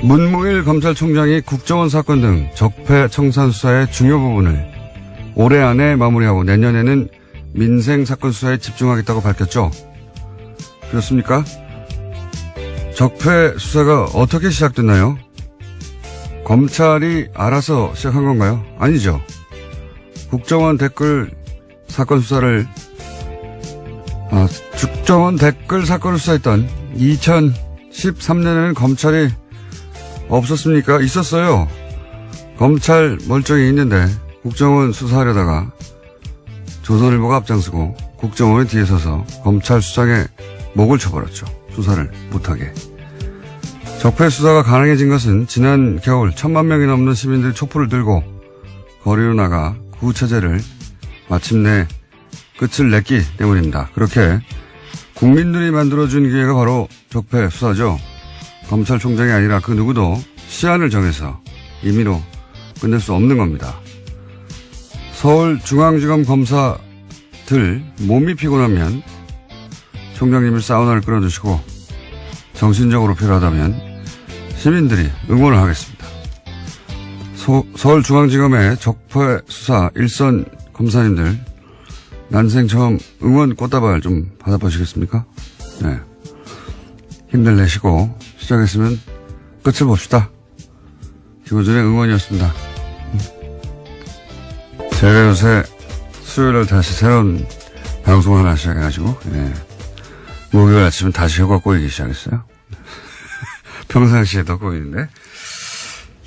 문무일 검찰총장이 국정원 사건 등 적폐 청산 수사의 중요 부분을 올해 안에 마무리하고 내년에는 민생 사건 수사에 집중하겠다고 밝혔죠. 그렇습니까? 적폐 수사가 어떻게 시작됐나요? 검찰이 알아서 시작한 건가요? 아니죠. 국정원 댓글 사건 수사를 국정원 댓글 사건을 수사했던 2013년에는 검찰이 없었습니까? 있었어요. 검찰 멀쩡히 있는데 국정원 수사하려다가 조선일보가 앞장서고 국정원이 뒤에 서서 검찰 수장의 목을 쳐버렸죠. 수사를 못하게. 적폐 수사가 가능해진 것은 지난 겨울 1,000만 명이 넘는 시민들이 촛불을 들고 거리로 나가 구체제를 마침내 끝을 냈기 때문입니다. 그렇게 국민들이 만들어준 기회가 바로 적폐 수사죠. 검찰총장이 아니라 그 누구도 시한을 정해서 임의로 끝낼 수 없는 겁니다. 서울중앙지검 검사들 몸이 피곤하면 총장님을 사우나를 끌어주시고 정신적으로 필요하다면 시민들이 응원을 하겠습니다. 서울중앙지검의 적폐 수사 일선 검사님들 난생 처음 응원 꽃다발 좀 받아보시겠습니까? 네. 힘들 내시고 시작했으면 끝을 봅시다. 김호준의 응원이었습니다. 제가 요새 수요일에 다시 새로운 방송을 하나 시작해가지고, 예. 목요일 아침은 다시 혀가 꼬이기 시작했어요. 평상시에도 꼬이는데.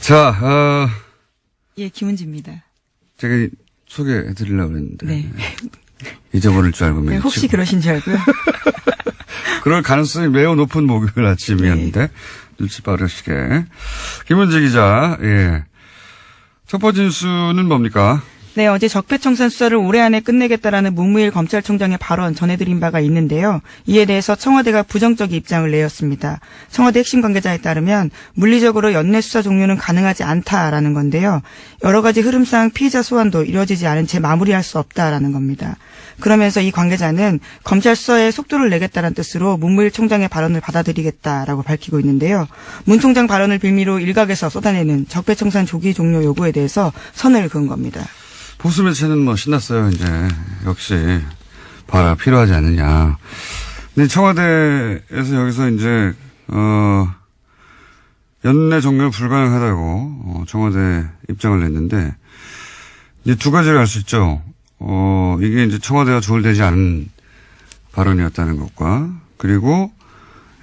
자, 예, 김은지입니다. 제가 소개해드리려고 했는데. 네. 잊어버릴 줄 알고. 네, 혹시 그러신 줄 알고요. 그럴 가능성이 매우 높은 목요일 아침이었는데. 네. 눈치 빠르시게. 김은지 기자, 예. 첫 번째 뉴스는 뭡니까? 네, 어제 적폐청산 수사를 올해 안에 끝내겠다라는 문무일 검찰총장의 발언 전해드린 바가 있는데요. 이에 대해서 청와대가 부정적인 입장을 내었습니다. 청와대 핵심 관계자에 따르면 물리적으로 연내 수사 종료는 가능하지 않다라는 건데요. 여러 가지 흐름상 피의자 소환도 이루어지지 않은 채 마무리할 수 없다라는 겁니다. 그러면서 이 관계자는 검찰 수사에 속도를 내겠다는 뜻으로 문무일 총장의 발언을 받아들이겠다라고 밝히고 있는데요. 문 총장 발언을 빌미로 일각에서 쏟아내는 적폐청산 조기 종료 요구에 대해서 선을 그은 겁니다. 보수 매체는 뭐 신났어요, 이제. 역시, 봐라, 필요하지 않느냐. 근데 청와대에서 여기서 이제, 연내 종료 불가능하다고, 청와대 입장을 냈는데, 이제 두 가지를 알 수 있죠. 이게 이제 청와대가 조율되지 않은 발언이었다는 것과, 그리고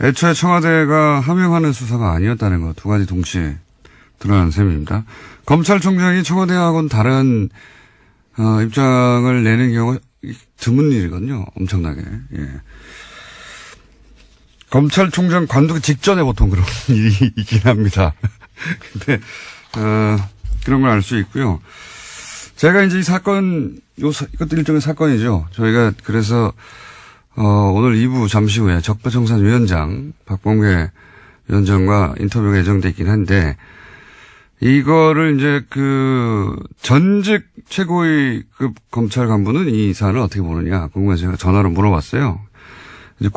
애초에 청와대가 함양하는 수사가 아니었다는 것, 두 가지 동시에 드러난 셈입니다. 검찰총장이 청와대하고는 다른 입장을 내는 경우가 드문 일이거든요. 엄청나게. 예. 검찰총장 관두기 직전에 보통 그런 일이 있긴 합니다. 근데, 그런 걸 알 수 있고요. 제가 이제 이 사건, 이것도 일종의 사건이죠. 저희가 그래서, 오늘 2부 잠시 후에 적폐청산위원장, 박범계 위원장과 인터뷰가 예정돼 있긴 한데, 이거를 이제 전직 최고위급 검찰 간부는 이 사안을 어떻게 보느냐 궁금해서 제가 전화로 물어봤어요. 이제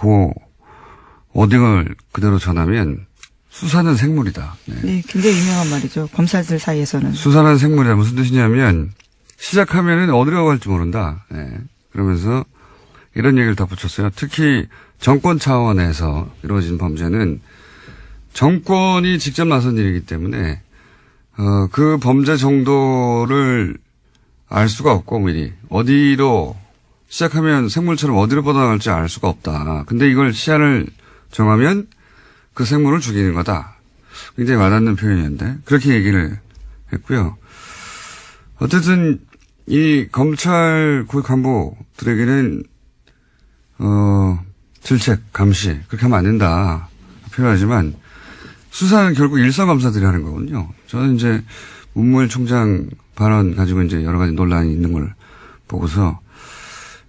어딩을 그대로 전하면 수사는 생물이다. 네. 네, 굉장히 유명한 말이죠. 검사들 사이에서는. 수사는 생물이다. 무슨 뜻이냐면 시작하면은 어디로 갈지 모른다. 네. 그러면서 이런 얘기를 덧붙였어요. 특히 정권 차원에서 이루어진 범죄는 정권이 직접 나선 일이기 때문에 그 범죄 정도를 알 수가 없고, 미리. 어디로, 시작하면 생물처럼 어디로 뻗어나갈지 알 수가 없다. 근데 이걸 시한을 정하면 그 생물을 죽이는 거다. 굉장히 와닿는 표현이었는데, 그렇게 얘기를 했고요. 어쨌든, 이 검찰 고위 간부들에게는, 질책, 감시, 그렇게 하면 안 된다. 필요하지만, 수사는 결국 일선 검사들이 하는 거거든요. 저는 이제 문무일 총장 발언 가지고 이제 여러 가지 논란이 있는 걸 보고서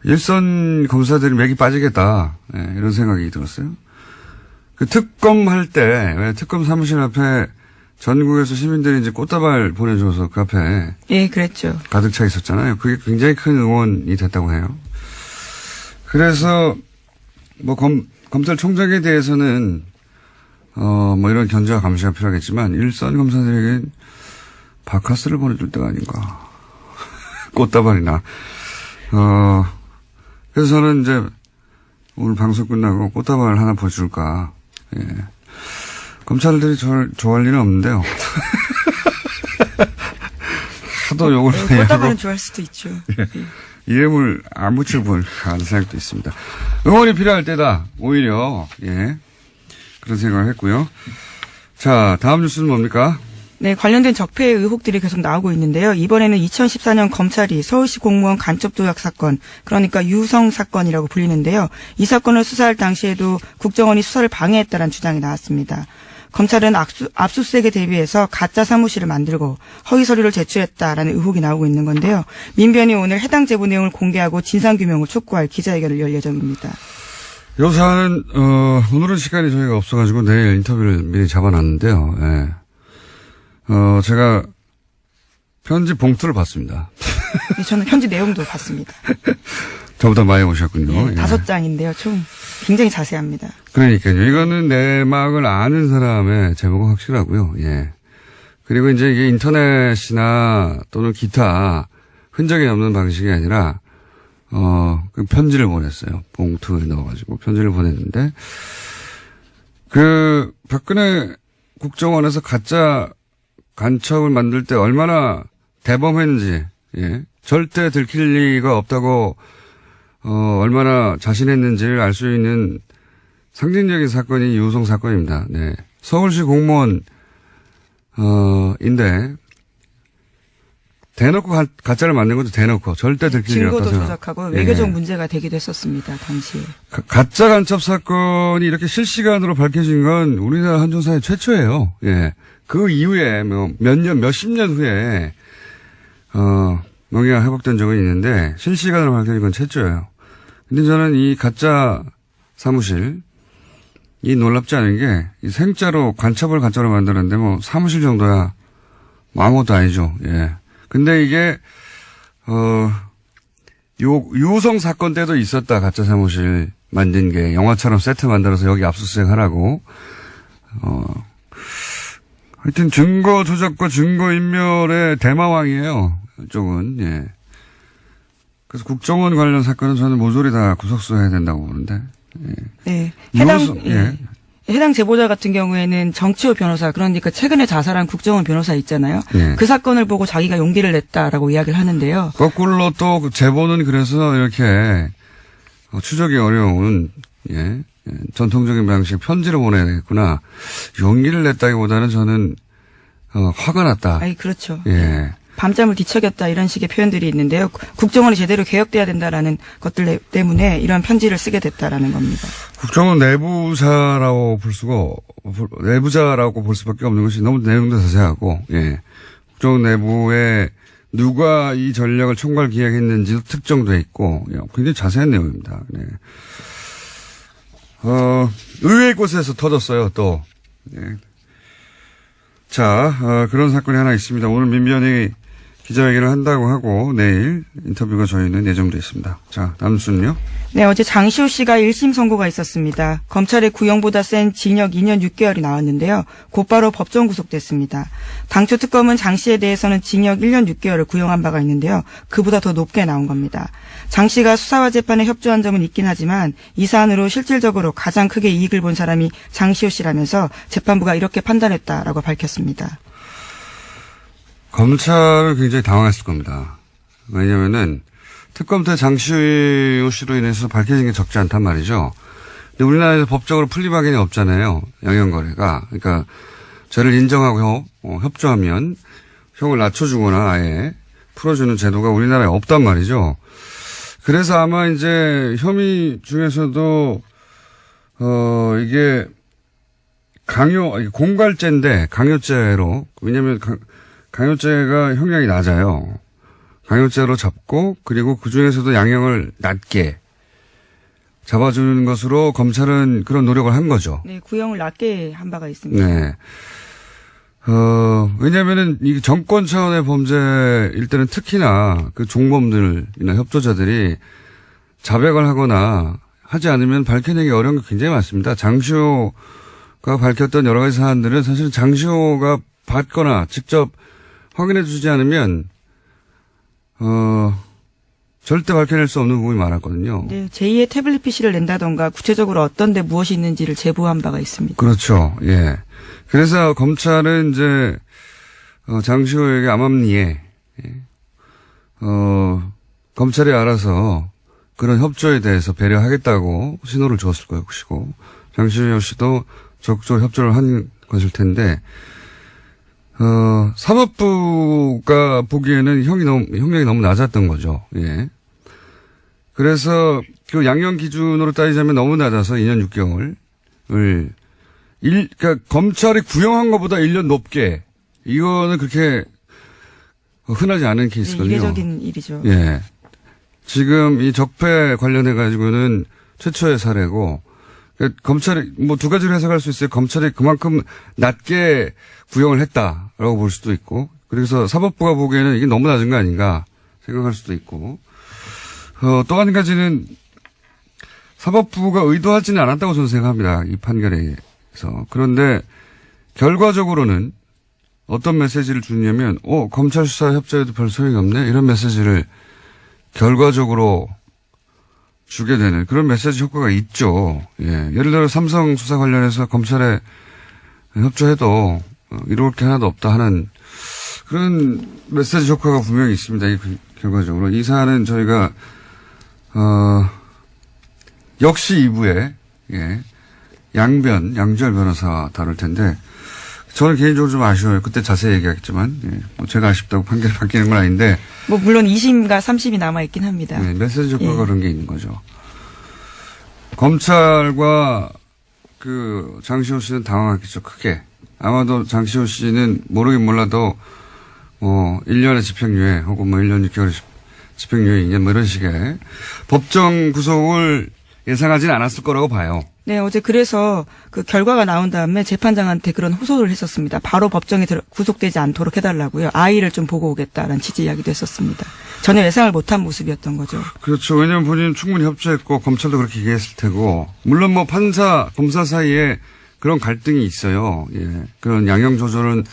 일선 검사들이 맥이 빠지겠다. 네, 이런 생각이 들었어요. 그 특검 할 때, 왜 특검 사무실 앞에 전국에서 시민들이 이제 꽃다발 보내줘서 그 앞에. 예, 그랬죠. 가득 차 있었잖아요. 그게 굉장히 큰 응원이 됐다고 해요. 그래서 뭐 검찰총장에 대해서는 뭐 이런 견제와 감시가 필요하겠지만 일선 검사들에겐 바카스를 보내줄 때가 아닌가. 꽃다발이나. 그래서 저는 이제 오늘 방송 끝나고 꽃다발 하나 보여줄까. 예. 검찰들이 저를 좋아할 일은 없는데요. 하도 욕을 많이 하고. 꽃다발은 좋아할 수도 있죠. 예. 이름을 안 붙일 분 하는 생각도 있습니다. 응원이 필요할 때다. 오히려 예 그런 생각을 했고요. 자, 다음 뉴스는 뭡니까? 네, 관련된 적폐 의혹들이 계속 나오고 있는데요. 이번에는 2014년 검찰이 서울시 공무원 간첩 조작 사건, 그러니까 유성 사건이라고 불리는데요. 이 사건을 수사할 당시에도 국정원이 수사를 방해했다는 주장이 나왔습니다. 검찰은 압수수색에 대비해서 가짜 사무실을 만들고 허위 서류를 제출했다라는 의혹이 나오고 있는 건데요. 민변이 오늘 해당 제보 내용을 공개하고 진상규명을 촉구할 기자회견을 열 예정입니다. 요 사안은 오늘은 시간이 저희가 없어가지고 내일 인터뷰를 미리 잡아놨는데요. 예. 제가 편지 봉투를 봤습니다. 네, 저는 편지 내용도 봤습니다. 저보다 많이 오셨군요. 네, 예. 5장인데요. 총 굉장히 자세합니다. 그러니까요. 이거는 내막을 아는 사람의 제보가 확실하고요. 예. 그리고 이제 이게 인터넷이나 또는 기타 흔적이 없는 방식이 아니라 그 편지를 보냈어요. 봉투에 넣어가지고 편지를 보냈는데 그 박근혜 국정원에서 가짜 간첩을 만들 때 얼마나 대범했는지, 예. 절대 들킬 리가 없다고, 얼마나 자신했는지를 알 수 있는 상징적인 사건이 유성 사건입니다. 네. 서울시 공무원, 인데, 대놓고 가짜를 만든 것도 대놓고 절대 들킬 리 없다고 증거도 생각. 조작하고 예. 외교적 문제가 되기도 했었습니다. 당시에. 가짜 간첩 사건이 이렇게 실시간으로 밝혀진 건 우리나라 한정사의 최초예요. 예. 그 이후에 뭐 몇십 년 후에 명예가 회복된 적은 있는데 실시간으로 밝혀진 건 최초예요. 근데 저는 이 가짜 사무실 이 놀랍지 않은 게 이 생자로 간첩을 가짜로 만드는데 뭐 사무실 정도야 뭐 아무것도 아니죠. 예. 근데 이게 유성 사건 때도 있었다. 가짜 사무실 만든 게 영화처럼 세트 만들어서 여기 압수수색 하라고. 하여튼 증거 조작과 증거 인멸의 대마왕이에요. 이쪽은. 예. 그래서 국정원 관련 사건은 저는 모조리 다 구속수사해야 된다고 보는데. 예. 네. 예. 해당 제보자 같은 경우에는 정치호 변호사, 그러니까 최근에 자살한 국정원 변호사 있잖아요. 예. 그 사건을 보고 자기가 용기를 냈다라고 이야기를 하는데요. 거꾸로 또 그 제보는 그래서 이렇게 추적이 어려운 예. 전통적인 방식 편지로 보내야 되겠구나. 용기를 냈다기보다는 저는 화가 났다. 아이, 그렇죠. 예. 밤잠을 뒤척였다 이런 식의 표현들이 있는데요. 국정원이 제대로 개혁돼야 된다라는 것들 때문에 이런 편지를 쓰게 됐다라는 겁니다. 국정원 내부자라고 볼 수밖에 없는 것이 너무 내용도 자세하고, 예. 국정원 내부에 누가 이 전략을 총괄 기획했는지도 특정돼 있고, 굉장히 자세한 내용입니다. 네. 의외의 곳에서 터졌어요, 또. 예. 자, 그런 사건이 하나 있습니다. 오늘 민변이 기자회견을 한다고 하고 내일 인터뷰가 저희는 예정돼 있습니다. 자, 다음 뉴스는요? 네, 어제 장시호 씨가 1심 선고가 있었습니다. 검찰의 구형보다 센 징역 2년 6개월이 나왔는데요. 곧바로 법정 구속됐습니다. 당초 특검은 장 씨에 대해서는 징역 1년 6개월을 구형한 바가 있는데요. 그보다 더 높게 나온 겁니다. 장 씨가 수사와 재판에 협조한 점은 있긴 하지만 이 사안으로 실질적으로 가장 크게 이익을 본 사람이 장시호 씨라면서 재판부가 이렇게 판단했다라고 밝혔습니다. 검찰은 굉장히 당황했을 겁니다. 왜냐면은 특검 때 장시호 씨로 인해서 밝혀진 게 적지 않단 말이죠. 근데 우리나라에서 법적으로 풀리박인이 없잖아요. 양형거래가. 그러니까 죄를 인정하고 협조하면 형을 낮춰주거나 아예 풀어주는 제도가 우리나라에 없단 말이죠. 그래서 아마 이제 혐의 중에서도 이게 공갈죄인데 강요죄로, 왜냐면 강요죄가 형량이 낮아요. 강요죄로 잡고 그리고 그중에서도 양형을 낮게 잡아주는 것으로 검찰은 그런 노력을 한 거죠. 네, 구형을 낮게 한 바가 있습니다. 네. 왜냐면은 이 정권 차원의 범죄일 때는 특히나 그 종범들이나 협조자들이 자백을 하거나 하지 않으면 밝혀내기 어려운 게 굉장히 많습니다. 장시호 밝혔던 여러 가지 사안들은 사실 장시호가 받거나 직접 확인해 주지 않으면, 절대 밝혀낼 수 없는 부분이 많았거든요. 네, 제2의 태블릿 PC를 낸다던가 구체적으로 어떤 데 무엇이 있는지를 제보한 바가 있습니다. 그렇죠. 예. 그래서 검찰은 이제, 장시호에게 암암리에, 검찰이 알아서 그런 협조에 대해서 배려하겠다고 신호를 주었을 것이고, 장시호 씨도 적극적으로 협조를 한 것일 텐데, 사법부가 보기에는 형량이 너무 낮았던 거죠. 예. 그래서 그 양형 기준으로 따지자면 너무 낮아서 2년 6개월을 그러니까 검찰이 구형한 것보다 1년 높게 이거는 그렇게 흔하지 않은 케이스거든요. 네, 이례적인 일이죠. 예. 지금 이 적폐 관련해 가지고는 최초의 사례고 그러니까 검찰이 뭐 두 가지로 해석할 수 있어요. 검찰이 그만큼 낮게 구형을 했다라고 볼 수도 있고 그래서 사법부가 보기에는 이게 너무 낮은 거 아닌가 생각할 수도 있고 또 한 가지는 사법부가 의도하지는 않았다고 저는 생각합니다. 이 판결에서. 그런데 결과적으로는 어떤 메시지를 주냐면 검찰 수사 협조에도 별 소용이 없네 이런 메시지를 결과적으로 주게 되는 그런 메시지 효과가 있죠. 예. 예를 들어 삼성 수사 관련해서 검찰에 협조해도 이룰 게 하나도 없다 하는 그런 메시지 효과가 분명히 있습니다. 결과적으로. 이 사안은 저희가 역시 2부에 예, 양지열 변호사 다룰 텐데 저는 개인적으로 좀 아쉬워요. 그때 자세히 얘기하겠지만 예, 뭐 제가 아쉽다고 판결이 바뀌는 건 아닌데 뭐 물론 2심과 3심이 남아있긴 합니다. 네, 메시지 효과가 예. 그런 게 있는 거죠. 검찰과 그 장시호 씨는 당황했겠죠. 크게. 아마도 장시호 씨는 모르긴 몰라도 1년의 집행유예 혹은 1년 6개월 집행유예 2년 뭐 이런 식의 법정 구속을 예상하지는 않았을 거라고 봐요. 네, 어제 그래서 그 결과가 나온 다음에 재판장한테 그런 호소를 했었습니다. 바로 법정에 구속되지 않도록 해달라고요. 아이를 좀 보고 오겠다라는 취지 이야기도 했었습니다. 전혀 예상을 못한 모습이었던 거죠. 그렇죠. 왜냐하면 본인은 충분히 협조했고 검찰도 그렇게 얘기했을 테고 물론 뭐 판사, 검사 사이에 그런 갈등이 있어요. 예. 그런 양형 조절을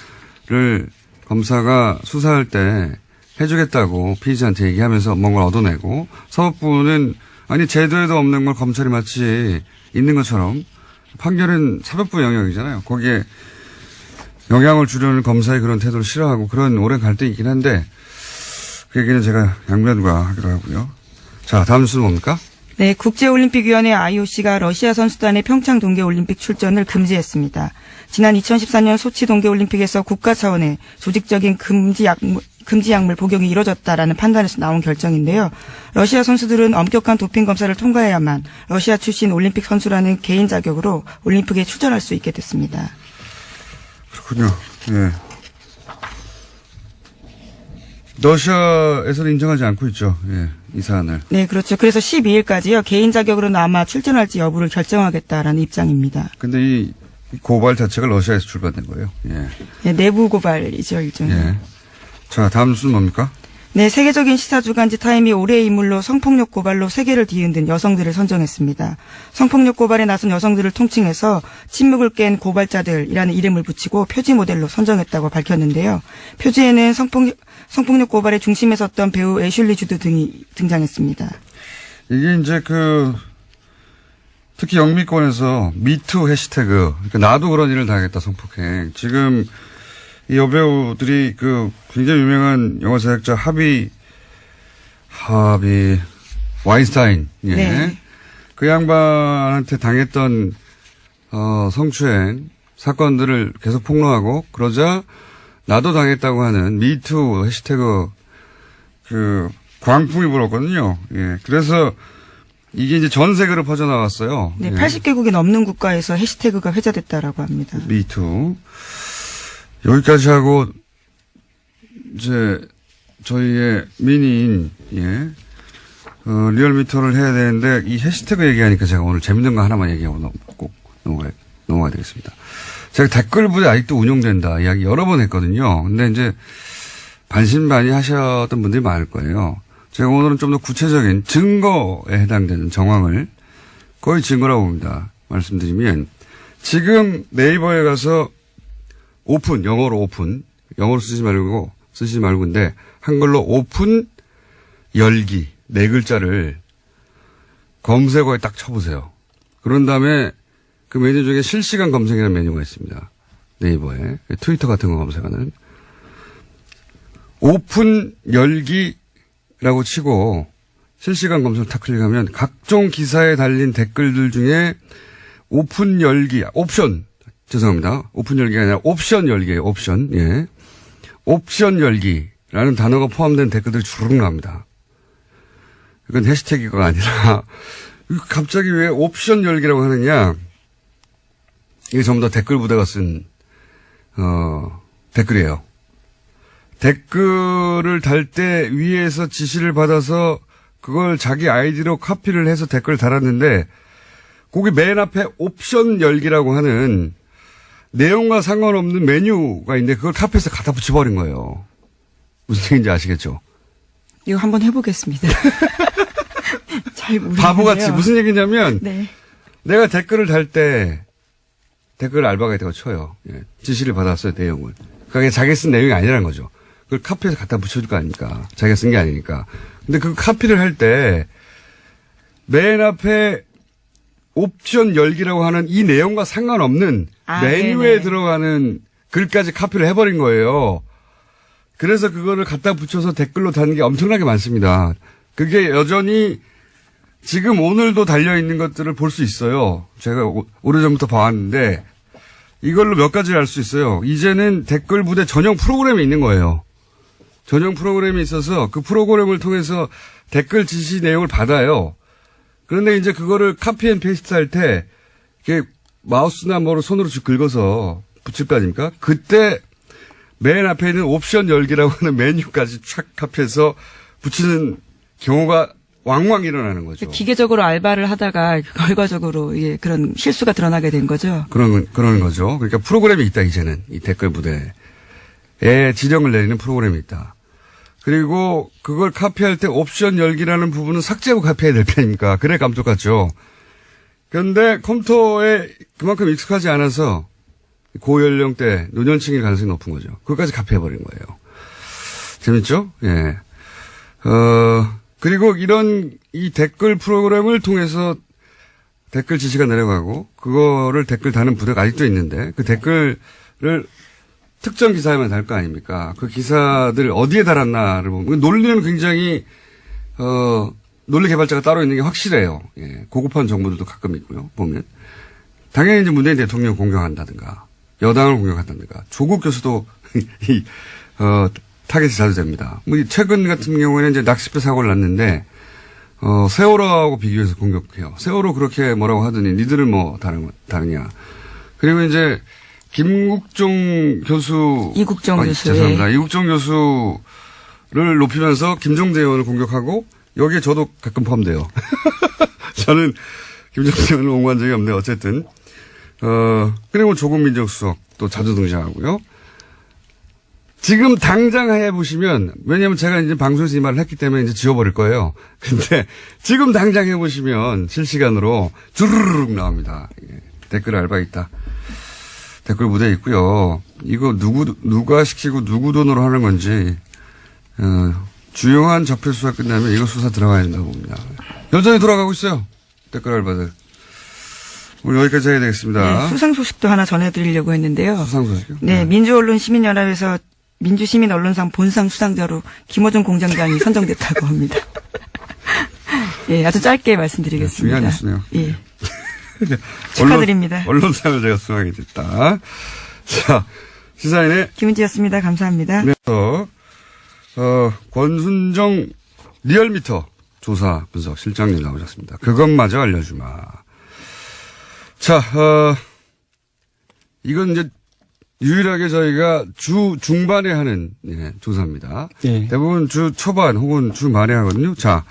검사가 수사할 때 해주겠다고 피의자한테 얘기하면서 뭔가를 얻어내고 사법부는 아니 제도에도 없는 걸 검찰이 마치 있는 것처럼 판결은 사법부 영역이잖아요. 거기에 영향을 주려는 검사의 그런 태도를 싫어하고 그런 오랜 갈등이 있긴 한데 그 얘기는 제가 양면과 하기로 하고요. 자, 다음 뉴스는 뭡니까? 네, 국제올림픽위원회 IOC가 러시아 선수단의 평창 동계올림픽 출전을 금지했습니다. 지난 2014년 소치 동계올림픽에서 국가 차원의 조직적인 금지 약물 복용이 이뤄졌다라는 판단에서 나온 결정인데요. 러시아 선수들은 엄격한 도핑 검사를 통과해야만 러시아 출신 올림픽 선수라는 개인 자격으로 올림픽에 출전할 수 있게 됐습니다. 그렇군요. 예. 러시아에서는 인정하지 않고 있죠. 예, 이 사안을. 네, 그렇죠. 그래서 12일까지요. 개인 자격으로는 아마 출전할지 여부를 결정하겠다라는 입장입니다. 근데 이 고발 자체가 러시아에서 출발된 거예요. 예. 네, 내부 고발이죠, 일종의. 예. 자, 다음 뉴스는 뭡니까? 네, 세계적인 시사주간지 타임이 올해의 인물로 성폭력 고발로 세계를 뒤흔든 여성들을 선정했습니다. 성폭력 고발에 나선 여성들을 통칭해서 침묵을 깬 고발자들이라는 이름을 붙이고 표지 모델로 선정했다고 밝혔는데요. 표지에는 성폭력 고발의 중심에 섰던 배우 애슐리 주드 등이 등장했습니다. 이게 이제 특히 영미권에서 미투 해시태그, 그러니까 나도 그런 일을 당했다 성폭행. 지금 이 여배우들이 굉장히 유명한 영화 제작자 하비 와인스타인. 예. 네. 그 양반한테 당했던, 성추행 사건들을 계속 폭로하고 그러자 나도 당했다고 하는 미투 해시태그 광풍이 불었거든요. 예. 그래서 이게 이제 전 세계로 퍼져나왔어요. 네, 예. 80개국이 넘는 국가에서 해시태그가 회자됐다라고 합니다. 미투. 여기까지 하고, 이제, 저희의 미니인, 예, 리얼미터를 해야 되는데, 이 해시태그 얘기하니까 제가 오늘 재밌는 거 하나만 얘기하고 꼭 넘어가야 되겠습니다. 제가 댓글부대 아직도 운용된다 이야기 여러 번 했거든요. 근데 이제, 반신반의 하셨던 분들이 많을 거예요. 제가 오늘은 좀 더 구체적인 증거에 해당되는 정황을 거의 증거라고 봅니다. 말씀드리면, 지금 네이버에 가서 오픈, 영어로 오픈, 영어로 쓰지 말고인데 한글로 오픈 열기 네 글자를 검색어에 딱 쳐보세요. 그런 다음에 그 메뉴 중에 실시간 검색이라는 메뉴가 있습니다. 네이버에. 트위터 같은 거 검색하는. 오픈 열기라고 치고 실시간 검색을 탁 클릭하면 각종 기사에 달린 댓글들 중에 오픈 열기, 옵션, 죄송합니다. 오픈 열기가 아니라 옵션 열기예요. 옵션. 예. 옵션 열기라는 단어가 포함된 댓글들이 주르륵 나옵니다. 이건 해시태그가 아니라 갑자기 왜 옵션 열기라고 하느냐. 이게 전부 다 댓글 부대가 쓴 댓글이에요. 댓글을 달 때 위에서 지시를 받아서 그걸 자기 아이디로 카피를 해서 댓글을 달았는데 거기 맨 앞에 옵션 열기라고 하는 내용과 상관없는 메뉴가 있는데 그걸 카피해서 갖다 붙여버린 거예요. 무슨 얘기인지 아시겠죠? 이거 한번 해보겠습니다. 잘 모르겠네요. 바보같이 무슨 얘기냐면 네. 내가 댓글을 달 때 댓글 알바가이드가 쳐요. 예, 지시를 받았어요. 내용을. 그게 자기 쓴 내용이 아니라는 거죠. 그걸 카피해서 갖다 붙여줄 거 아닙니까? 자기가 쓴 게 아니니까. 근데 그 카피를 할 때 맨 앞에 옵션 열기라고 하는 이 내용과 상관없는 메뉴에 네네. 들어가는 글까지 카피를 해버린 거예요. 그래서 그거를 갖다 붙여서 댓글로 다는 게 엄청나게 많습니다. 그게 여전히 지금 오늘도 달려있는 것들을 볼 수 있어요. 제가 오래전부터 봐왔는데 이걸로 몇 가지를 알 수 있어요. 이제는 댓글 부대 전용 프로그램이 있는 거예요. 전용 프로그램이 있어서 그 프로그램을 통해서 댓글 지시 내용을 받아요. 그런데 이제 그거를 카피 앤 페이스트 할 때 이렇게 마우스나 뭐로 손으로 쭉 긁어서 붙일 거 아닙니까? 그때 맨 앞에 있는 옵션 열기라고 하는 메뉴까지 촥 카피해서 붙이는 경우가 왕왕 일어나는 거죠. 기계적으로 알바를 하다가 결과적으로 예, 그런 실수가 드러나게 된 거죠. 그러는 거죠. 그러니까 프로그램이 있다, 이제는. 이 댓글 부대에 지령을 내리는 프로그램이 있다. 그리고 그걸 카피할 때 옵션 열기라는 부분은 삭제하고 카피해야 될 거 아닙니까? 그래 깜짝같죠. 그런데 컴퓨터에 그만큼 익숙하지 않아서 고연령대 노년층일 가능성이 높은 거죠. 그것까지 카피해버린 거예요. 재밌죠? 예. 그리고 이 댓글 프로그램을 통해서 댓글 지시가 내려가고 그거를 댓글 다는 부대가 아직도 있는데 그 댓글을 특정 기사에만 달 거 아닙니까? 그 기사들 어디에 달았나를 보면 논리는 굉장히 논리 개발자가 따로 있는 게 확실해요. 예, 고급한 정보들도 가끔 있고요. 보면 당연히 이제 문재인 대통령 공격한다든가 여당을 공격한다든가 조국 교수도 타겟이 자주 됩니다. 뭐 최근 같은 경우에는 이제 낚싯배 사고를 났는데 세월호하고 비교해서 공격해요. 세월호 그렇게 뭐라고 하더니 니들은 뭐 다르냐. 그리고 이제 김국종 교수. 이국종 교수. 죄송합니다. 이국종 교수를 높이면서 김종대 의원을 공격하고 여기에 저도 가끔 포함돼요. 저는 김종대 의원을 옹호한 적이 없는데 어쨌든. 그리고 조국 민정수석도 자주 등장하고요. 지금 당장 해보시면, 왜냐면 제가 이제 방송에서 이 말을 했기 때문에 이제 지워버릴 거예요. 근데 지금 당장 해보시면 실시간으로 주르륵 나옵니다. 댓글 알바 있다. 댓글 무대 있고요. 이거 누가 시키고 누구 돈으로 하는 건지, 주요한 적폐 수사 끝나면 이거 수사 들어가야 된다고 봅니다. 여전히 돌아가고 있어요. 댓글 알바들. 오늘 여기까지 해야 되겠습니다. 네, 수상 소식도 하나 전해드리려고 했는데요. 수상 소식이요? 네, 민주언론시민연합에서 민주시민언론상 본상 수상자로 김어준 공장장이 선정됐다고 합니다. 예, 아주 짧게 말씀드리겠습니다. 중요한 뉴스네요. 예. 축하드립니다. 언론상을 제가 수상하게 됐다. 자, 시사인의 김은지였습니다. 감사합니다. 그래서 권순정 리얼미터 조사 분석 실장님 나오셨습니다. 그것마저 알려주마. 자, 이건 이제 유일하게 저희가 주 중반에 하는 조사입니다. 네. 대부분 주 초반 혹은 주 말에 하거든요. 자,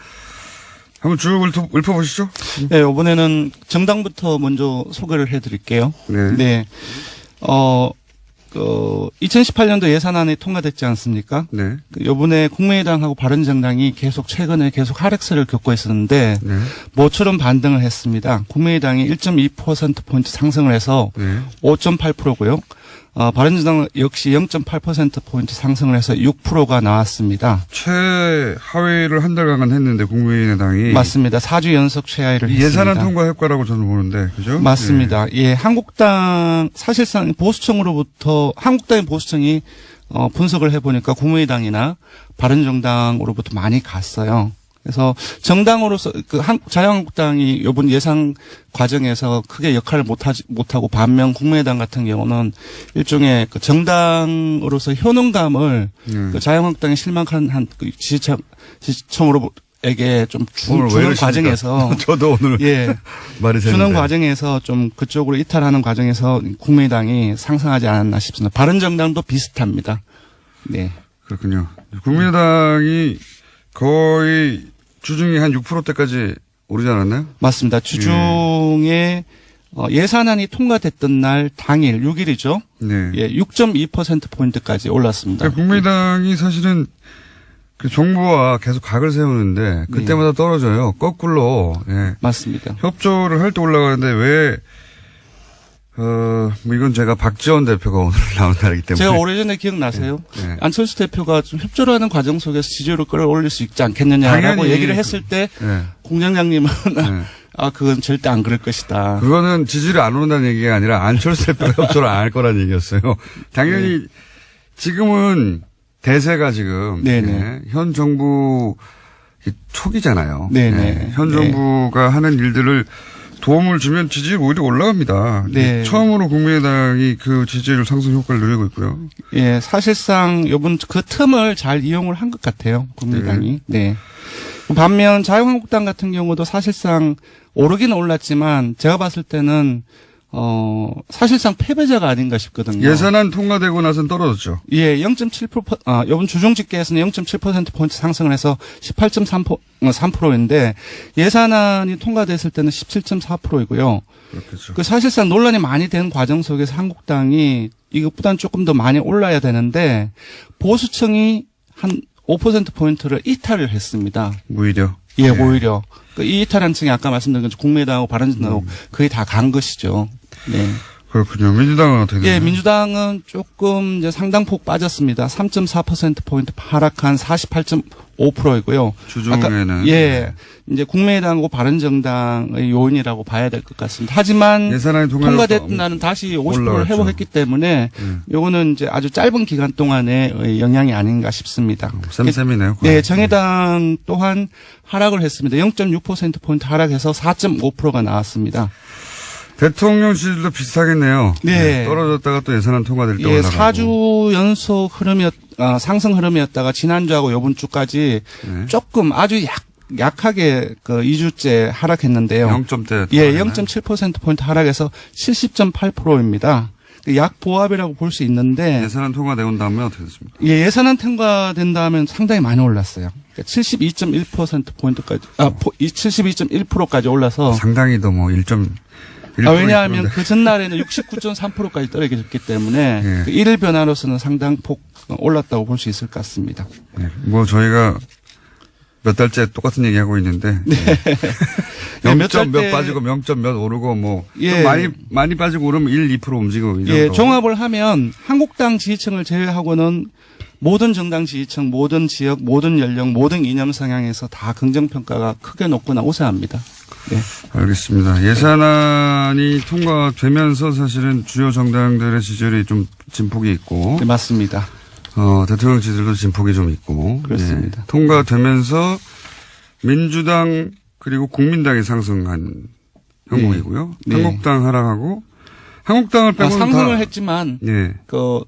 한번 쭉 읊어보시죠. 네, 이번에는 정당부터 먼저 소개를 해드릴게요. 네. 네. 2018년도 예산안이 통과됐지 않습니까? 네. 요번에 국민의당하고 바른정당이 최근에 계속 하락세를 겪고 있었는데, 네. 모처럼 반등을 했습니다. 국민의당이 1.2%포인트 상승을 해서 네. 5.8%고요. 바른정당 역시 0.8%포인트 상승을 해서 6%가 나왔습니다. 최하위를 한 달간 했는데 국민의당이 맞습니다. 4주 연속 최하위를 했습니다. 예산안 통과 효과라고 저는 보는데 그죠? 맞습니다. 예, 한국당 사실상 한국당의 보수청이 분석을 해보니까 국민의당이나 바른정당으로부터 많이 갔어요. 그래서 정당으로서 자유한국당이 이번 예상 과정에서 크게 역할을 못하고 반면 국민의당 같은 경우는 일종의 정당으로서 효능감을 자유한국당에 실망한 지지층으로에게 좀 주는 과정에서 저도 오늘 예 말이 주는 되는데. 과정에서 좀 그쪽으로 이탈하는 과정에서 국민의당이 상승하지 않았나 싶습니다. 바른정당도 비슷합니다. 네. 그렇군요. 국민의당이 거의 주중에 한 6%대까지 오르지 않았나요? 맞습니다. 주중에 예산안이 통과됐던 날 당일 6일이죠. 네. 예, 6.2%포인트까지 올랐습니다. 그러니까 국민의당이 사실은 그 정부와 계속 각을 세우는데 그때마다 떨어져요. 거꾸로. 예. 맞습니다. 협조를 할 때 올라가는데 왜 뭐 이건 제가 박지원 대표가 오늘 나온 날이기 때문에. 제가 오래전에 기억나세요? 네. 안철수 대표가 좀 협조를 하는 과정 속에서 지지율을 끌어올릴 수 있지 않겠느냐라고 당연히 얘기를 했을 때 네. 공장장님은 네. 그건 절대 안 그럴 것이다. 그거는 지지율이 안 오른다는 얘기가 아니라 안철수 대표가 협조를 안 할 거라는 얘기였어요. 당연히 지금은 대세가 지금 네네. 현 정부 초기잖아요. 네네. 네. 현 정부가 하는 일들을 도움을 주면 지지율 오히려 올라갑니다. 네. 처음으로 국민의당이 그 지지율 상승 효과를 누리고 있고요. 예, 사실상 요번 그 틈을 잘 이용을 한 것 같아요. 국민의당이. 네. 반면 자유한국당 같은 경우도 사실상 오르기는 올랐지만 제가 봤을 때는 사실상 패배자가 아닌가 싶거든요. 예산안 통과되고 나서는 떨어졌죠. 예, 0.7%, 요번 주중 집계에서는 0.7%포인트 상승을 해서 18.3%인데 예산안이 통과됐을 때는 17.4%이고요. 그렇겠죠. 그 사실상 논란이 많이 된 과정 속에서 한국당이 이것보다는 조금 더 많이 올라야 되는데 보수층이 한 5%포인트를 이탈을 했습니다. 오히려. 예, 오히려. 이 이탈한 층이 아까 말씀드린 것처럼 국민의당하고 바른정당하고 거의 다 간 것이죠. 네. 그렇군요. 민주당은 어떻게 되나요? 예, 민주당은 조금 이제 상당폭 빠졌습니다. 3.4%포인트 하락한 48.5%이고요. 주중에는. 예. 이제 국민의당하고 바른정당의 요인이라고 봐야 될 것 같습니다. 하지만 예산안이 통과됐던 날은 다시 50%를 회복했기 때문에 요거는 이제 아주 짧은 기간 동안의 영향이 아닌가 싶습니다. 쌤쌤이네요. 예, 정의당 또한 하락을 했습니다. 0.6%포인트 하락해서 4.5%가 나왔습니다. 대통령 지지율도 비슷하겠네요. 네. 떨어졌다가 또 예산안 통과될 때 예, 올라가고. 4주 연속 상승 흐름이었다가 지난주하고 요번 주까지 네. 조금 아주 약하게 2주째 하락했는데요. 0점대. 예, 0.7%포인트 하락해서 70.8%입니다. 약보합이라고 볼 수 있는데. 예산안 통과되고 다음에 어떻게 됐습니까? 예, 예산안 통과된 다음에 상당히 많이 올랐어요. 그러니까 72.1%포인트까지, 72.1%까지 올라서. 상당히도 뭐 1.1%. 왜냐하면 그 전날에는 69.3%까지 떨어졌기 때문에 예. 그 일일 변화로서는 상당폭 올랐다고 볼 수 있을 것 같습니다. 네. 뭐 저희가 몇 달째 똑같은 얘기하고 있는데. 네. 0점 몇 빠지고 0점 몇 오르고 뭐. 예. 좀 많이 빠지고 오르면 1, 2% 움직이고. 이 정도. 예, 종합을 하면 한국당 지지층을 제외하고는 모든 정당 지지층, 모든 지역, 모든 연령, 모든 이념 성향에서 다 긍정평가가 크게 높거나 우세합니다. 네. 알겠습니다. 예산안이 통과되면서 사실은 주요 정당들의 지지율이 좀 진폭이 있고. 네, 맞습니다. 대통령 지지율도 진폭이 좀 있고. 그렇습니다. 예. 통과되면서 민주당 그리고 국민당이 상승한 형국이고요. 네. 한국당 하락하고 한국당을 빼고는 상승을 다 했지만 예.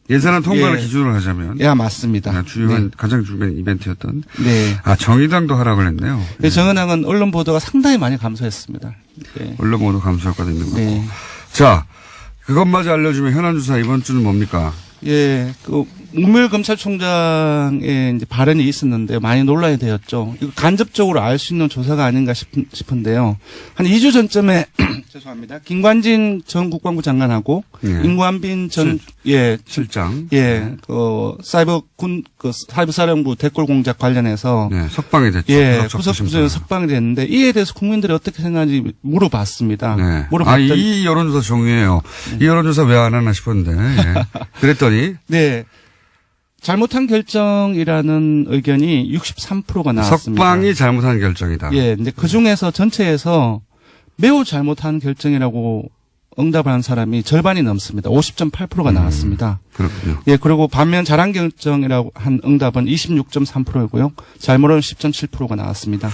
예산안 통과를 기준으로 하자면 예, 맞습니다. 주요한 네. 가장 중요한 이벤트였던 네. 정의당도 하락을 했네요. 네. 정의당은 언론 보도가 상당히 많이 감소했습니다. 네. 언론 모두 감소효과도 있는 거고. 네. 자, 그것마저 알려주면 현안 주사 이번 주는 뭡니까? 예, 문무일 검찰총장의 이제 발언이 있었는데 많이 논란이 되었죠. 이거 간접적으로 알 수 있는 조사가 아닌가 싶은데요. 한 2주 전쯤에 죄송합니다. 김관진 전 국방부 장관하고 예. 임관빈 전 실장. 사이버사령부 댓글 공작 관련해서 네, 석방이 됐죠. 구속부서 석방이 됐는데 이에 대해서 국민들이 어떻게 생각하는지 물어봤습니다. 네. 물어봤더니 이 여론조사 중요해요. 이 여론조사 왜 안 하나 싶었는데. 예. 그랬더니 네. 잘못한 결정이라는 의견이 63%가 나왔습니다. 석방이 잘못한 결정이다. 예. 근데 그 중에서 전체에서 매우 잘못한 결정이라고 응답을 한 사람이 절반이 넘습니다. 50.8%가 나왔습니다. 그렇군요. 예. 그리고 반면 잘한 결정이라고 한 응답은 26.3%이고요. 잘못은 10.7%가 나왔습니다.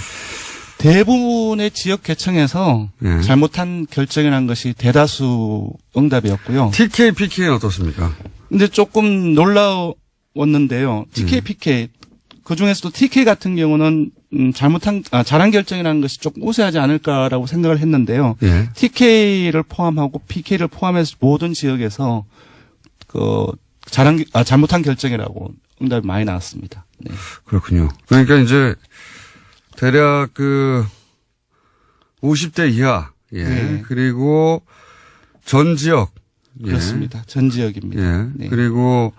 대부분의 지역 개청에서 예. 잘못한 결정이라는 것이 대다수 응답이었고요. TK, PK는 어떻습니까? 근데 조금 놀라웠는데요. TK, PK 그 중에서도 TK 같은 경우는 잘한 결정이라는 것이 조금 우세하지 않을까라고 생각을 했는데요. 예. TK를 포함하고 PK를 포함해서 모든 지역에서 잘못한 결정이라고 응답이 많이 나왔습니다. 네. 그렇군요. 그러니까 이제 대략 50대 이하. 예. 네. 그리고 전 지역. 예. 그렇습니다. 전 지역입니다. 예. 네. 그리고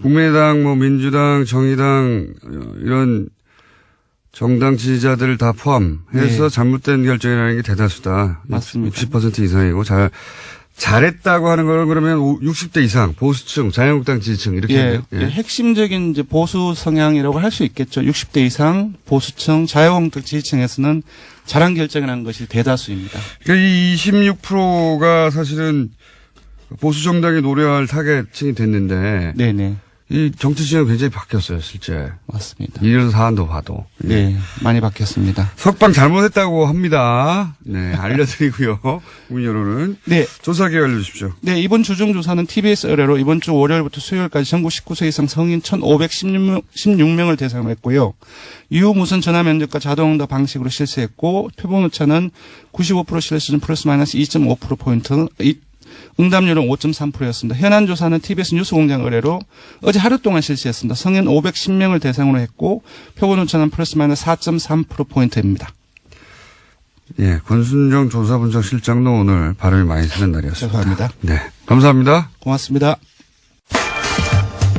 국민의당, 민주당, 정의당 이런 정당 지지자들을 다 포함해서 네. 잘못된 결정이라는 게 대다수다. 맞습니다. 60% 이상이고 잘했다고 하는 걸 그러면 60대 이상 보수층, 자유한국당 지지층 이렇게 예, 해요. 예. 핵심적인 이제 보수 성향이라고 할 수 있겠죠. 60대 이상 보수층, 자유한국당 지지층에서는 잘한 결정이라는 것이 대다수입니다. 그러니까 이 26%가 사실은 보수 정당이 노려할 타겟층이 됐는데 네네. 이 정치 진영이 굉장히 바뀌었어요, 실제. 맞습니다. 이런 사안도 봐도. 예. 네, 많이 바뀌었습니다. 석방 잘못했다고 합니다. 네, 알려드리고요. 국민 여론은. 네. 조사 기회 알려주십시오. 네, 이번 주중조사는 TBS 의뢰로 이번 주 월요일부터 수요일까지 전국 19세 이상 성인 1,516명을 대상으로 했고요. 유무선 전화 면접과 자동응답 방식으로 실시했고, 표본 오차는 95% 실시는 플러스 마이너스 2.5%포인트, 응답률은 5.3%였습니다. 현안 조사는 TBS 뉴스공장 의뢰로 어제 하루 동안 실시했습니다. 성인 510명을 대상으로 했고, 표본 오차는 플러스 마이너스 4.3%포인트입니다. 예, 권순정 조사분석실장도 오늘 발음이 많이 쓰는 날이었습니다. 죄송합니다. 네, 감사합니다. 고맙습니다.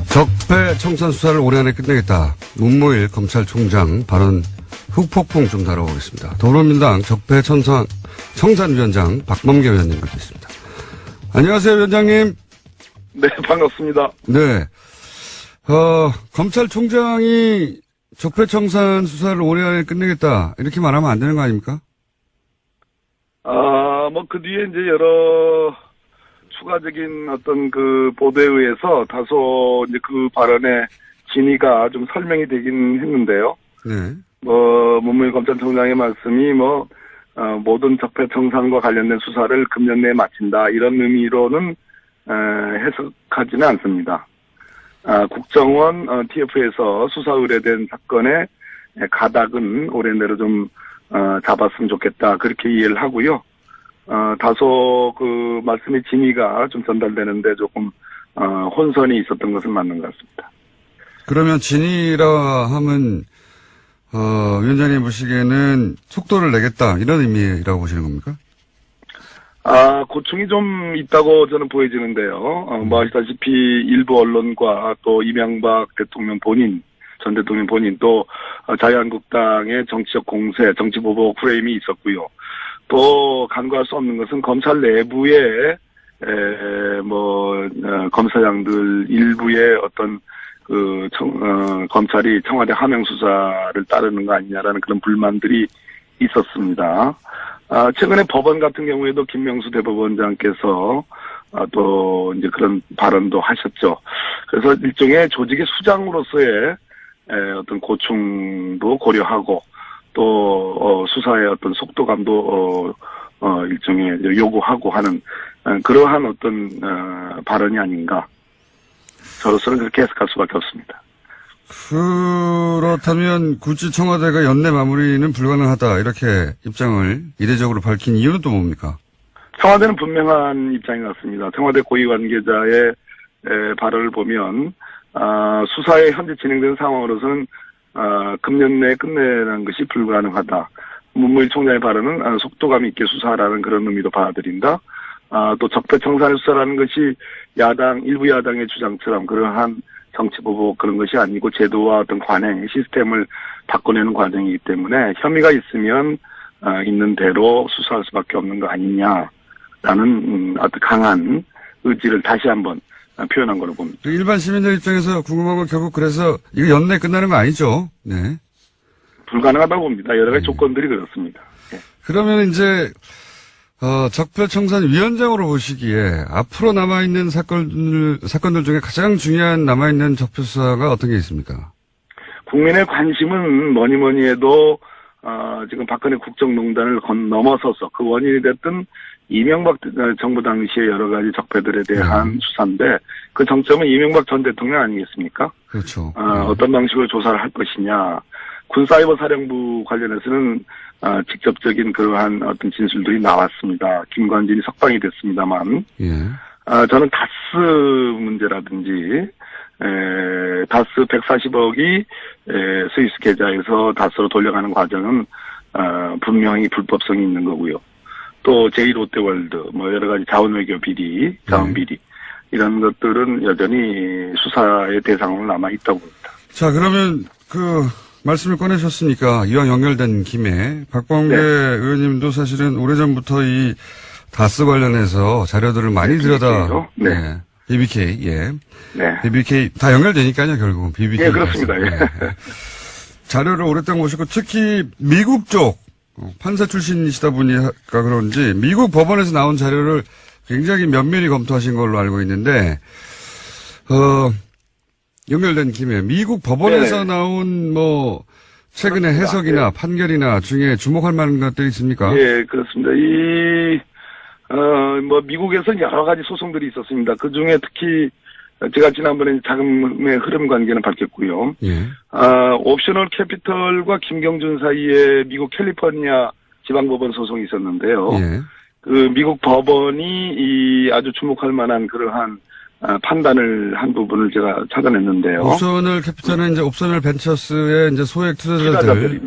적폐 청산 수사를 올해 안에 끝내겠다. 문무일 검찰총장 발언 후폭풍 좀 다뤄보겠습니다. 더불어민주당 적폐 청산위원장 박범계 위원님 모셨습니다. 안녕하세요, 위원장님. 네, 반갑습니다. 네. 검찰총장이 적폐청산 수사를 올해 안에 끝내겠다. 이렇게 말하면 안 되는 거 아닙니까? 그 뒤에 이제 여러 추가적인 어떤 그 보도에 의해서 다소 이제 그 발언의 진위가 좀 설명이 되긴 했는데요. 네. 문무일 검찰총장의 말씀이 모든 적폐청산과 관련된 수사를 금년 내에 마친다. 이런 의미로는, 해석하지는 않습니다. 국정원, TF에서 수사 의뢰된 사건의 가닥은 올해 내로 좀, 잡았으면 좋겠다. 그렇게 이해를 하고요. 다소 그 말씀의 진위가 좀 전달되는데 조금, 혼선이 있었던 것은 맞는 것 같습니다. 그러면 진위라 하면, 위원장님 보시기에는 속도를 내겠다. 이런 의미라고 보시는 겁니까? 고충이 좀 있다고 저는 보여지는데요. 아시다시피 일부 언론과 또 이명박 대통령 본인, 전 대통령 본인 또 자유한국당의 정치적 공세, 정치 보복 프레임이 있었고요. 또 간과할 수 없는 것은 검찰 내부에 검사장들 일부의 어떤 검찰이 청와대 하명 수사를 따르는 거 아니냐라는 그런 불만들이 있었습니다. 최근에 법원 같은 경우에도 김명수 대법원장께서 또 이제 그런 발언도 하셨죠. 그래서 일종의 조직의 수장으로서의 어떤 고충도 고려하고 또 수사의 어떤 속도감도 일종의 요구하고 하는 그러한 어떤 발언이 아닌가. 저로서는 그렇게 해석할 수밖에 없습니다. 그렇다면 굳이 청와대가 연내 마무리는 불가능하다 이렇게 입장을 이례적으로 밝힌 이유는 또 뭡니까? 청와대는 분명한 입장인 것 같습니다. 청와대 고위 관계자의 발언을 보면 수사에 현재 진행되는 상황으로서는 금년 내에 끝내는 것이 불가능하다. 문무일 총장의 발언은 속도감 있게 수사하라는 그런 의미도 받아들인다. 또 적폐청산의 수사라는 것이 일부 야당의 주장처럼 그러한 정치보복 그런 것이 아니고 제도와 어떤 관행, 시스템을 바꿔내는 과정이기 때문에 혐의가 있으면 있는 대로 수사할 수밖에 없는 거 아니냐라는 아주 강한 의지를 다시 한번 표현한 걸로 봅니다. 일반 시민들 입장에서 궁금한 건 결국 그래서 이거 연내 끝나는 거 아니죠? 네. 불가능하다고 봅니다. 여러 가지 조건들이 그렇습니다. 예. 그러면 이제 적폐청산위원장으로 보시기에 앞으로 남아있는 사건들 중에 가장 중요한 남아있는 적폐수사가 어떤 게 있습니까? 국민의 관심은 뭐니 해도 지금 박근혜 국정농단을 넘어서서 그 원인이 됐던 이명박 정부 당시의 여러 가지 적폐들에 대한 수사인데 그 정점은 이명박 전 대통령 아니겠습니까? 그렇죠. 어떤 방식으로 조사를 할 것이냐. 군사이버사령부 관련해서는 직접적인 그러한 어떤 진술들이 나왔습니다. 김관진이 석방이 됐습니다만 예. 저는 다스 문제라든지 다스 140억이 스위스 계좌에서 다스로 돌려가는 과정은 분명히 불법성이 있는 거고요. 또 제2롯데월드 뭐 여러 가지 자원외교 비리, 자원비리 이런 것들은 여전히 수사의 대상으로 남아 있다고 봅니다. 자, 그러면 말씀을 꺼내셨으니까 이왕 연결된 김에 박범계 네. 의원님도 사실은 오래전부터 이 다스 관련해서 자료들을 많이 들여다. 네. 네. BBK, 예. 네. BBK 다 연결되니까요, 결국은. BBK. 예, 그렇습니다. 예. 자료를 오랫동안 보시고 특히 미국 쪽 판사 출신이시다 보니까 그런지 미국 법원에서 나온 자료를 굉장히 면밀히 검토하신 걸로 알고 있는데 연결된 김에 미국 법원에서 네. 나온 최근의 그렇습니다. 해석이나 예. 판결이나 중에 주목할 만한 것들이 있습니까? 예, 그렇습니다. 미국에서는 여러 가지 소송들이 있었습니다. 그 중에 특히 제가 지난번에 자금의 흐름 관계는 밝혔고요. 예. 옵셔널 캐피털과 김경준 사이에 미국 캘리포니아 지방법원 소송이 있었는데요. 예. 그 미국 법원이 아주 주목할 만한 그러한 판단을 한 부분을 제가 찾아냈는데요. 옵셔널 캐피탈은 이제 옵셔널 벤처스의 이제 소액 투자자들,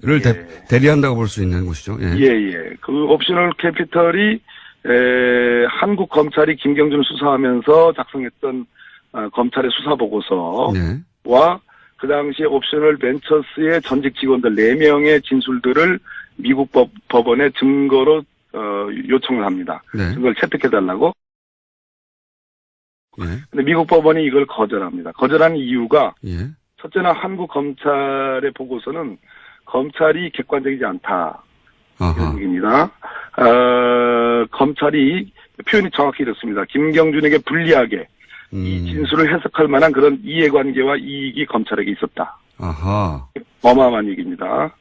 를 대리한다고 볼 수 있는 곳이죠. 예. 예. 그 옵셔널 캐피털이 한국 검찰이 김경준을 수사하면서 작성했던 검찰의 수사 보고서와 네. 그 당시에 옵셔널 벤처스의 전직 직원들 4명의 진술들을 미국 법원에 증거로 요청을 합니다. 네. 증거를 채택해달라고. 예. 근데 미국 법원이 이걸 거절합니다. 거절하는 이유가 예. 첫째는 한국 검찰의 보고서는 검찰이 객관적이지 않다. 아하. 이런 얘기입니다. 검찰이 표현이 정확히 이렇습니다. 김경준에게 불리하게 이 진술을 해석할 만한 그런 이해관계와 이익이 검찰에게 있었다. 아하. 어마어마한 얘기입니다.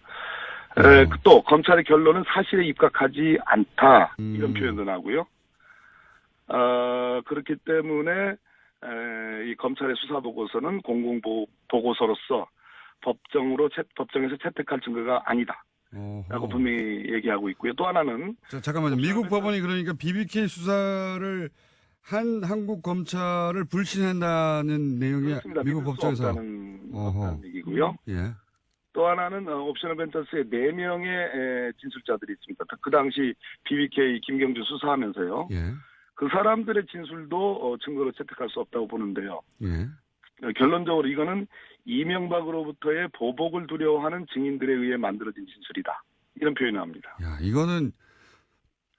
또 검찰의 결론은 사실에 입각하지 않다. 이런 표현도 나오고요. 그렇기 때문에 이 검찰의 수사 보고서는 공공보고서로서 법정에서 채택할 증거가 아니다. 라고 분명히 얘기하고 있고요. 또 하나는 잠깐만요. 미국 법원이 그러니까 BBK 수사를 한 한국 검찰을 불신한다는 내용이 그렇습니다. 미국 법정에서 없다는 얘기고요. 예. 또 하나는 옵셔널 벤처스의 4명의 진술자들이 있습니다. 그 당시 BBK 김경준 수사하면서요. 예. 그 사람들의 진술도 증거로 채택할 수 없다고 보는데요. 예. 결론적으로 이거는 이명박으로부터의 보복을 두려워하는 증인들에 의해 만들어진 진술이다. 이런 표현을 합니다. 야, 이거는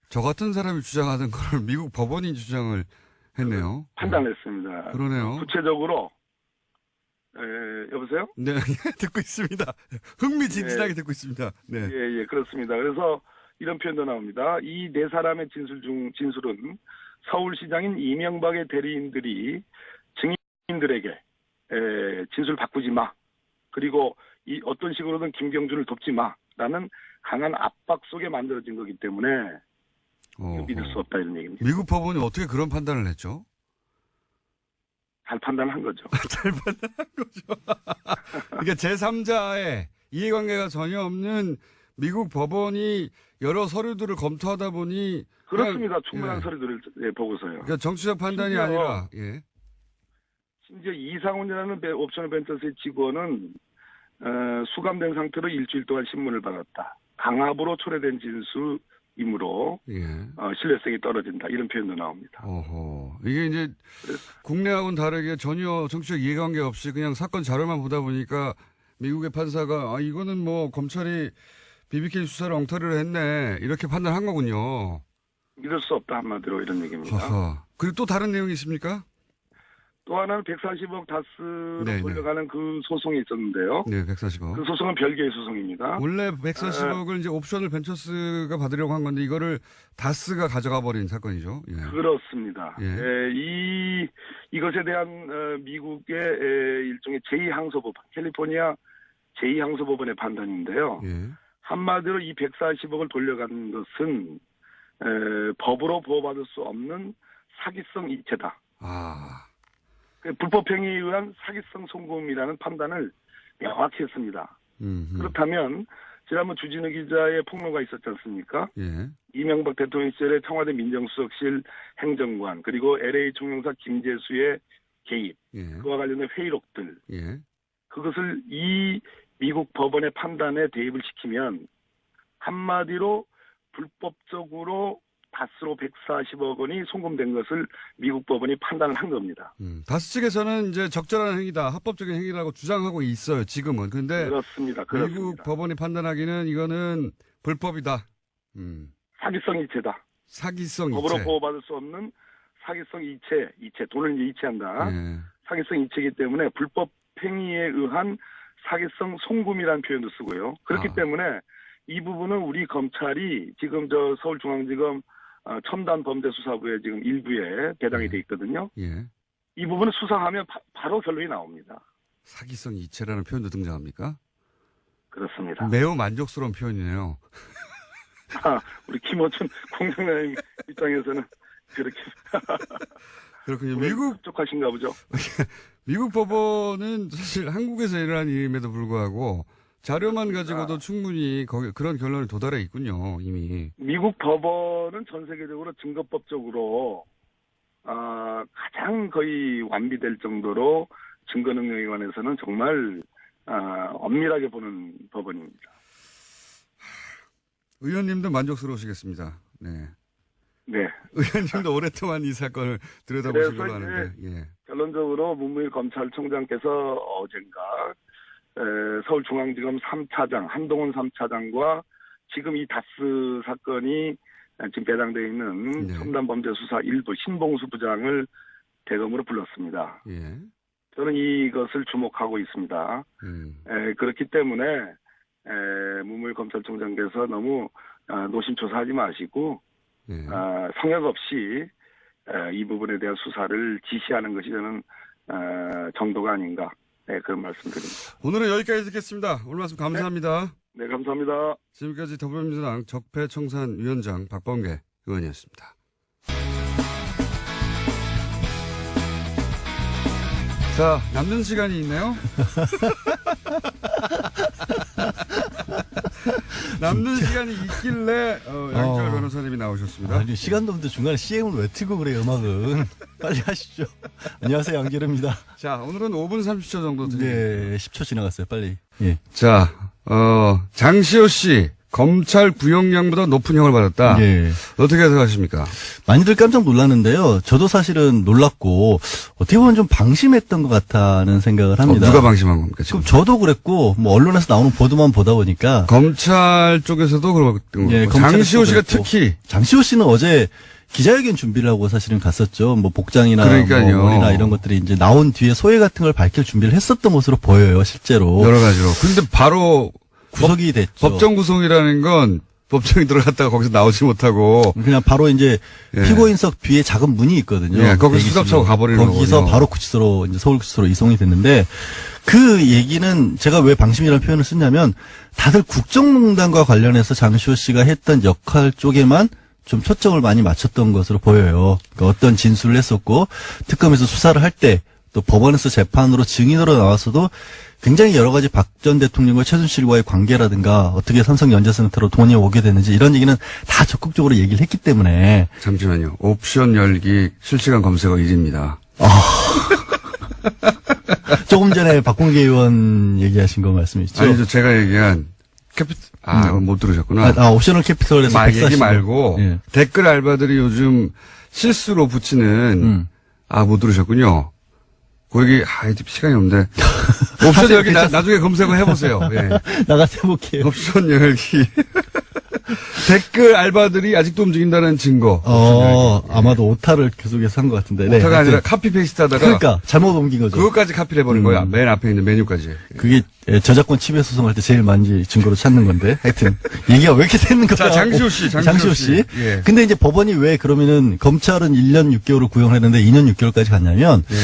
저 같은 사람이 주장하던 걸 미국 법원이 주장을 했네요. 판단했습니다. 그러네요. 구체적으로 여보세요? 네, 듣고 있습니다. 흥미진진하게 듣고 있습니다. 네. 예, 그렇습니다. 그래서 이런 표현도 나옵니다. 이 4사람의 진술은 서울시장인 이명박의 대리인들이 증인들에게 진술 바꾸지 마. 그리고 이 어떤 식으로든 김경준을 돕지 마라는 강한 압박 속에 만들어진 거기 때문에 믿을 수 없다 이런 얘기입니다. 미국 법원이 어떻게 그런 판단을 했죠? 잘 판단한 거죠. 잘 판단한 거죠. 그러니까 제3자의 이해관계가 전혀 없는 미국 법원이 여러 서류들을 검토하다 보니 그렇습니다. 충분한 서류들을 보고서요. 그러니까 정치적 판단이 아니라 심지어 이상훈이라는 옵셔널 벤처스의 직원은 수감된 상태로 일주일 동안 신문을 받았다. 강압으로 초래된 진술이므로 예. 신뢰성이 떨어진다. 이런 표현도 나옵니다. 어허. 이게 이제 국내하고는 다르게 전혀 정치적 이해관계 없이 그냥 사건 자료만 보다 보니까 미국의 판사가 이거는 뭐 검찰이 BBK 수사를 엉터리로 했네. 이렇게 판단한 거군요. 믿을 수 없다 한마디로 이런 얘기입니다. 허허. 그리고 또 다른 내용이 있습니까? 또 하나는 140억 다스로 네네. 돌려가는 그 소송이 있었는데요. 네, 140억. 그 소송은 별개의 소송입니다. 원래 140억을 이제 옵션을 벤처스가 받으려고 한 건데 이거를 다스가 가져가 버린 사건이죠. 예. 그렇습니다. 예. 이것에 대한 미국의 일종의 제2항소법원, 캘리포니아 제2항소법원의 판단인데요. 예. 한마디로 이 140억을 돌려가는 것은 법으로 보호받을 수 없는 사기성 이체다. 아. 불법행위에 의한 사기성 송금이라는 판단을 명확히 했습니다. 그렇다면 지난번 주진우 기자의 폭로가 있었지 않습니까? 예. 이명박 대통령 시절에 청와대 민정수석실 행정관 그리고 LA 총영사 김재수의 개입 예. 그와 관련된 회의록들 예. 그것을 이 미국 법원의 판단에 대입을 시키면 한마디로 불법적으로 다스로 140억 원이 송금된 것을 미국 법원이 판단을 한 겁니다. 다스 측에서는 이제 적절한 행위다, 합법적인 행위라고 주장하고 있어요, 지금은. 근데 그렇습니다. 미국 법원이 판단하기는 이거는 불법이다. 사기성 이체다. 사기성 법으로 이체. 보호받을 수 없는 사기성 이체, 돈을 이제 이체한다. 예. 사기성 이체이기 때문에 불법 행위에 의한 사기성 송금이라는 표현도 쓰고요. 그렇기 때문에 이 부분은 우리 검찰이 지금 서울중앙지검 첨단범죄수사부에 지금 일부에 배당이 돼 있거든요. 예. 이 부분을 수사하면 바로 결론이 나옵니다. 사기성 이체라는 표현도 등장합니까? 그렇습니다. 매우 만족스러운 표현이네요. 우리 김어준 공장장님 입장에서는 그렇게 그렇군요. 미국 족하신가 보죠. 미국 법원은 사실 한국에서 일어난 일임에도 불구하고 자료만 가지고도 충분히 그런 결론에 도달해 있군요, 이미. 미국 법원은 전 세계적으로 증거법적으로 가장 거의 완비될 정도로 증거 능력에 관해서는 정말 엄밀하게 보는 법원입니다. 의원님도 만족스러우시겠습니다. 네. 네. 의원님도 오랫동안 이 사건을 들여다보신 걸로 아는데. 예. 결론적으로 문무일 검찰총장께서 어젠가 서울중앙지검 3차장 한동훈 3차장과 지금 이 다스 사건이 지금 배당되어 있는 네. 첨단범죄수사 1부 신봉수 부장을 대검으로 불렀습니다. 예. 저는 이것을 주목하고 있습니다. 그렇기 때문에 문무일 검찰총장께서 너무 노심초사하지 마시고 예. 성역 없이 이 부분에 대한 수사를 지시하는 것이 저는 정도가 아닌가 그런 말씀드립니다. 오늘은 여기까지 듣겠습니다. 오늘 말씀 감사합니다. 네, 감사합니다. 지금까지 더불어민주당 적폐청산위원장 박범계 의원이었습니다. 자, 남는 시간이 있네요. 남는 시간이 있길래 양철 변호사님이 나오셨습니다. 아니, 시간도 없는데 중간에 CM을 왜 틀고 그래요, 음악은. 빨리 하시죠. 안녕하세요, 양기름입니다. 자, 오늘은 5분 30초 정도 드립니다. 네, 10초 지나갔어요, 빨리. 예. 자, 장시호 씨, 검찰 구형량보다 높은 형을 받았다. 예. 어떻게 해석하십니까? 많이들 깜짝 놀랐는데요. 저도 사실은 놀랐고, 어떻게 보면 좀 방심했던 것 같다는 생각을 합니다. 누가 방심한 겁니까, 지금? 그럼 저도 그랬고, 뭐, 언론에서 나오는 보도만 보다 보니까. 검찰 쪽에서도 그렇고, 예, 장시호 씨가 그랬고. 특히. 장시호 씨는 어제 기자회견 준비를 하고 사실은 갔었죠. 뭐 복장이나 그러니까요. 뭐 머리나 이런 것들이 이제 나온 뒤에 소회 같은 걸 밝힐 준비를 했었던 것으로 보여요, 실제로. 여러 가지로. 근데 바로 구속이 됐죠. 법정 구속이라는 건 법정에 들어갔다가 거기서 나오지 못하고 그냥 바로 이제 예. 피고인석 뒤에 작은 문이 있거든요. 예, 거기 대기실로. 수갑차고 가버리는 거기서 거군요. 바로 구치소로 이제 서울구치소로 이송이 됐는데 그 얘기는 제가 왜 방심이라는 표현을 쓰냐면 다들 국정농단과 관련해서 장시호 씨가 했던 역할 쪽에만 좀 초점을 많이 맞췄던 것으로 보여요. 그러니까 어떤 진술을 했었고 특검에서 수사를 할 때 또 법원에서 재판으로 증인으로 나와서도 굉장히 여러 가지 박 전 대통령과 최순실과의 관계라든가 어떻게 삼성 연재센터로 돈이 오게 됐는지 이런 얘기는 다 적극적으로 얘기를 했기 때문에 잠시만요. 옵션 열기 실시간 검색어 1위입니다. 조금 전에 박홍계 의원 얘기하신 거 말씀이시죠? 아니죠. 제가 얘기한 못 들으셨구나. 옵셔널 캐피털에서 말 얘기 140억. 말고 예. 댓글 알바들이 요즘 실수로 붙이는 못 들으셨군요. 그 얘기 이제 시간이 없는데 옵션 열기 나중에 검색을 해보세요. 예. 나가서 해볼게요. 옵션 열기 댓글 알바들이 아직도 움직인다는 증거. 아마도 오타를 계속해서 한 것 같은데. 오타가 아니라 하여튼 카피 페이스트 하다가 그러니까 잘못 옮긴 거죠. 그것까지 카피를 해버린 거야. 맨 앞에 있는 메뉴까지. 그게 저작권 침해 소송할 때 제일 많이 증거로 찾는 건데. 하여튼 얘기가 왜 이렇게 되는 거야? 자, 장시호 씨. 장시호 씨. 예. 근데 이제 법원이 왜 그러면은 검찰은 1년 6개월을 구형했는데 2년 6개월까지 갔냐면 예.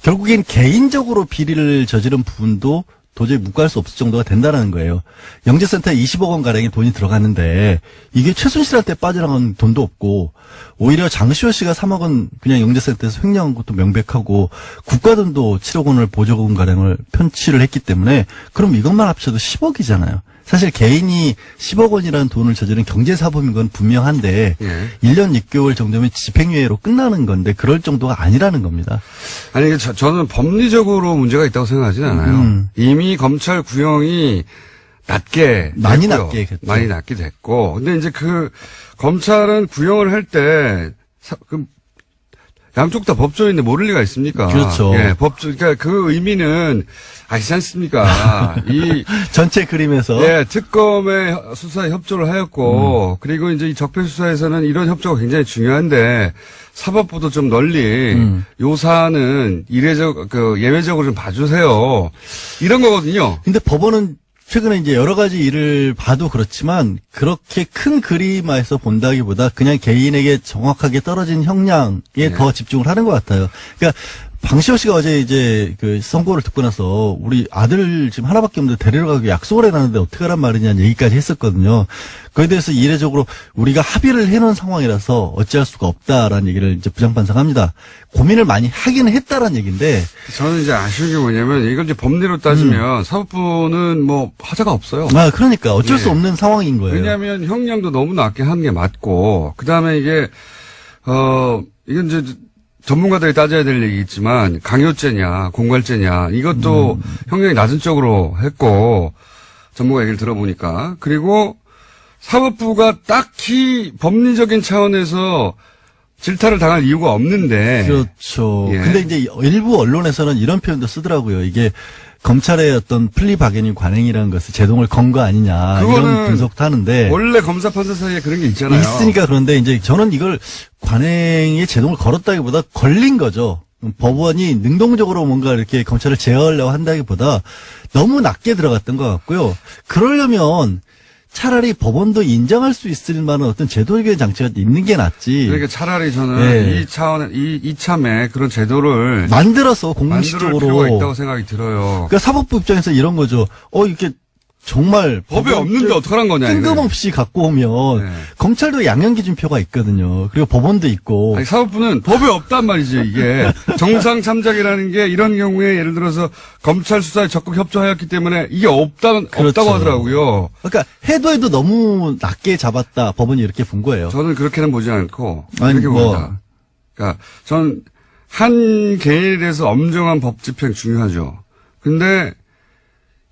결국엔 개인적으로 비리를 저지른 부분도 도저히 묵과할 수 없을 정도가 된다는 거예요. 영재센터에 20억 원 가량의 돈이 들어갔는데 이게 최순실한테 빠져나간 돈도 없고 오히려 장시호 씨가 3억 원 그냥 영재센터에서 횡령한 것도 명백하고 국가돈도 7억 원을 보조금 가량을 편취를 했기 때문에 그럼 이것만 합쳐도 10억이잖아요. 사실 개인이 10억 원이라는 돈을 저지른 경제사범인 건 분명한데 예. 1년 6개월 정도면 집행유예로 끝나는 건데 그럴 정도가 아니라는 겁니다. 아니, 저는 법리적으로 문제가 있다고 생각하진 않아요. 이미 검찰 구형이 많이 낮게 됐죠. 많이 낮게 됐고. 근데 이제 검찰은 구형을 할 때, 양쪽 다 법조인인데 모를 리가 있습니까? 그렇죠. 예, 그러니까 그 의미는 아시지 않습니까? 전체 그림에서. 예, 특검의 수사에 협조를 하였고, 그리고 이제 이 적폐수사에서는 이런 협조가 굉장히 중요한데, 사법부도 좀 널리, 요 사안은 예외적으로 좀 봐주세요. 이런 거거든요. 근데 법원은 최근에 이제 여러 가지 일을 봐도 그렇지만 그렇게 큰 그림에서 본다기보다 그냥 개인에게 정확하게 떨어진 형량에 더 집중을 하는 것 같아요. 그러니까 방시호 씨가 어제 이제 그 선고를 듣고 나서 우리 아들 지금 하나밖에 없는데 데리러 가기 약속을 해놨는데 어떡하란 말이냐는 얘기까지 했었거든요. 그에 대해서 이례적으로 우리가 합의를 해놓은 상황이라서 어찌할 수가 없다라는 얘기를 이제 부장판사가 합니다. 고민을 많이 하긴 했다라는 얘기인데. 저는 이제 아쉬운 게 뭐냐면 이걸 이제 법리로 따지면 사법부는 뭐 하자가 없어요. 그러니까 어쩔 수 없는 상황인 거예요. 왜냐하면 형량도 너무 낮게 한 게 맞고, 그 다음에 이건 이제 전문가들이 따져야 될 얘기겠지만, 강요죄냐, 공갈죄냐, 이것도 형량이 낮은 쪽으로 했고, 전문가 얘기를 들어보니까. 그리고 사법부가 딱히 법리적인 차원에서 질타를 당할 이유가 없는데. 그렇죠. 예. 근데 이제 일부 언론에서는 이런 표현도 쓰더라고요. 이게 검찰의 어떤 플리바게닝 관행이라는 것을 제동을 건 거 아니냐 이런 분석도 하는데 원래 검사 판사 사이에 그런 게 있잖아요. 있으니까 그런데 이제 저는 이걸 관행에 제동을 걸었다기보다 걸린 거죠. 법원이 능동적으로 뭔가 이렇게 검찰을 제어하려고 한다기보다 너무 낮게 들어갔던 것 같고요. 그러려면 차라리 법원도 인정할 수 있을 만한 어떤 제도적인 장치가 있는 게 낫지. 그러니까 차라리 저는 이 차원에 이참에 그런 제도를 만들어서 만들 공식적으로 필요가 있다고 생각이 들어요. 그러니까 사법부 입장에서 이런 거죠. 이렇게 정말 법에 없는데 어떡하란 거냐. 뜬금없이 갖고 오면 네. 검찰도 양형기준표가 있거든요. 그리고 법원도 있고. 아니, 사법부는 법에 없단 말이지 이게. 정상 참작이라는 게 이런 경우에 예를 들어서 검찰 수사에 적극 협조하였기 때문에 이게 없다고 하더라고요. 그러니까 해도 너무 낮게 잡았다. 법원이 이렇게 본 거예요. 저는 그렇게는 보지 않고 아니, 이렇게 봅니다. 그러니까 전 한 개인에 대해서 엄정한 법 집행 중요하죠. 근데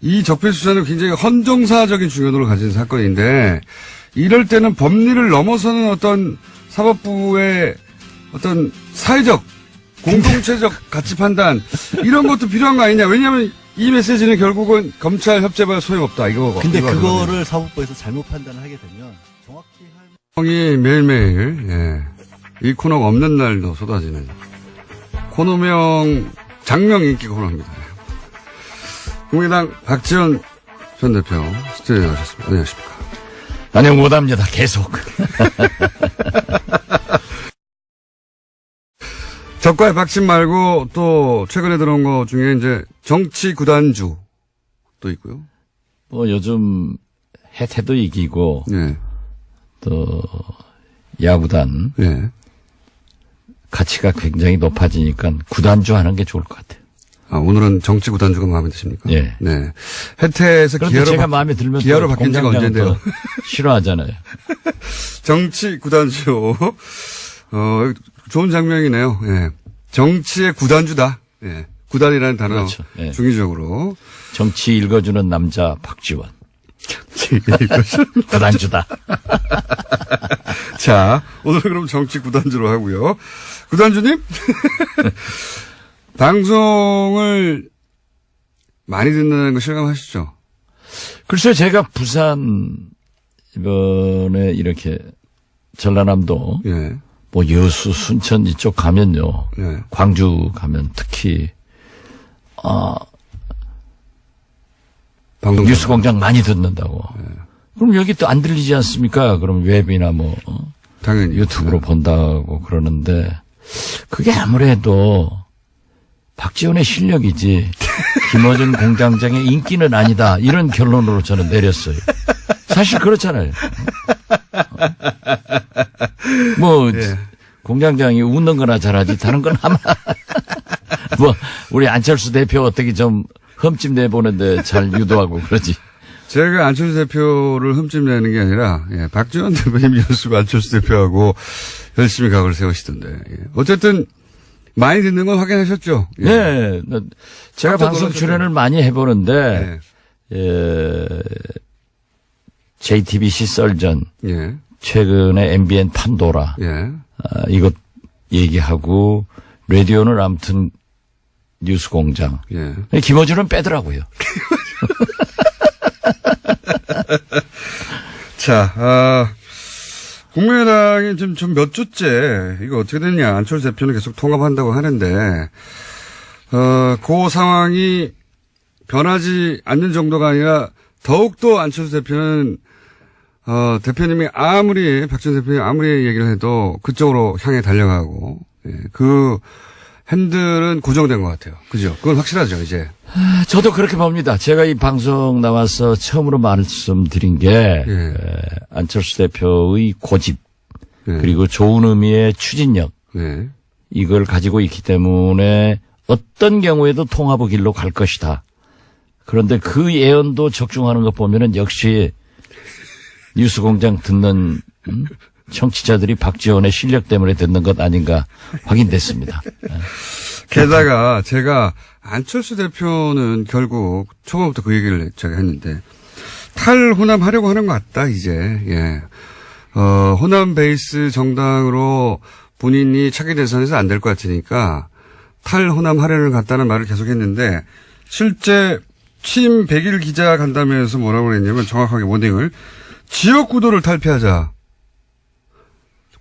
이 적폐수사는 굉장히 헌정사적인 중요도를 가진 사건인데 이럴 때는 법리를 넘어서는 어떤 사법부의 어떤 사회적 공동체적 가치 판단 이런 것도 필요한 거 아니냐. 왜냐하면 이 메시지는 결국은 검찰 협조가 소용없다 이거고. 근데 그거를 사법부에서 잘못 판단을 하게 되면 정확히 형이 매일매일 이 코너가 없는 날도 쏟아지는 코너명 장명 인기 코너입니다. 국민의당 박지원 전 대표 스튜디오에 나오셨습니다. 안녕하십니까. 안녕 못합니다. 계속. 적과의 박심 말고 또 최근에 들어온 거 중에 이제 정치 구단주 또 있고요. 뭐 요즘 해태도 이기고 네. 또 야구단 네. 가치가 굉장히 높아지니까 구단주 하는 게 좋을 것 같아요. 오늘은 정치 구단주가 마음에 드십니까? 예. 네. 해태에서 그런데 제가 마음에 들면 기아로 바뀐 지가 언젠데요. 싫어하잖아요. 정치 구단주. 좋은 장면이네요. 예. 정치의 구단주다. 예. 구단이라는 단어 그렇죠. 예. 중의적으로. 정치 읽어주는 남자 박지원. 구단주다. 자, 오늘 그럼 정치 구단주로 하고요. 구단주님? 방송을 많이 듣는 거 실감하시죠? 글쎄요, 제가 부산 이번에 이렇게 전라남도 예. 뭐 여수, 순천 이쪽 가면요. 예. 광주 가면 특히 방송 뉴스공장 많이 듣는다고. 그럼 여기 또 안 들리지 않습니까? 그럼 웹이나 뭐 당연히 유튜브로 본다고 그러는데 그게 아무래도 박지원의 실력이지 김어준 공장장의 인기는 아니다. 이런 결론으로 저는 내렸어요. 사실 그렇잖아요. 뭐 공장장이 웃는 거나 잘하지 다른 건 아마 뭐 우리 안철수 대표 어떻게 좀 흠집 내보는데 잘 유도하고 그러지. 제가 안철수 대표를 흠집 내는 게 아니라, 예, 박지원 대표님 연습 안철수 대표하고 열심히 각을 세우시던데. 예. 어쨌든, 많이 듣는 건 확인하셨죠? 예. 네. 제가 깜짝 방송 놀라셨죠? 출연을 많이 해보는데, JTBC 썰전, 예. 최근에 MBN 판도라, 예. 이것 얘기하고, 라디오는 아무튼 뉴스 공장. 예. 김어준은 빼더라고요. 자, 국민의당이 지금 좀 몇 주째, 이거 어떻게 됐냐. 안철수 대표는 계속 통합한다고 하는데, 그 상황이 변하지 않는 정도가 아니라, 더욱더 안철수 대표는, 대표님이 박지원 대표님이 아무리 얘기를 해도 그쪽으로 향해 달려가고, 예, 그 핸들은 고정된 것 같아요. 그죠? 그건 확실하죠, 이제. 저도 그렇게 봅니다. 제가 이 방송 나와서 처음으로 말씀드린 게 예. 안철수 대표의 고집 예. 그리고 좋은 의미의 추진력 예. 이걸 가지고 있기 때문에 어떤 경우에도 통합의 길로 갈 것이다. 그런데 그 예언도 적중하는 것 보면은 역시 뉴스공장 듣는 청취자들이 박지원의 실력 때문에 듣는 것 아닌가 확인됐습니다. 게다가 제가 안철수 대표는 결국 초반부터 그 얘기를 제가 했는데 탈호남 하려고 하는 것 같다 이제. 예. 호남 베이스 정당으로 본인이 차기 대선에서 안 될 것 같으니까 탈호남 하려는 것 같다는 말을 계속했는데 실제 취임 100일 기자 간담회에서 뭐라고 그랬냐면 정확하게 워딩을 지역구도를 탈피하자.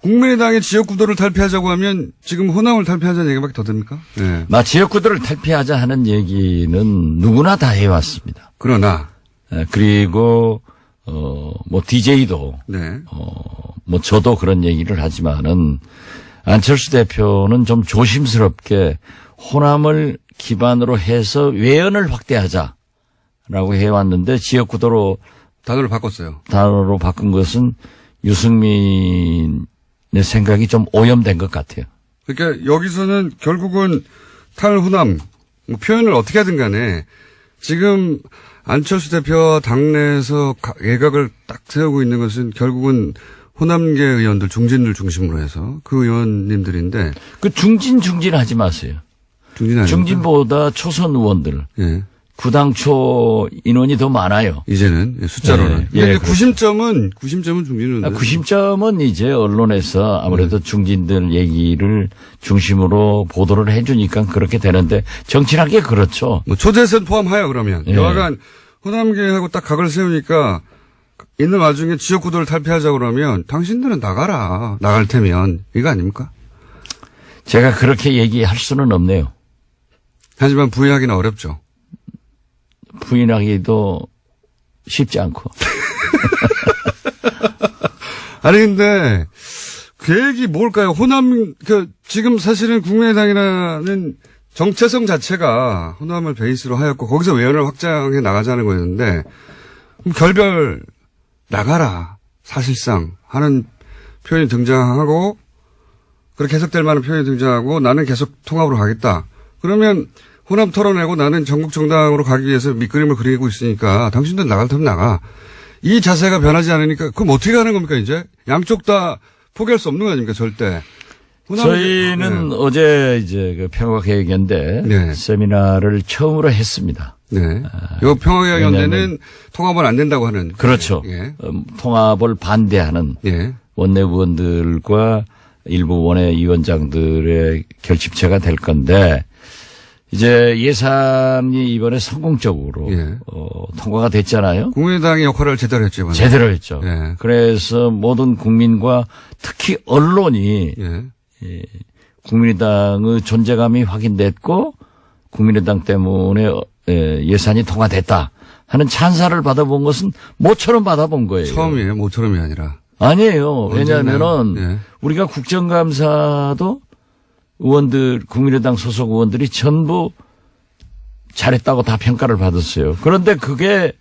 국민의당의 지역구도를 탈피하자고 하면 지금 호남을 탈피하자는 얘기밖에 더 됩니까? 네. 지역구도를 탈피하자 하는 얘기는 누구나 다 해왔습니다. 그러나, 그리고 뭐 DJ도 네. 뭐 저도 그런 얘기를 하지만은 안철수 대표는 좀 조심스럽게 호남을 기반으로 해서 외연을 확대하자라고 해왔는데 지역구도로 단어를 바꿨어요. 단어로 바꾼 것은 유승민의 생각이 좀 오염된 것 같아요. 그러니까 여기서는 결국은 탈호남 뭐 표현을 어떻게 하든 간에 지금 안철수 대표와 당내에서 예각을 딱 세우고 있는 것은 결국은 호남계 의원들 중진들 중심으로 해서 그 의원님들인데 그 중진하지 마세요. 중진 아닙니까? 중진보다 초선 의원들. 예. 구당초 인원이 더 많아요. 이제는 숫자로는. 예, 근데 예, 구심점은 중진은. 구심점은 이제 언론에서 아무래도 중진들 얘기를 중심으로 보도를 해주니까 그렇게 되는데 정치란 게 그렇죠. 뭐 초재선 포함하여 그러면 예. 여하간 호남계하고 딱 각을 세우니까 있는 와중에 지역구도를 탈피하자 그러면 당신들은 나가라. 나갈 테면 이거 아닙니까? 제가 그렇게 얘기할 수는 없네요. 하지만 부인하기는 어렵죠. 부인하기도 쉽지 않고. 아니 근데 계획이 뭘까요? 호남 지금 사실은 국민의당이라는 정체성 자체가 호남을 베이스로 하였고 거기서 외연을 확장해 나가자는 거였는데 그럼 결별 나가라 사실상 하는 표현이 등장하고 그렇게 해석될 만한 표현이 등장하고 나는 계속 통합으로 가겠다. 그러면 호남 털어내고 나는 전국 정당으로 가기 위해서 밑그림을 그리고 있으니까 당신들 나갈 테면 나가. 이 자세가 변하지 않으니까 그럼 어떻게 하는 겁니까 이제? 양쪽 다 포기할 수 없는 거 아닙니까 절대. 저희는 어제 이제 그 평화계획연대 네. 세미나를 처음으로 했습니다. 네. 요 평화계획연대는 통합은 안 된다고 하는. 그렇죠. 예. 통합을 반대하는 예. 원내 의원들과 일부 원외 위원장들의 결집체가 될 건데 이제 예산이 이번에 성공적으로 예. 통과가 됐잖아요. 국민의당의 역할을 제대로 했죠. 이번에. 제대로 했죠. 예. 그래서 모든 국민과 특히 언론이 예. 국민의당의 존재감이 확인됐고 국민의당 때문에 예산이 통과됐다 하는 찬사를 받아본 것은 모처럼 받아본 거예요. 처음이에요. 모처럼이 아니라. 아니에요. 왜냐하면은 예. 우리가 국정감사도 의원들 국민의당 소속 의원들이 전부 잘했다고 다 평가를 받았어요. 그런데 그게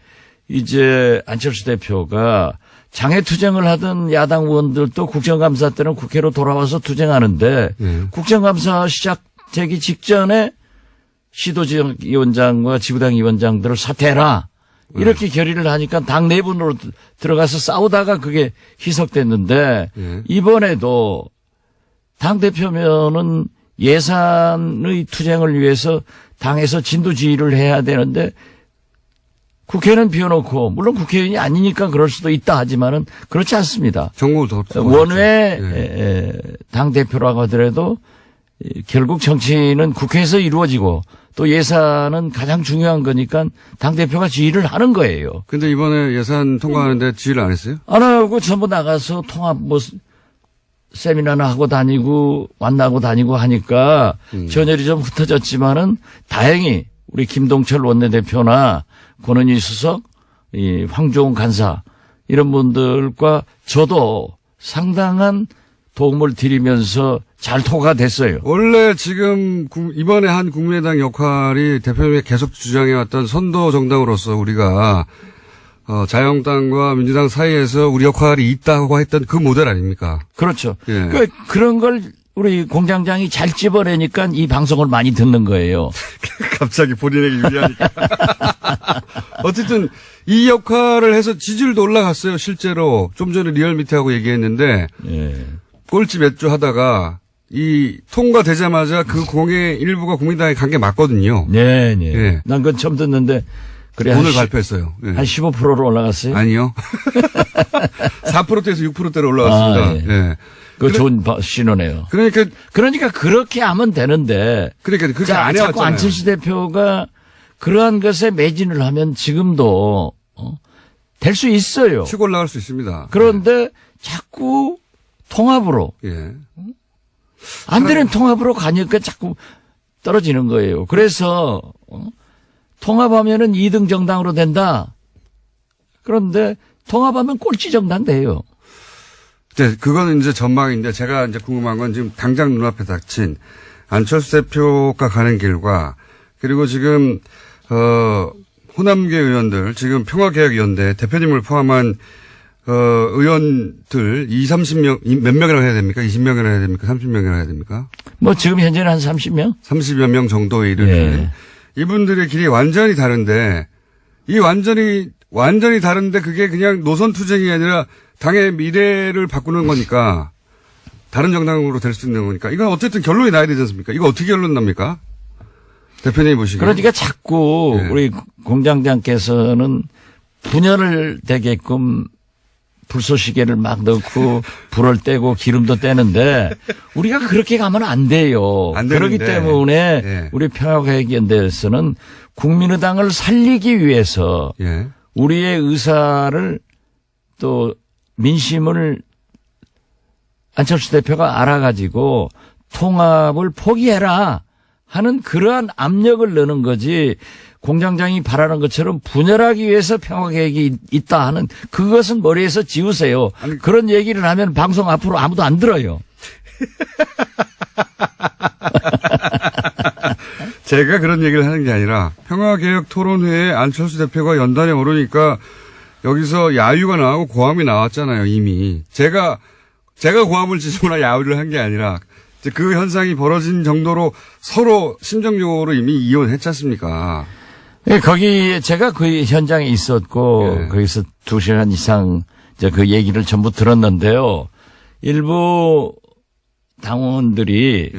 이제 안철수 대표가 장애 투쟁을 하던 야당 의원들도 국정감사 때는 국회로 돌아와서 투쟁하는데 국정감사 시작되기 직전에 시도지역위원장과 지부당 위원장들을 사퇴해라. 이렇게 결의를 하니까 당 내분으로 들어가서 싸우다가 그게 희석됐는데 이번에도 당대표면은 예산의 투쟁을 위해서 당에서 진두지휘를 해야 되는데 국회는 비워놓고 물론 국회의원이 아니니까 그럴 수도 있다 하지만은 그렇지 않습니다. 정부도 원외 당대표라고 하더라도 결국 정치는 국회에서 이루어지고 또 예산은 가장 중요한 거니까 당대표가 지휘를 하는 거예요. 근데 이번에 예산 통과하는데 지휘를 안 했어요? 안 하고 전부 나가서 통합 세미나나 하고 다니고 만나고 다니고 하니까 전열이 좀 흩어졌지만은 다행히 우리 김동철 원내대표나 권은희 수석, 이 황교안 간사 이런 분들과 저도 상당한 도움을 드리면서 잘 통과가 됐어요. 원래 지금 이번에 한 국민의당 역할이 대표님이 계속 주장해왔던 선도 정당으로서 우리가 자유한국당과 민주당 사이에서 우리 역할이 있다고 했던 그 모델 아닙니까? 그렇죠. 예. 그런 걸 우리 공장장이 잘 집어내니까 이 방송을 많이 듣는 거예요. 갑자기 본인에게 유리하니까. 어쨌든 이 역할을 해서 지지율도 올라갔어요. 실제로 좀 전에 리얼미터하고 얘기했는데 예. 꼴찌 몇 주 하다가 이 통과되자마자 그 공의 일부가 국민당에 간 게 맞거든요. 네, 네. 예. 난 그건 처음 듣는데 그래 오늘 발표했어요. 예. 한 15%로 올라갔어요? 아니요. 4%대에서 6%대로 올라왔습니다. 예. 그거 좋은 신호네요. 그러니까 그렇게 하면 되는데. 그렇게 안 해왔잖아요. 자꾸 안철수 대표가 그러한 것에 매진을 하면 지금도 될 수 있어요. 치고 올라갈 수 있습니다. 그런데 자꾸 통합으로. 예. 안 되는 통합으로 가니까 자꾸 떨어지는 거예요. 그래서 통합하면은 2등 정당으로 된다. 그런데 통합하면 꼴찌 정당 돼요. 네, 그거는 이제 전망인데 제가 이제 궁금한 건 지금 당장 눈앞에 닥친 안철수 대표가 가는 길과 그리고 지금 호남계 의원들 지금 평화개혁위원회 대표님을 포함한 의원들 30명 몇 명이라고 해야 됩니까? 20명이라고 해야 됩니까? 30명이라고 해야 됩니까? 뭐 지금 현재는 한 30명? 30여 명 정도에 이르는 예. 이분들의 길이 완전히 다른데 이 완전히 다른데 그게 그냥 노선 투쟁이 아니라 당의 미래를 바꾸는 거니까 다른 정당으로 될 수 있는 거니까 이건 어쨌든 결론이 나야 되지 않습니까? 이거 어떻게 결론 납니까? 대표님 보시기에. 그러니까 자꾸 예. 우리 공장장께서는 분열을 되게끔 불쏘시개를 막 넣고 불을 떼고 기름도 떼는데 우리가 그렇게 가면 안 돼요. 안 되는데. 그렇기 때문에 예. 우리 평화개혁연대에서는 국민의당을 살리기 위해서 예. 우리의 의사를 또 민심을 안철수 대표가 알아가지고 통합을 포기해라 하는 그러한 압력을 넣는 거지 공장장이 바라는 것처럼 분열하기 위해서 평화계획이 있다 하는 그것은 머리에서 지우세요. 그런 얘기를 하면 방송 앞으로 아무도 안 들어요. 제가 그런 얘기를 하는 게 아니라 평화개혁 토론회에 안철수 대표가 연단에 오르니까 여기서 야유가 나오고 고함이 나왔잖아요, 이미. 제가 고함을 지르거나 야유를 한 게 아니라 그 현상이 벌어진 정도로 서로 심정적으로 이미 이혼했지 않습니까? 예, 거기 제가 그 현장에 있었고 예. 거기서 2시간 이상 이제 그 얘기를 전부 들었는데요. 일부 당원들이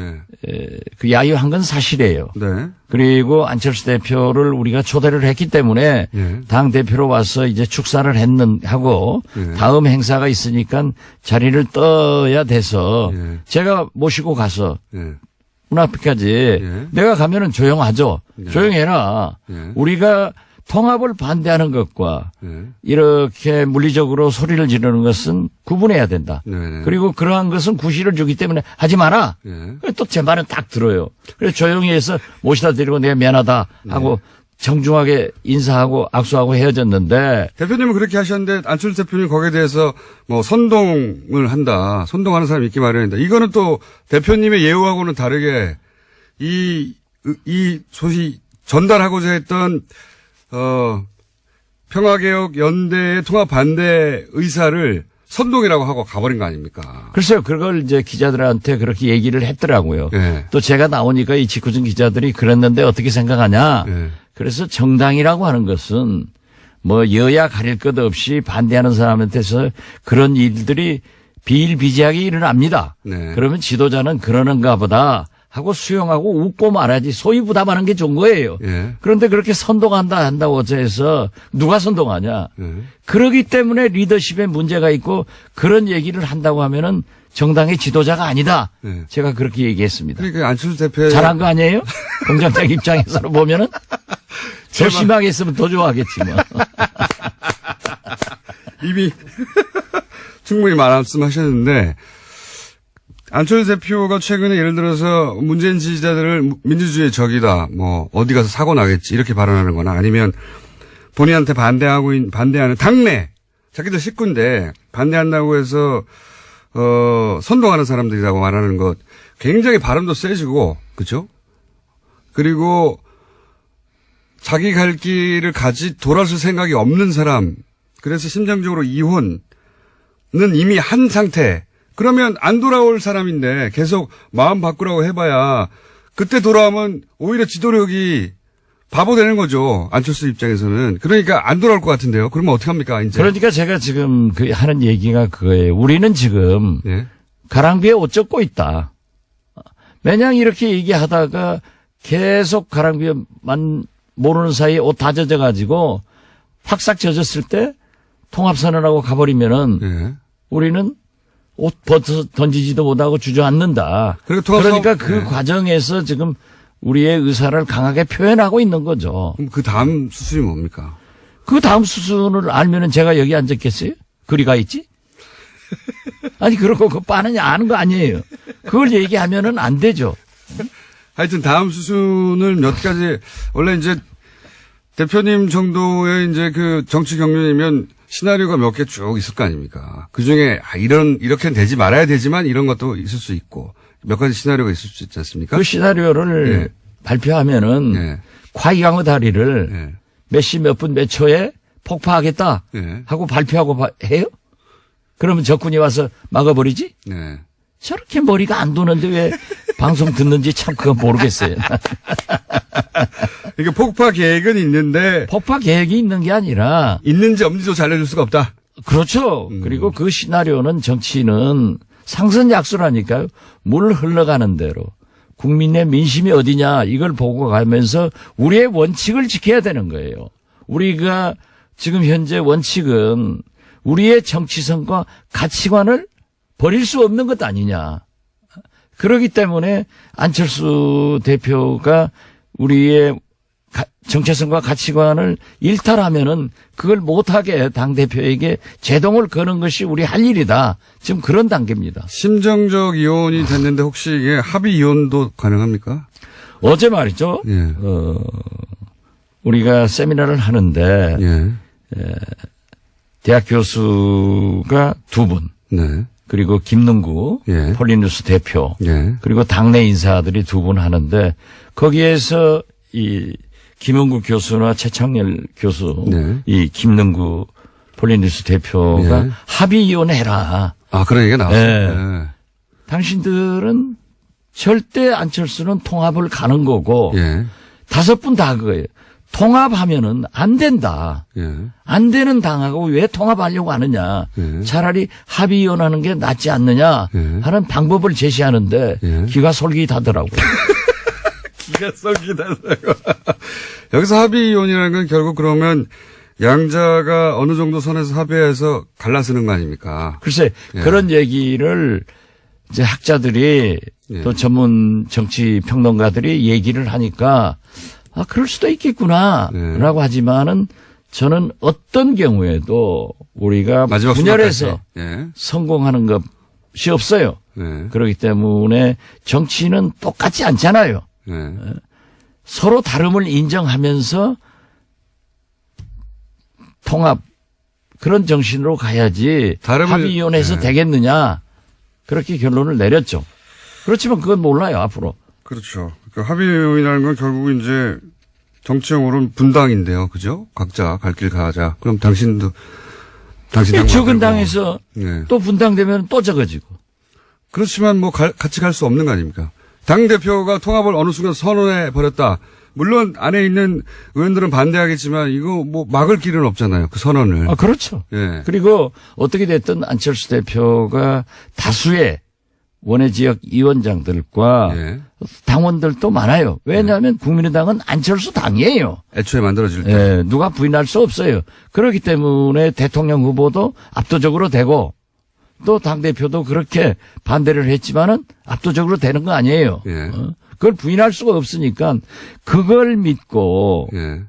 그 야유한 건 사실이에요. 네. 그리고 안철수 대표를 우리가 초대를 했기 때문에 당 대표로 와서 이제 축사를 하고 다음 행사가 있으니까 자리를 떠야 돼서 제가 모시고 가서 문 앞까지 내가 가면은 조용하죠. 조용해라. 우리가 통합을 반대하는 것과 이렇게 물리적으로 소리를 지르는 것은 구분해야 된다. 그리고 그러한 것은 구실을 주기 때문에 하지 마라. 또 제 말은 딱 들어요. 그래서 조용히 해서 모시다 드리고 내가 미안하다 하고 정중하게 인사하고 악수하고 헤어졌는데 대표님은 그렇게 하셨는데 안철수 대표님 거기에 대해서 뭐 선동을 한다. 선동하는 사람이 있기 마련이다. 이거는 또 대표님의 예우하고는 다르게 이 소식 전달하고자 했던 평화개혁 연대의 통합 반대 의사를 선동이라고 하고 가버린 거 아닙니까? 글쎄요, 그걸 이제 기자들한테 그렇게 얘기를 했더라고요. 또 제가 나오니까 이 직구준 기자들이 그랬는데 어떻게 생각하냐? 그래서 정당이라고 하는 것은 뭐 여야 가릴 것 없이 반대하는 사람한테서 그런 일들이 비일비재하게 일어납니다. 그러면 지도자는 그러는가 보다 하고 수용하고 웃고 말하지 소위 부담하는 게 좋은 거예요. 그런데 그렇게 한다고 해서 누가 선동하냐. 그러기 때문에 리더십에 문제가 있고 그런 얘기를 한다고 하면은 정당의 지도자가 아니다. 제가 그렇게 얘기했습니다. 그러니까 안철수 대표 잘한 거 아니에요? 공장장 입장에서 보면은 더 심하게 했으면 더 좋아하겠지 뭐. 이미 충분히 말씀하셨는데 안철수 대표가 최근에 예를 들어서 문재인 지지자들을 민주주의의 적이다, 뭐 어디 가서 사고 나겠지 이렇게 발언하는 거나 아니면 본인한테 반대하는 당내 자기들 식구인데 반대한다고 해서 선동하는 사람들이라고 말하는 것 굉장히 발음도 세지고 그렇죠? 그리고 자기 갈 길을 돌아설 생각이 없는 사람, 그래서 심정적으로 이혼은 이미 한 상태. 그러면 안 돌아올 사람인데 계속 마음 바꾸라고 해봐야 그때 돌아오면 오히려 지도력이 바보 되는 거죠. 안철수 입장에서는. 그러니까 안 돌아올 것 같은데요. 그러면 어떡합니까 이제. 그러니까 제가 지금 하는 얘기가 그거예요. 우리는 지금 가랑비에 옷 젖고 있다. 매냥 이렇게 얘기하다가 계속 가랑비에만 모르는 사이에 옷 다 젖어가지고 확싹 젖었을 때 통합선언하고 가버리면은 우리는 옷 벗어 던지지도 못하고 주저앉는다. 그러니까 그 과정에서 지금 우리의 의사를 강하게 표현하고 있는 거죠. 그럼 그 다음 수순이 뭡니까? 그 다음 수순을 알면은 제가 여기 앉았겠어요? 그리 가 있지? 아니, 그러고 그거 빠느냐 아는 거 아니에요. 그걸 얘기하면은 안 되죠. 하여튼 다음 수순을 몇 가지, 원래 이제 대표님 정도의 이제 그 정치 경륜이면 시나리오가 몇 개 쭉 있을 거 아닙니까? 그 중에, 이렇게는 되지 말아야 되지만 이런 것도 있을 수 있고, 몇 가지 시나리오가 있을 수 있지 않습니까? 그 시나리오를 발표하면은, 과이강의 다리를 몇 시 몇 분 몇 초에 폭파하겠다 하고 발표하고 해요? 그러면 적군이 와서 막아버리지? 저렇게 머리가 안 도는데 왜 방송 듣는지 참 그건 모르겠어요. 이게 폭파 계획은 있는데. 폭파 계획이 있는 게 아니라. 있는지 없는지도 알려줄 수가 없다. 그렇죠. 그리고 그 시나리오는 정치는 상선약수라니까요. 물 흘러가는 대로. 국민의 민심이 어디냐 이걸 보고 가면서 우리의 원칙을 지켜야 되는 거예요. 우리가 지금 현재 원칙은 우리의 정치성과 가치관을 버릴 수 없는 것 아니냐. 그렇기 때문에 안철수 대표가 우리의 정체성과 가치관을 일탈하면은 그걸 못하게 당대표에게 제동을 거는 것이 우리 할 일이다. 지금 그런 단계입니다. 심정적 이혼이 됐는데 혹시 이게 합의 이혼도 가능합니까? 어제 말이죠. 우리가 세미나를 하는데 대학 교수가 2분. 그리고 김능구 폴리뉴스 대표 그리고 당내 인사들이 2분 하는데 거기에서 이 김은국 교수나 최창렬 교수 이 김능구 폴리뉴스 대표가 합의 이혼해라. 아, 그런 얘기가 나왔어요. 당신들은 절대 안철수는 통합을 가는 거고 5분 다 그거예요. 통합하면은 안 된다. 예. 안 되는 당하고 왜 통합하려고 하느냐. 예. 차라리 합의위원하는 게 낫지 않느냐 예. 하는 방법을 제시하는데 예. 기가 솔깃하더라고요. 기가 썩이다라고. 여기서 합의위원이라는 건 결국 그러면 양자가 어느 정도 선에서 합의해서 갈라쓰는 거 아닙니까? 글쎄 예. 그런 얘기를 이제 학자들이 예. 또 전문 정치 평론가들이 얘기를 하니까 아 그럴 수도 있겠구나 예. 라고 하지만은 저는 어떤 경우에도 우리가 마지막 분열해서 순간까지. 예. 성공하는 것이 없어요. 예. 그렇기 때문에 정치는 똑같지 않잖아요. 예. 서로 다름을 인정하면서 통합 그런 정신으로 가야지 다름을- 합의위원회에서 네. 되겠느냐 그렇게 결론을 내렸죠. 그렇지만 그건 몰라요 앞으로. 그렇죠. 그 합의위원이라는 건 결국 이제 정치용어로는 분당인데요. 그죠? 각자 갈 길 가자. 그럼 당신 당 적은 당에서 네. 또 분당되면 또 적어지고. 그렇지만 뭐 같이 갈 수 없는 거 아닙니까? 당대표가 통합을 어느 순간 선언해 버렸다. 물론 안에 있는 의원들은 반대하겠지만 이거 뭐 막을 길은 없잖아요. 그 선언을. 아 그렇죠. 예. 그리고 어떻게 됐든 안철수 대표가 다수의 원외 지역 위원장들과 예. 당원들도 많아요. 왜냐하면 국민의당은 안철수 당이에요. 애초에 만들어질 때. 예, 누가 부인할 수 없어요. 그렇기 때문에 대통령 후보도 압도적으로 되고 또 당대표도 그렇게 반대를 했지만은 압도적으로 되는 거 아니에요. 예. 그걸 부인할 수가 없으니까 그걸 믿고 예.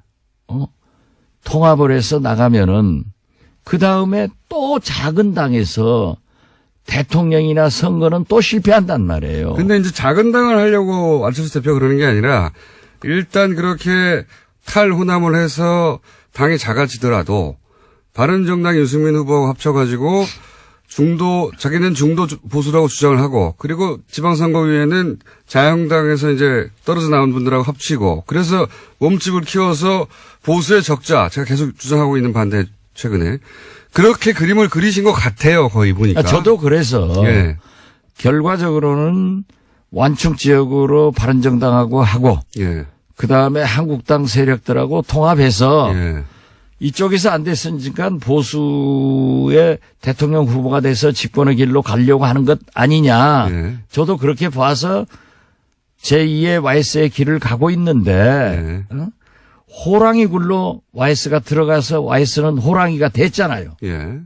통합을 해서 나가면은 그 다음에 또 작은 당에서 대통령이나 선거는 또 실패한단 말이에요. 근데 이제 작은 당을 하려고 안철수 대표가 그러는 게 아니라 일단 그렇게 탈호남을 해서 당이 작아지더라도 바른정당 유승민 후보하고 합쳐가지고 자기는 중도 보수라고 주장을 하고 그리고 지방선거위에는 자유한국당에서 이제 떨어져 나온 분들하고 합치고 그래서 몸집을 키워서 보수의 적자 제가 계속 주장하고 있는 반대 최근에 그렇게 그림을 그리신 것 같아요. 거의 보니까. 저도 그래서 예. 결과적으로는 완충 지역으로 바른정당하고 하고 예. 그다음에 한국당 세력들하고 통합해서 예. 이쪽에서 안 됐으니까 보수의 대통령 후보가 돼서 집권의 길로 가려고 하는 것 아니냐. 예. 저도 그렇게 봐서 제2의 YS의 길을 가고 있는데 호랑이 굴로 YS가 들어가서 YS는 호랑이가 됐잖아요. 예.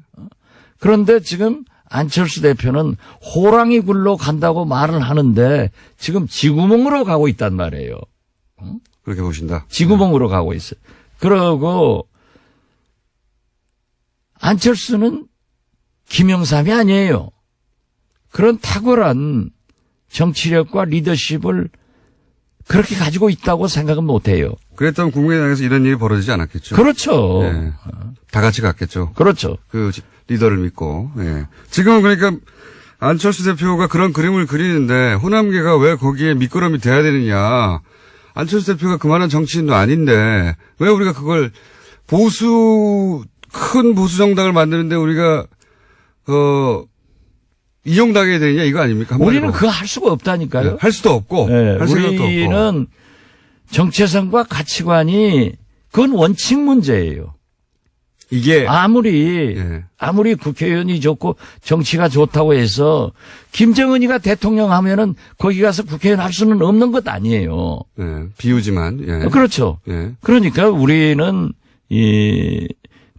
그런데 지금 안철수 대표는 호랑이 굴로 간다고 말을 하는데 지금 쥐구멍으로 가고 있단 말이에요. 그렇게 보신다. 쥐구멍으로 가고 있어요. 그러고 안철수는 김영삼이 아니에요. 그런 탁월한 정치력과 리더십을 그렇게 가지고 있다고 생각은 못해요. 그랬다면 국민의당에서 이런 일이 벌어지지 않았겠죠. 그렇죠. 예. 다 같이 갔겠죠. 그렇죠. 그 리더를 믿고. 예. 지금은 그러니까 안철수 대표가 그런 그림을 그리는데 호남계가 왜 거기에 밑거름이 돼야 되느냐. 안철수 대표가 그만한 정치인도 아닌데 왜 우리가 그걸 큰 보수 정당을 만드는데 우리가 이용당해야 되느냐 이거 아닙니까? 우리는 그거 할 수가 없다니까요. 네, 할 수도 없고 네, 할 생각도 없고. 우리는 정체성과 가치관이 그건 원칙 문제예요. 이게 아무리 국회의원이 좋고 정치가 좋다고 해서 김정은이가 대통령 하면은 거기 가서 국회의원 할 수는 없는 것 아니에요. 예, 비유지만. 예. 그렇죠. 예. 그러니까 우리는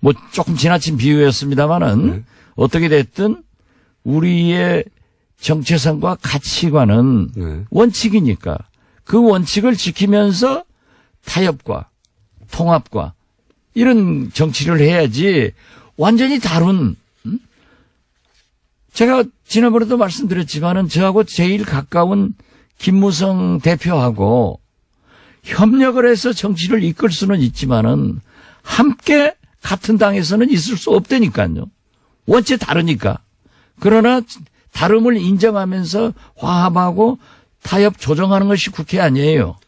뭐 조금 지나친 비유였습니다만은 어떻게 됐든 우리의 정체성과 가치관은 원칙이니까 그 원칙을 지키면서 타협과 통합과 이런 정치를 해야지 완전히 다른 제가 지난번에도 말씀드렸지만은 저하고 제일 가까운 김무성 대표하고 협력을 해서 정치를 이끌 수는 있지만은 함께 같은 당에서는 있을 수 없다니까요. 원체 다르니까. 그러나 다름을 인정하면서 화합하고 타협 조정하는 것이 국회 아니에요.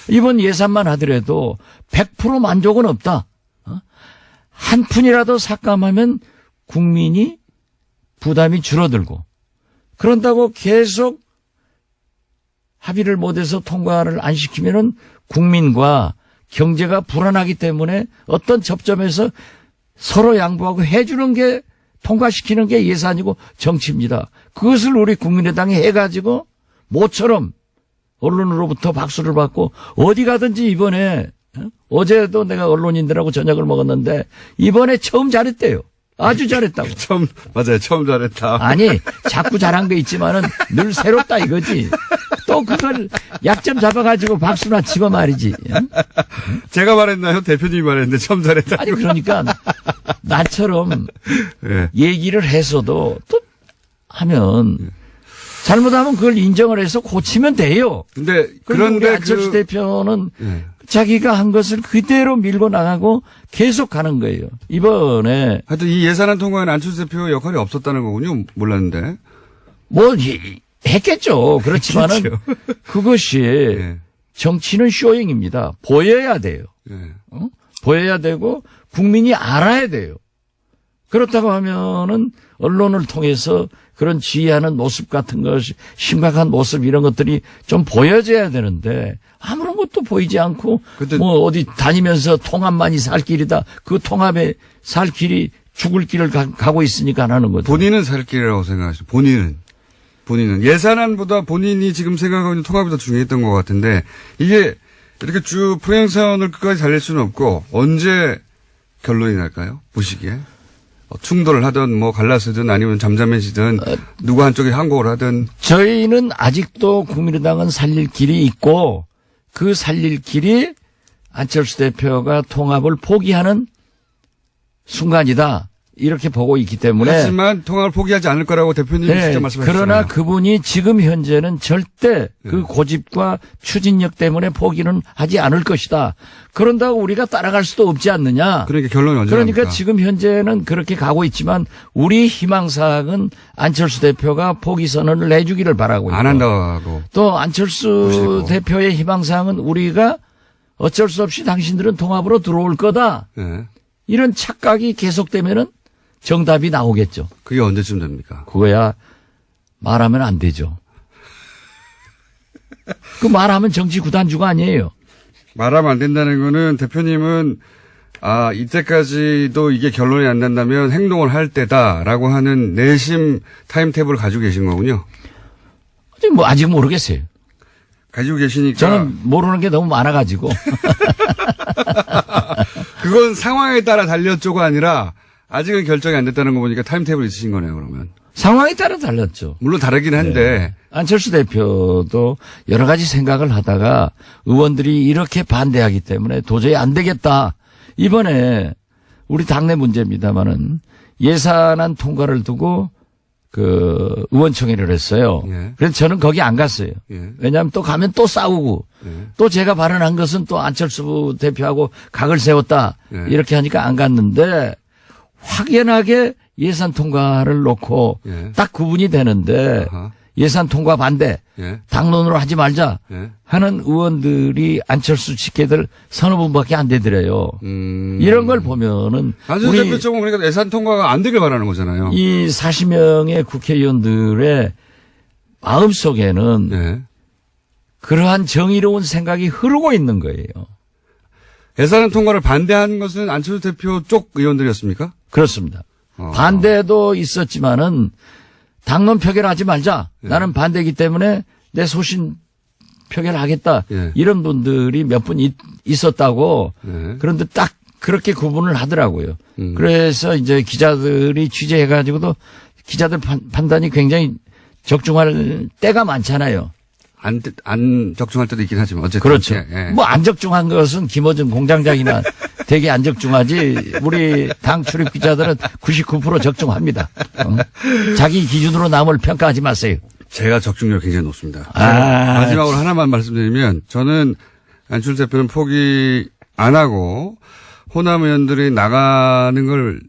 이번 예산만 하더라도 100% 만족은 없다. 한 푼이라도 삭감하면 국민이 부담이 줄어들고 그런다고 계속 합의를 못해서 통과를 안 시키면은 국민과 경제가 불안하기 때문에 어떤 접점에서 서로 양보하고 해주는 게 통과시키는 게 예산이고 정치입니다. 그것을 우리 국민의당이 해가지고 모처럼 언론으로부터 박수를 받고 어디 가든지 이번에 어제도 내가 언론인들하고 저녁을 먹었는데 이번에 처음 잘했대요. 아주 잘했다고. 맞아요. 처음 잘했다. 아니 자꾸 잘한 게 있지만은 늘 새롭다 이거지. 또 그걸 약점 잡아가지고 박수나 치고 말이지. 제가 말했나요? 대표님이 말했는데 처음 잘했다. 아니 그러니까 나처럼 예. 얘기를 해서도 또 하면 잘못하면 그걸 인정을 해서 고치면 돼요. 근데 그런데 우리 그런데 안철수 대표는 예. 자기가 한 것을 그대로 밀고 나가고 계속 가는 거예요. 이번에 하여튼 이 예산안 통과에는 안철수 대표 역할이 없었다는 거군요. 몰랐는데. 뭐 했겠죠. 그렇지만은 했겠죠. 그것이 예. 정치는 쇼잉입니다. 보여야 돼요. 예. 보여야 되고 국민이 알아야 돼요. 그렇다고 하면은 언론을 통해서 그런 지휘하는 모습 같은 것이 심각한 모습 이런 것들이 좀 보여져야 되는데 아무런 것도 보이지 않고 근데- 뭐 어디 다니면서 통합만이 살 길이다. 그 통합에 살 길이 죽을 길을 가고 있으니까 하는 거죠. 본인은 살 길이라고 생각하시죠. 본인은 예산안보다 본인이 지금 생각하고 있는 통합이 더 중요했던 것 같은데 이게 이렇게 쭉 프레임선을 끝까지 달릴 수는 없고 언제 결론이 날까요? 보시기에 충돌을 하든 뭐 갈라서든 아니면 잠잠해지든 누구 한쪽이 항복을 하든 저희는 아직도 국민의당은 살릴 길이 있고 그 살릴 길이 안철수 대표가 통합을 포기하는 순간이다. 이렇게 보고 있기 때문에. 하지만 통합을 포기하지 않을 거라고 대표님이 네, 직접 말씀하셨잖아요. 그러나 그분이 지금 현재는 절대 그 고집과 추진력 때문에 포기는 하지 않을 것이다. 그런다고 우리가 따라갈 수도 없지 않느냐. 그러니까 결론이 언제 그러니까 납니까? 지금 현재는 그렇게 가고 있지만 우리 희망사항은 안철수 대표가 포기 선언을 해주기를 바라고 있고 안 한다고. 또 안철수 보시고. 대표의 희망사항은 우리가 어쩔 수 없이 당신들은 통합으로 들어올 거다. 네. 이런 착각이 계속되면은 정답이 나오겠죠. 그게 언제쯤 됩니까? 그거야 말하면 안 되죠. 그 말하면 정치 구단주가 아니에요. 말하면 안 된다는 거는 대표님은 이때까지도 이게 결론이 안 난다면 행동을 할 때다라고 하는 내심 타임테이블을 가지고 계신 거군요. 아직 모르겠어요. 가지고 계시니까. 저는 모르는 게 너무 많아가지고. 그건 상황에 따라 달렸죠가 아니라 아직은 결정이 안 됐다는 거 보니까 타임테이블 있으신 거네요, 그러면. 상황에 따라 달랐죠. 물론 다르긴 한데. 안철수 대표도 여러 가지 생각을 하다가 의원들이 이렇게 반대하기 때문에 도저히 안 되겠다. 이번에 우리 당내 문제입니다만은 예산안 통과를 두고 그 의원총회를 했어요. 예. 그래서 저는 거기 안 갔어요. 예. 왜냐하면 또 가면 또 싸우고 또 제가 발언한 것은 또 안철수 대표하고 각을 세웠다. 예. 이렇게 하니까 안 갔는데 확연하게 예산 통과를 놓고 예. 딱 구분이 되는데 아하. 예산 통과 반대, 예. 당론으로 하지 말자 예. 하는 의원들이 안철수 직계들 서너 분밖에 안 되더래요. 이런 걸 보면은 안철수 우리 대표 쪽은 그러니까 예산 통과가 안 되길 바라는 거잖아요. 이 40명의 국회의원들의 마음속에는 예. 그러한 정의로운 생각이 흐르고 있는 거예요. 예산 통과를 반대한 것은 안철수 대표 쪽 의원들이었습니까? 그렇습니다. 반대도 있었지만은 당론 표결하지 말자. 예. 나는 반대이기 때문에 내 소신 표결하겠다. 예. 이런 분들이 몇 분 있었다고. 예. 그런데 딱 그렇게 구분을 하더라고요. 그래서 이제 기자들이 취재해가지고도 기자들 판단이 굉장히 적중할 때가 많잖아요. 안 적중할 때도 있긴 하지만 어쨌든. 그렇죠. 예. 뭐 안 적중한 것은 김어준 공장장이나 되게 안 적중하지. 우리 당 출입 기자들은 99% 적중합니다. 자기 기준으로 남을 평가하지 마세요. 제가 적중률이 굉장히 높습니다. 아. 마지막으로 하나만 말씀드리면 저는 안철수 대표는 포기 안 하고 호남 의원들이 나가는 걸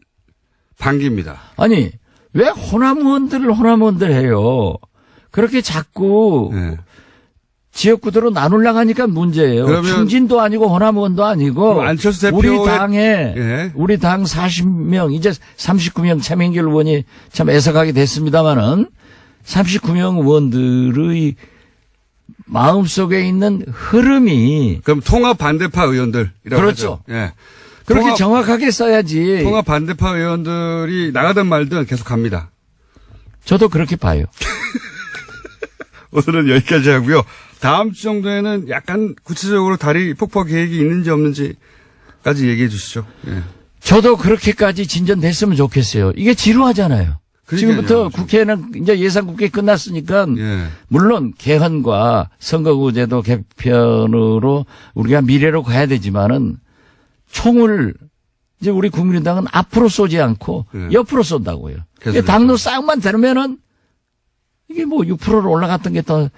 반깁니다. 아니 왜 호남 의원들 해요. 그렇게 자꾸 예. 지역구도로 나누려고 하니까 문제예요. 그러면- 충진도 아니고 호남 의원도 아니고 그럼 안철수 대표의- 우리 당에 예. 우리 당 40명 이제 39명 차명길 의원이 참 애석하게 됐습니다마는 39명 의원들의 마음속에 있는 흐름이 그럼 통합 반대파 의원들이라고 그렇죠. 하죠. 예. 그렇게 통합- 정확하게 써야지. 통합 반대파 의원들이 나가든 말든 계속 갑니다. 저도 그렇게 봐요. 오늘은 여기까지 하고요. 다음 주 정도에는 약간 구체적으로 다리 폭파 계획이 있는지 없는지까지 얘기해 주시죠. 예. 저도 그렇게까지 진전됐으면 좋겠어요. 이게 지루하잖아요. 그러니까요. 지금부터 국회는 이제 예산국회 끝났으니까 예. 물론 개헌과 선거구제도 개편으로 우리가 미래로 가야 되지만은 총을 이제 우리 국민의당은 앞으로 쏘지 않고 예. 옆으로 쏜다고요. 계속 당로 싸움만 되면은 이게 뭐 6%로 올라갔던 게 또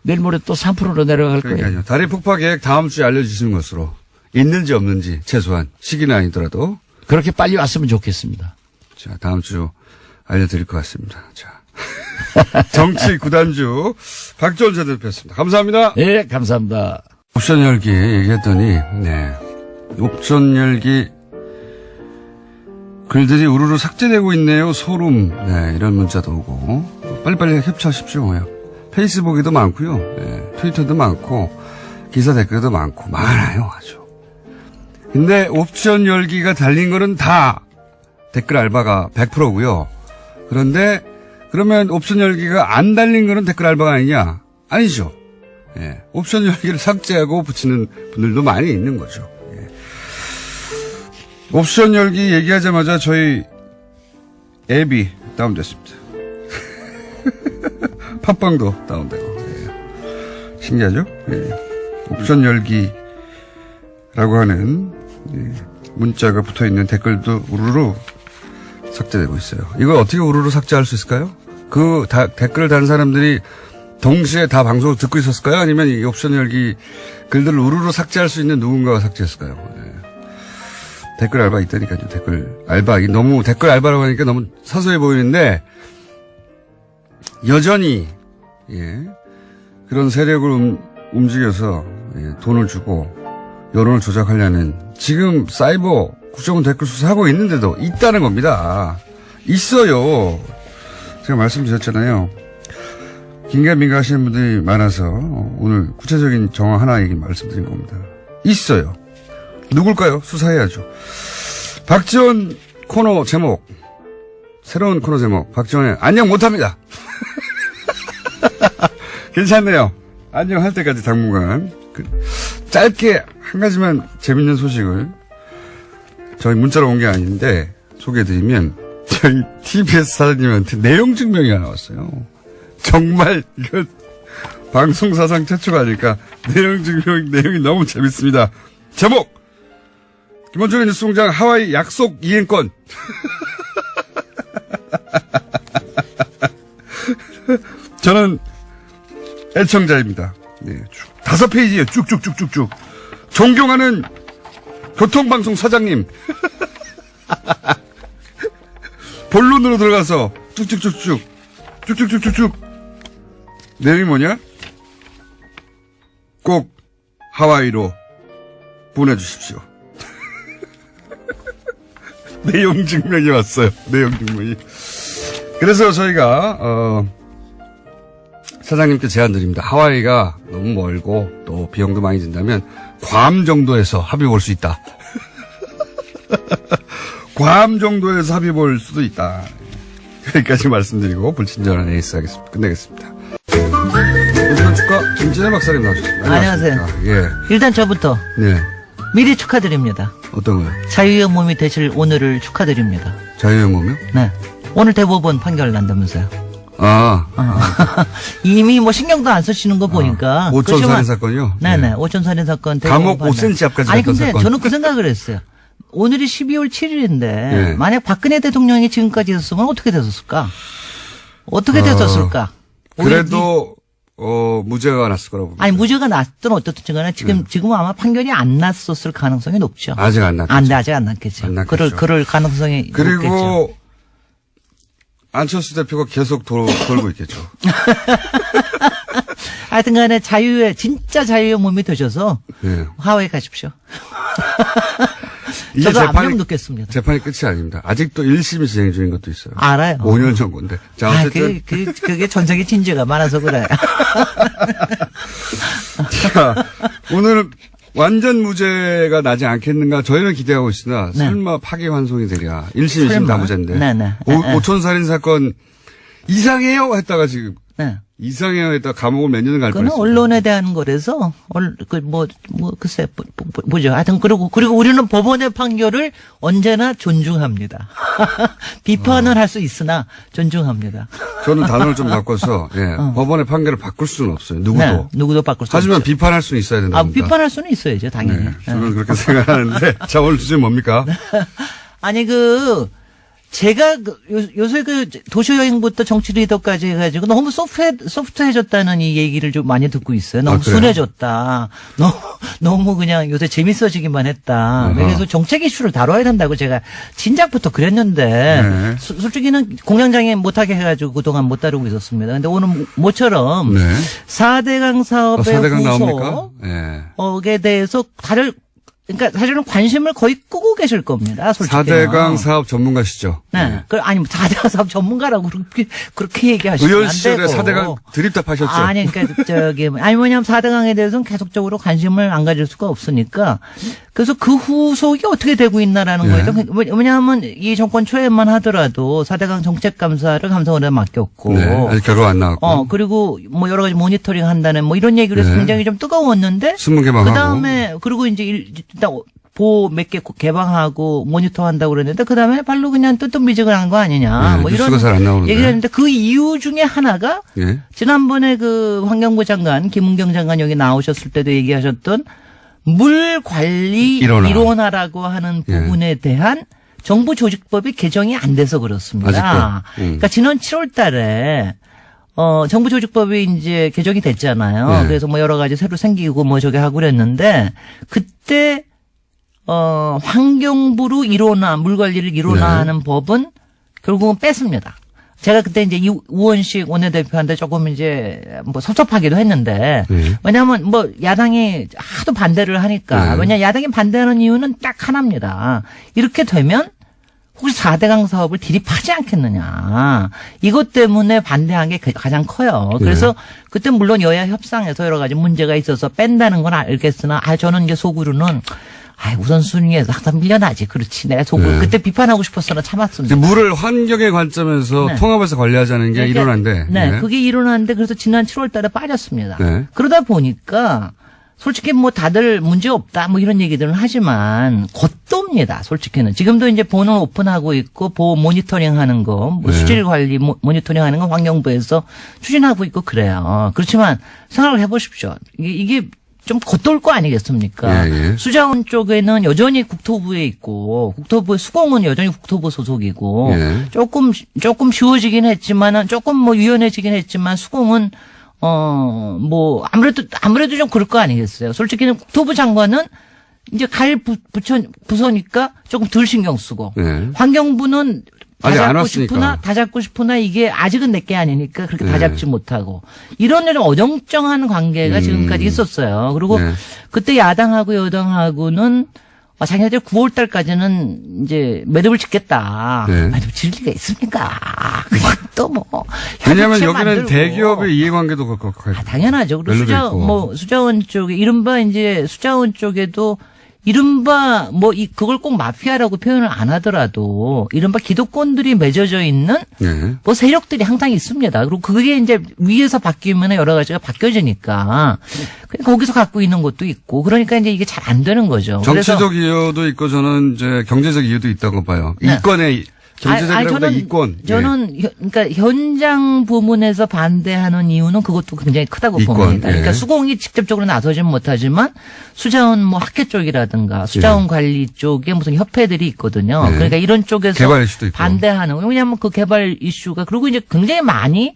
내일 모레 또 3%로 내려갈 거예요. 그러니까요. 다리 폭파 계획 다음 주에 알려주시는 것으로 있는지 없는지 최소한 시기는 아니더라도 그렇게 빨리 왔으면 좋겠습니다. 자 다음 주 알려드릴 것 같습니다. 자 정치 구단주 박지원 전 대표였습니다. 감사합니다. 예, 감사합니다. 옵션 열기 얘기했더니 네 옵션 열기 글들이 우르르 삭제되고 있네요. 소름. 네, 이런 문자도 오고 빨리빨리 캡처하십시오. 페이스북에도 많고요. 네, 트위터도 많고 기사 댓글도 많고 많아요. 아주. 근데 옵션 열기가 달린 거는 다 댓글 알바가 100%고요. 그런데 그러면 옵션 열기가 안 달린 거는 댓글 알바가 아니냐? 아니죠. 예, 옵션 열기를 삭제하고 붙이는 분들도 많이 있는 거죠. 예. 옵션 열기 얘기하자마자 저희 앱이 다운됐습니다. 팟빵도 다운되고. 예. 신기하죠? 예. 옵션 열기라고 하는 문자가 붙어있는 댓글도 우르르 삭제되고 있어요. 이걸 어떻게 우르르 삭제할 수 있을까요? 그 댓글을 다는 사람들이 동시에 다 방송을 듣고 있었을까요? 아니면 이 옵션 열기 글들을 우르르 삭제할 수 있는 누군가가 삭제했을까요? 네. 댓글 알바 있다니까요. 댓글 알바. 너무 댓글 알바라고 하니까 너무 사소해 보이는데 여전히 예, 그런 세력을 움직여서 돈을 주고 여론을 조작하려는 지금 사이버 국정원 댓글 수사하고 있는데도 있다는 겁니다. 있어요. 제가 말씀드렸잖아요. 긴가민가 하시는 분들이 많아서 오늘 구체적인 정황 하나 얘기 말씀드린 겁니다. 있어요. 누굴까요? 수사해야죠. 박지원 코너 제목, 새로운 코너 제목, 박지원의 안녕 못합니다. 괜찮네요. 안녕할 때까지 당분간. 짧게 한 가지만 재밌는 소식을 저희 문자로 온 게 아닌데 소개해드리면 저희 TBS 사장님한테 내용 증명이 하나 왔어요. 정말 이거 방송사상 최초가 아닐까. 내용 증명 내용이 너무 재밌습니다. 제목 김원준의 뉴스공장 하와이 약속 이행권. 저는 애청자입니다. 네, 5페이지에 쭉쭉쭉쭉쭉. 존경하는 교통방송 사장님. 본론으로 들어가서 쭉쭉쭉쭉. 쭉쭉쭉쭉쭉. 내용이 뭐냐? 꼭 하와이로 보내주십시오. 내용 증명이 왔어요. 내용 증명이. 그래서 저희가 사장님께 제안 드립니다. 하와이가 너무 멀고 또 비용도 많이 든다면 괌 정도에서 합의 볼 수 있다. 괌 정도에서 합의 볼 수도 있다. 여기까지 말씀드리고 불친절한 에이스 하겠습니다. 끝내겠습니다. 오늘 축하 김진애 박사님 나오셨습니다. 안녕하세요. 예. 일단 저부터 네. 미리 축하드립니다. 어떤 거요? 자유의 몸이 되실 오늘을 축하드립니다. 자유의 몸이요? 네. 오늘 대법원 판결 난다면서요. 이미 뭐 신경도 안 쓰시는 거 보니까. 오촌 그렇지만- 살인 사건이요? 네네. 네. 오촌 살인 사건. 감옥 대법원 판결. 5cm 앞까지 아니, 갔던 근데 사건. 저는 그 생각을 했어요. 오늘이 12월 7일인데. 네. 만약 박근혜 대통령이 지금까지 있었으면 어떻게 됐었을까? 어떻게 됐었을까? 그래도 무죄가 났을 거라고 봅니다. 아니, 무죄가 났든 어떻든 간에 지금은 아마 판결이 안 났었을 가능성이 높죠. 아직 안 났겠죠. 아직 안 났겠죠. 안 났겠죠. 그럴 가능성이 높겠죠. 그리고 안철수 대표가 계속 돌고 있겠죠. 하여튼 간에 진짜 자유의 몸이 되셔서 네. 하와이 가십시오. 이게 저도 압력 넣겠습니다. 재판이 끝이 아닙니다. 아직도 1심이 진행 중인 것도 있어요. 알아요. 5년 전 건데. 자, 어쨌든. 그게 전적인 진주가 많아서 그래. 자, 오늘은 완전 무죄가 나지 않겠는가 저희는 기대하고 있으나 네. 설마 파기환송이 되랴. 1심, 2심 설마. 다 무죄인데. 네. 오촌살인 사건 이상해요 했다가 지금 네. 이상해요 했다가 감옥을 몇 년을 갈 그거는 뻔했어요. 언론에 대한 거라서, 글쎄, 보죠. 하여튼, 그리고 우리는 법원의 판결을 언제나 존중합니다. 비판을 할 수 있으나 존중합니다. 저는 단어를 좀 바꿔서 법원의 판결을 바꿀 수는 없어요. 누구도. 네, 누구도 바꿀 수 하지만 없죠. 비판할 수는 있어야 된다. 비판할 수는 있어야죠, 당연히. 네, 저는 그렇게 생각하는데. 자, 오늘 주제 뭡니까? 아니, 제가 요새 도시여행부터 정치 리더까지 해가지고 너무 소프트해졌다는 이 얘기를 좀 많이 듣고 있어요. 너무 그래요? 순해졌다. 너무 그냥 요새 재밌어지기만 했다. 아하. 그래서 정책 이슈를 다뤄야 된다고 제가 진작부터 그랬는데 네. 솔직히는 공장장에 못하게 해가지고 그동안 못 다루고 있었습니다. 근데 오늘 모처럼 네. 4대강 사업의 4대강 나옵니까? 네. 후속에 대해서 그러니까 사실은 관심을 거의 끄고 계실 겁니다. 솔직히. 4대강 사업 전문가시죠? 네. 아니, 4대강 사업 전문가라고 그렇게 얘기하시면 안 의원 시절에 되고. 4대강 드립답하셨죠? 아니, 그러니까 뭐냐면 4대강에 대해서는 계속적으로 관심을 안 가질 수가 없으니까. 그래서 그 후속이 어떻게 되고 있나라는 네. 거예요. 왜냐하면 이 정권 초에만 하더라도 4대강 정책감사를 감사원에 맡겼고. 네. 아직 결과 안 나왔고. 그리고 뭐 여러 가지 모니터링 한다는 뭐 이런 얘기를 해서 네. 굉장히 좀 뜨거웠는데. 신문 개방하고. 그 다음에, 그리고 이제 일단 보호 몇 개 개방하고 모니터 한다고 그랬는데 그다음에 발로 그냥 뜨뜻미지근한 거 아니냐. 네, 뭐 뉴스가 이런 잘 안 나오는데. 얘기를 했는데 그 이유 중에 하나가 예. 지난번에 환경부 장관 김은경 장관 여기 나오셨을 때도 얘기하셨던 물 관리 일원화라고 하는 부분에 대한 정부 조직법이 개정이 안 돼서 그렇습니다. 아직도. 그러니까 지난 7월 달에 정부 조직법이 이제 개정이 됐잖아요. 네. 그래서 뭐 여러 가지 새로 생기고 뭐 저게 하고 그랬는데 그때 환경부로 물 관리를 일원화하는 법은 결국은 뺐습니다. 제가 그때 이제 우원식 원내대표한테 조금 이제 뭐 섭섭하기도 했는데 왜냐하면 뭐 야당이 하도 반대를 하니까 왜냐 야당이 반대하는 이유는 딱 하나입니다. 이렇게 되면 혹시 4대강 사업을 dilip하지 않겠느냐. 이것 때문에 반대한 게 가장 커요. 그래서 그때 물론 여야 협상에서 여러 가지 문제가 있어서 뺀다는 건 알겠으나 저는 이제 속으로는 우선순위에서 항상 밀려나지. 그렇지. 내가 속으로 그때 비판하고 싶었으나 참았습니다. 물을 환경의 관점에서 통합해서 관리하자는 게 일어난데. 네. 그게 일어났는데 그래서 지난 7월 달에 빠졌습니다. 네. 그러다 보니까 솔직히 뭐 다들 문제 없다 뭐 이런 얘기들은 하지만 겉돕니다. 솔직히는. 지금도 이제 보는 오픈하고 있고 보호 모니터링 하는 거, 뭐 수질 관리 모니터링 하는 거 환경부에서 추진하고 있고 그래요. 그렇지만 생각을 해보십시오. 이게 좀 겉돌 거 아니겠습니까? 수자원 쪽에는 여전히 국토부에 있고 국토부 수공은 여전히 국토부 소속이고 조금 쉬워지긴 했지만은 조금 뭐 유연해지긴 했지만 수공은 뭐 아무래도 좀 그럴 거 아니겠어요. 솔직히는 국토부 장관은 이제 부서니까 조금 덜 신경 쓰고 환경부는 다 잡고 싶으나 이게 아직은 내게 아니니까 그렇게 다 잡지 못하고 이런 어정쩡한 관계가 지금까지 있었어요. 그리고 그때 야당하고 여당하고는 자기네들 9월 달까지는 이제 매듭을 짓겠다. 매듭 질 리가 있습니까? 그냥 또 뭐. 왜냐하면 여기는 대기업의 이해관계도 그렇고. 당연하죠. 그리고 수자원 쪽에 이른바 이제 수자원 쪽에도 이른바 그걸 꼭 마피아라고 표현을 안 하더라도 이른바 기득권들이 맺어져 있는 뭐 세력들이 항상 있습니다. 그리고 그게 이제 위에서 바뀌면 여러 가지가 바뀌어지니까 거기서 갖고 있는 것도 있고 그러니까 이제 이게 잘 안 되는 거죠. 정치적 이유도 있고 저는 이제 경제적 이유도 있다고 봐요. 이권의 경제적이라보다 이권. 저는 그러니까 현장 부문에서 반대하는 이유는 그것도 굉장히 크다고 봅니다. 그러니까 수공이 직접적으로 나서지는 못하지만 수자원 뭐 학회 쪽이라든가 수자원 관리 쪽에 무슨 협회들이 있거든요. 그러니까 이런 쪽에서 개발 이슈도 있고. 반대하는 왜냐하면 그 개발 이슈가 그리고 이제 굉장히 많이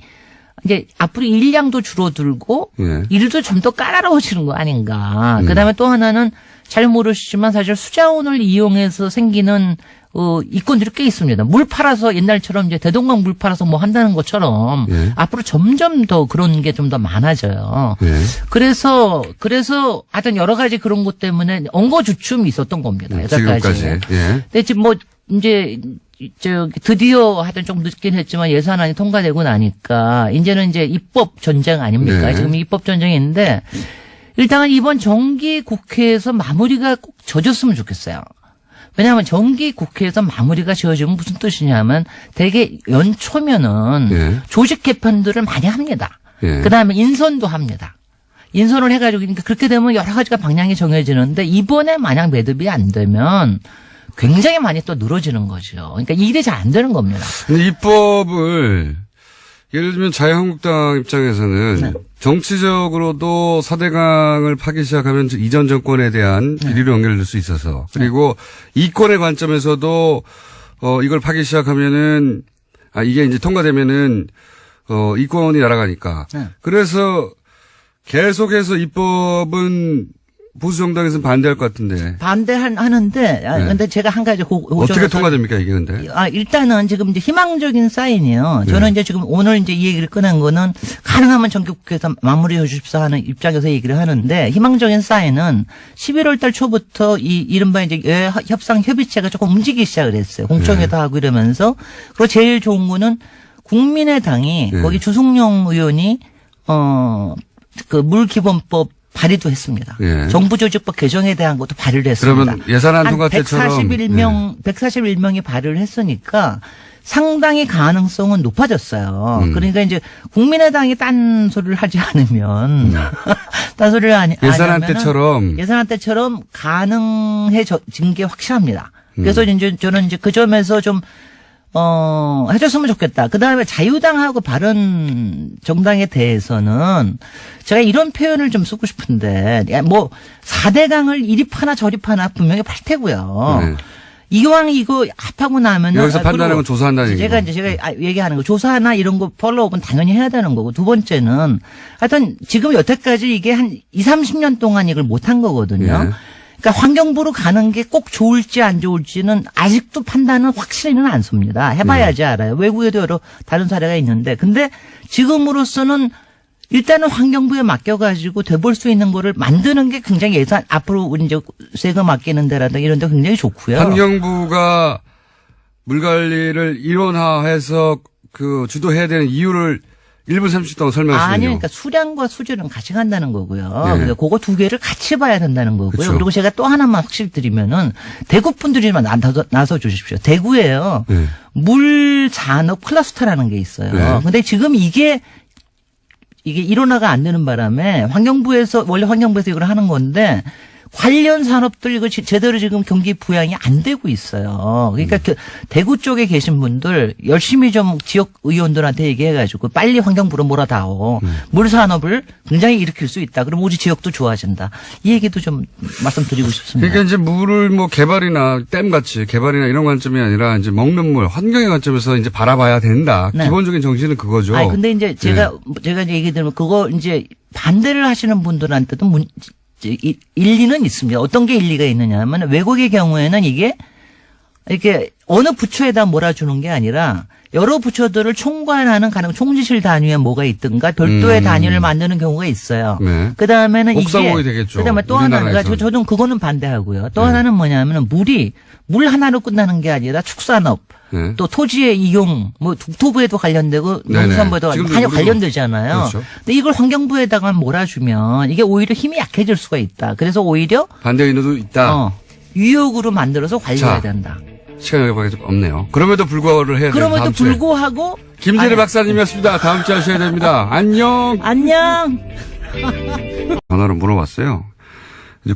이제 앞으로 일량도 줄어들고 일도 좀 더 까다로워지는 거 아닌가. 그다음에 또 하나는 잘 모르시지만 사실 수자원을 이용해서 생기는 이권들이 꽤 있습니다. 물 팔아서 옛날처럼 이제 대동강 물 팔아서 뭐 한다는 것처럼 예. 앞으로 점점 더 그런 게 좀 더 많아져요. 예. 그래서 하여튼 여러 가지 그런 것 때문에 엉거주춤이 있었던 겁니다. 여태까지. 지금까지. 예. 근데 지금 뭐 이제 드디어 하여튼 좀 늦긴 했지만 예산안이 통과되고 나니까 이제는 이제 입법 전쟁 아닙니까? 네. 지금 입법 전쟁인데 일단은 이번 정기 국회에서 마무리가 꼭 져줬으면 좋겠어요. 왜냐하면 정기 국회에서 마무리가 지어지면 무슨 뜻이냐면 대개 연초면은 예. 조직 개편들을 많이 합니다. 예. 그다음에 인선도 합니다. 인선을 해가지고 그러니까 그렇게 되면 여러 가지가 방향이 정해지는데 이번에 만약 매듭이 안 되면 굉장히 많이 또 늘어지는 거죠. 그러니까 일이 잘 안 되는 겁니다. 근데 입법을 예를 들면 자유한국당 입장에서는 네. 정치적으로도 4대강을 파기 시작하면 이전 정권에 대한 비리로 연결될 수 있어서 그리고 이권의 관점에서도 이걸 파기 시작하면은 이게 이제 통과되면은 이권이 날아가니까 네. 그래서 계속해서 입법은 보수 정당에서는 반대할 것 같은데 반대하는데, 근데 제가 한 가지 어떻게 통과됩니까 이게 근데? 일단은 지금 이제 희망적인 사인이요. 저는 네. 이제 지금 오늘 이제 이 얘기를 꺼낸 거는 가능하면 정기국회에서 마무리해 주십시오 하는 입장에서 얘기를 하는데 희망적인 사인은 11월 달 초부터 이 이른바 이제 협상 협의체가 조금 움직이기 시작을 했어요. 공청회도 하고 이러면서. 그리고 제일 좋은 거는 국민의당이 네. 거기 주승용 의원이 그 물기본법 발의도 했습니다. 예. 정부조직법 개정에 대한 것도 발의를 했습니다. 그러면 예산안 통과 때처럼 141명이 발의를 했으니까 상당히 가능성은 높아졌어요. 그러니까 이제 국민의당이 딴 소리를 하지 않으면 딴 소리를 예산안 때처럼 예산안 때처럼 가능해진 게 확실합니다. 그래서 이제 저는 이제 그 점에서 좀 해줬으면 좋겠다. 그 다음에 자유당하고 바른 정당에 대해서는 제가 이런 표현을 좀 쓰고 싶은데, 뭐, 4대강을 이립하나 저립하나 분명히 팔 테고요. 네. 이왕 이거 합하고 나면은. 여기서 판단하는 건 조사한다는 얘기고. 제가 얘기하는 거, 조사나 이런 거 폴로업은 당연히 해야 되는 거고, 두 번째는 하여튼 지금 여태까지 이게 한 20-30년 동안 이걸 못한 거거든요. 네. 그러니까 환경부로 가는 게 꼭 좋을지 안 좋을지는 아직도 판단은 확실히는 않습니다. 해봐야지 알아요. 외국에도 여러 다른 사례가 있는데. 근데 지금으로서는 일단은 환경부에 맡겨가지고 돼볼 수 있는 거를 만드는 게 굉장히 예산, 앞으로 우리 이제 세금 아끼는 데라든가 이런 데 굉장히 좋고요. 환경부가 물 관리를 일원화해서 주도해야 되는 이유를 1분 30초 동안 설명하시면요. 아니요. 그러니까 수량과 수질은 같이 간다는 거고요. 네. 그러니까 그거 두 개를 같이 봐야 된다는 거고요. 그쵸. 그리고 제가 또 하나만 확실히 드리면은 대구 분들이만 나서 주십시오. 대구에요. 네. 물 잔업 클러스터라는 게 있어요. 네. 근데 지금 이게 일원화가 안 되는 바람에 원래 환경부에서 이걸 하는 건데 관련 산업들 이거 제대로 지금 경기 부양이 안 되고 있어요. 그러니까 대구 쪽에 계신 분들 열심히 좀 지역 의원들한테 얘기해가지고 빨리 환경부로 몰아다오. 물 산업을 굉장히 일으킬 수 있다. 그럼 우리 지역도 좋아진다. 이 얘기도 좀 말씀드리고 싶습니다. 그러니까 이제 물을 뭐 개발이나 댐 같이 개발이나 이런 관점이 아니라 이제 먹는 물, 환경의 관점에서 이제 바라봐야 된다. 네. 기본적인 정신은 그거죠. 아니 근데 이제 제가 이제 얘기 드리면 그거 이제 반대를 하시는 분들한테도 일리는 있습니다. 어떤 게 일리가 있느냐 하면 외국의 경우에는 이게 이렇게 어느 부처에다 몰아주는 게 아니라 여러 부처들을 총괄하는 총지실 단위에 뭐가 있든가 별도의 단위를 만드는 경우가 있어요. 네. 그 다음에는 옥상호이 되겠죠. 그다음에 또 하나가 우리나라에서는. 저는 그거는 반대하고요. 또 하나는 뭐냐면은 물 하나로 끝나는 게 아니라 축산업. 네. 또 토지의 이용, 뭐 국토부에도 관련되고 네네. 농수산부에도 지금도 많이 우리도 관련되잖아요. 그렇죠. 근데 이걸 환경부에다가 몰아주면 이게 오히려 힘이 약해질 수가 있다. 그래서 오히려 반대 의도도 있다. 유역으로 만들어서 관리해야 자, 된다. 시간 여기밖에 없네요. 그럼에도 불구하고를 해야 돼요. 그럼에도 다음 주에. 불구하고 김재래 박사님이었습니다. 다음 주에 하셔야 됩니다. 안녕. 안녕. 전화로 물어봤어요. 이제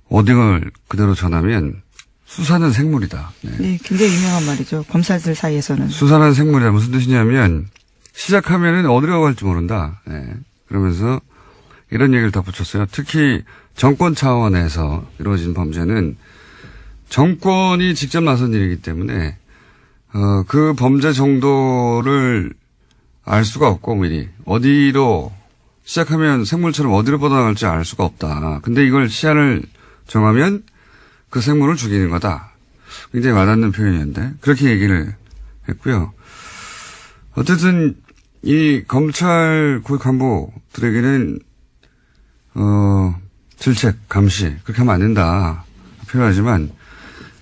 어딩을 그대로 전하면 수사는 생물이다. 네. 네, 굉장히 유명한 말이죠. 검사들 사이에서는. 수사는 생물이다. 무슨 뜻이냐면 시작하면은 어디로 갈지 모른다. 네. 그러면서 이런 얘기를 덧붙였어요. 특히 정권 차원에서 이루어진 범죄는 정권이 직접 나선 일이기 때문에 그 범죄 정도를 알 수가 없고 미리 어디로 시작하면 생물처럼 어디로 뻗어나갈지 알 수가 없다. 근데 이걸 시한을 정하면 그 생물을 죽이는 거다. 굉장히 와닿는 표현이었는데 그렇게 얘기를 했고요. 어쨌든 이 검찰 고위 간부들에게는 질책, 감시 그렇게 하면 안 된다 표현하지만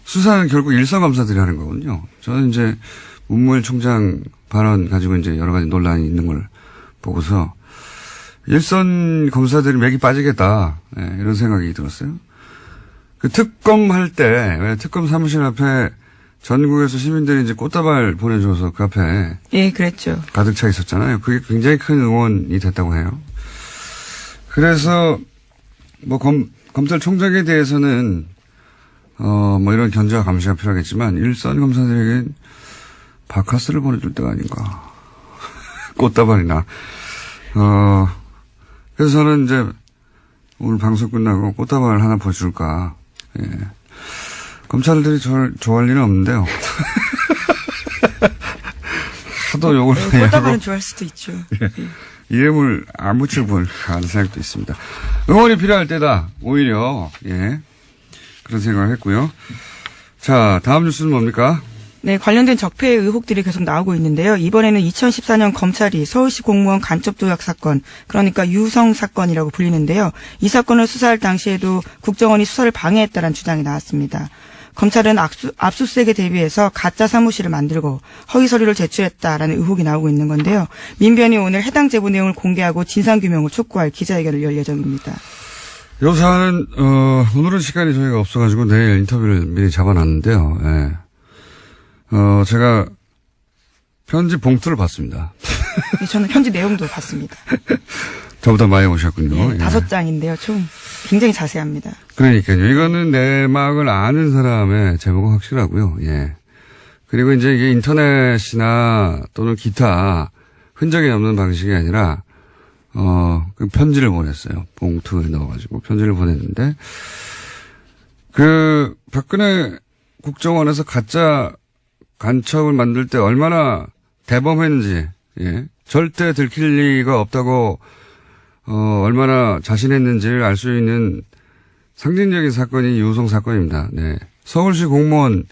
수사는 결국 일선 검사들이 하는 거거든요. 저는 이제 문무일 총장 발언 가지고 이제 여러 가지 논란이 있는 걸 보고서 일선 검사들이 맥이 빠지겠다 이런 생각이 들었어요. 그 특검할 때 왜 특검 사무실 앞에 전국에서 시민들이 이제 꽃다발 보내줘서 그 앞에 예, 그랬죠. 가득 차 있었잖아요. 그게 굉장히 큰 응원이 됐다고 해요. 그래서 뭐 검찰총장에 대해서는 뭐 이런 견제와 감시가 필요하겠지만 일선 검사들에게는 바카스를 보내줄 때가 아닌가. 꽃다발이나. 그래서 저는 이제 오늘 방송 끝나고 꽃다발 하나 보여줄까. 예. 검찰들이 저를 좋아할 일은 없는데요. 하도 욕을 많이 하고. 꽃다발은 좋아할 수도 있죠. 예. 이름을 안 붙일 뻔 하는 생각도 있습니다. 응원이 필요할 때다. 오히려 예 그런 생각을 했고요. 자, 다음 뉴스는 뭡니까? 네, 관련된 적폐 의혹들이 계속 나오고 있는데요. 이번에는 2014년 검찰이 서울시 공무원 간첩 조작 사건, 그러니까 유성 사건이라고 불리는데요. 이 사건을 수사할 당시에도 국정원이 수사를 방해했다는 주장이 나왔습니다. 검찰은 압수수색에 대비해서 가짜 사무실을 만들고 허위 서류를 제출했다라는 의혹이 나오고 있는 건데요. 민변이 오늘 해당 제보 내용을 공개하고 진상규명을 촉구할 기자회견을 열 예정입니다. 이 사안은 오늘은 시간이 저희가 없어가지고 내일 인터뷰를 미리 잡아놨는데요. 예. 제가 편지 봉투를 봤습니다. 네, 저는 편지 내용도 봤습니다. 저보다 많이 오셨군요. 네, 예. 5장인데요. 총 굉장히 자세합니다. 그러니까요. 이거는 내막을 아는 사람의 제보가 확실하고요. 예. 그리고 이제 이게 인터넷이나 또는 기타 흔적이 없는 방식이 아니라 그 편지를 보냈어요. 봉투에 넣어가지고 편지를 보냈는데 그 박근혜 국정원에서 가짜 간첩을 만들 때 얼마나 대범했는지, 예. 절대 들킬 리가 없다고, 얼마나 자신했는지를 알 수 있는 상징적인 사건이 유성 사건입니다. 네. 서울시 공무원,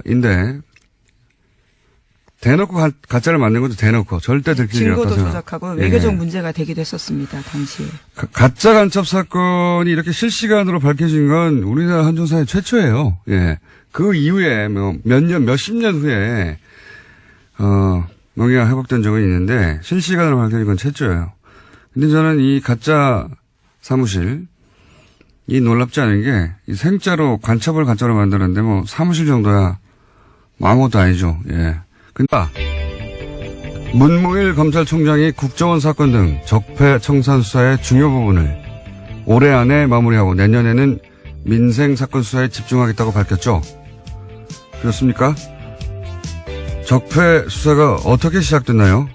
인데, 대놓고 가짜를 만든 것도 대놓고 절대 들킬 리 없다고 증거도 생각. 조작하고 외교적 문제가 되기도 했었습니다. 당시에. 가짜 간첩 사건이 이렇게 실시간으로 밝혀진 건 우리나라 한정사회 최초예요. 예. 그 이후에 몇십 년 후에 명예가 회복된 적은 있는데 실시간으로 밝혀진 건 최초예요. 근데 저는 이 가짜 사무실 이 놀랍지 않은 게 이 생자로 간첩을 가짜로 만드는데 뭐 사무실 정도야 뭐 아무것도 아니죠. 예. 근데 문무일 검찰총장이 국정원 사건 등 적폐 청산 수사의 중요 부분을 올해 안에 마무리하고 내년에는 민생 사건 수사에 집중하겠다고 밝혔죠. 그렇습니까? 적폐 수사가 어떻게 시작됐나요?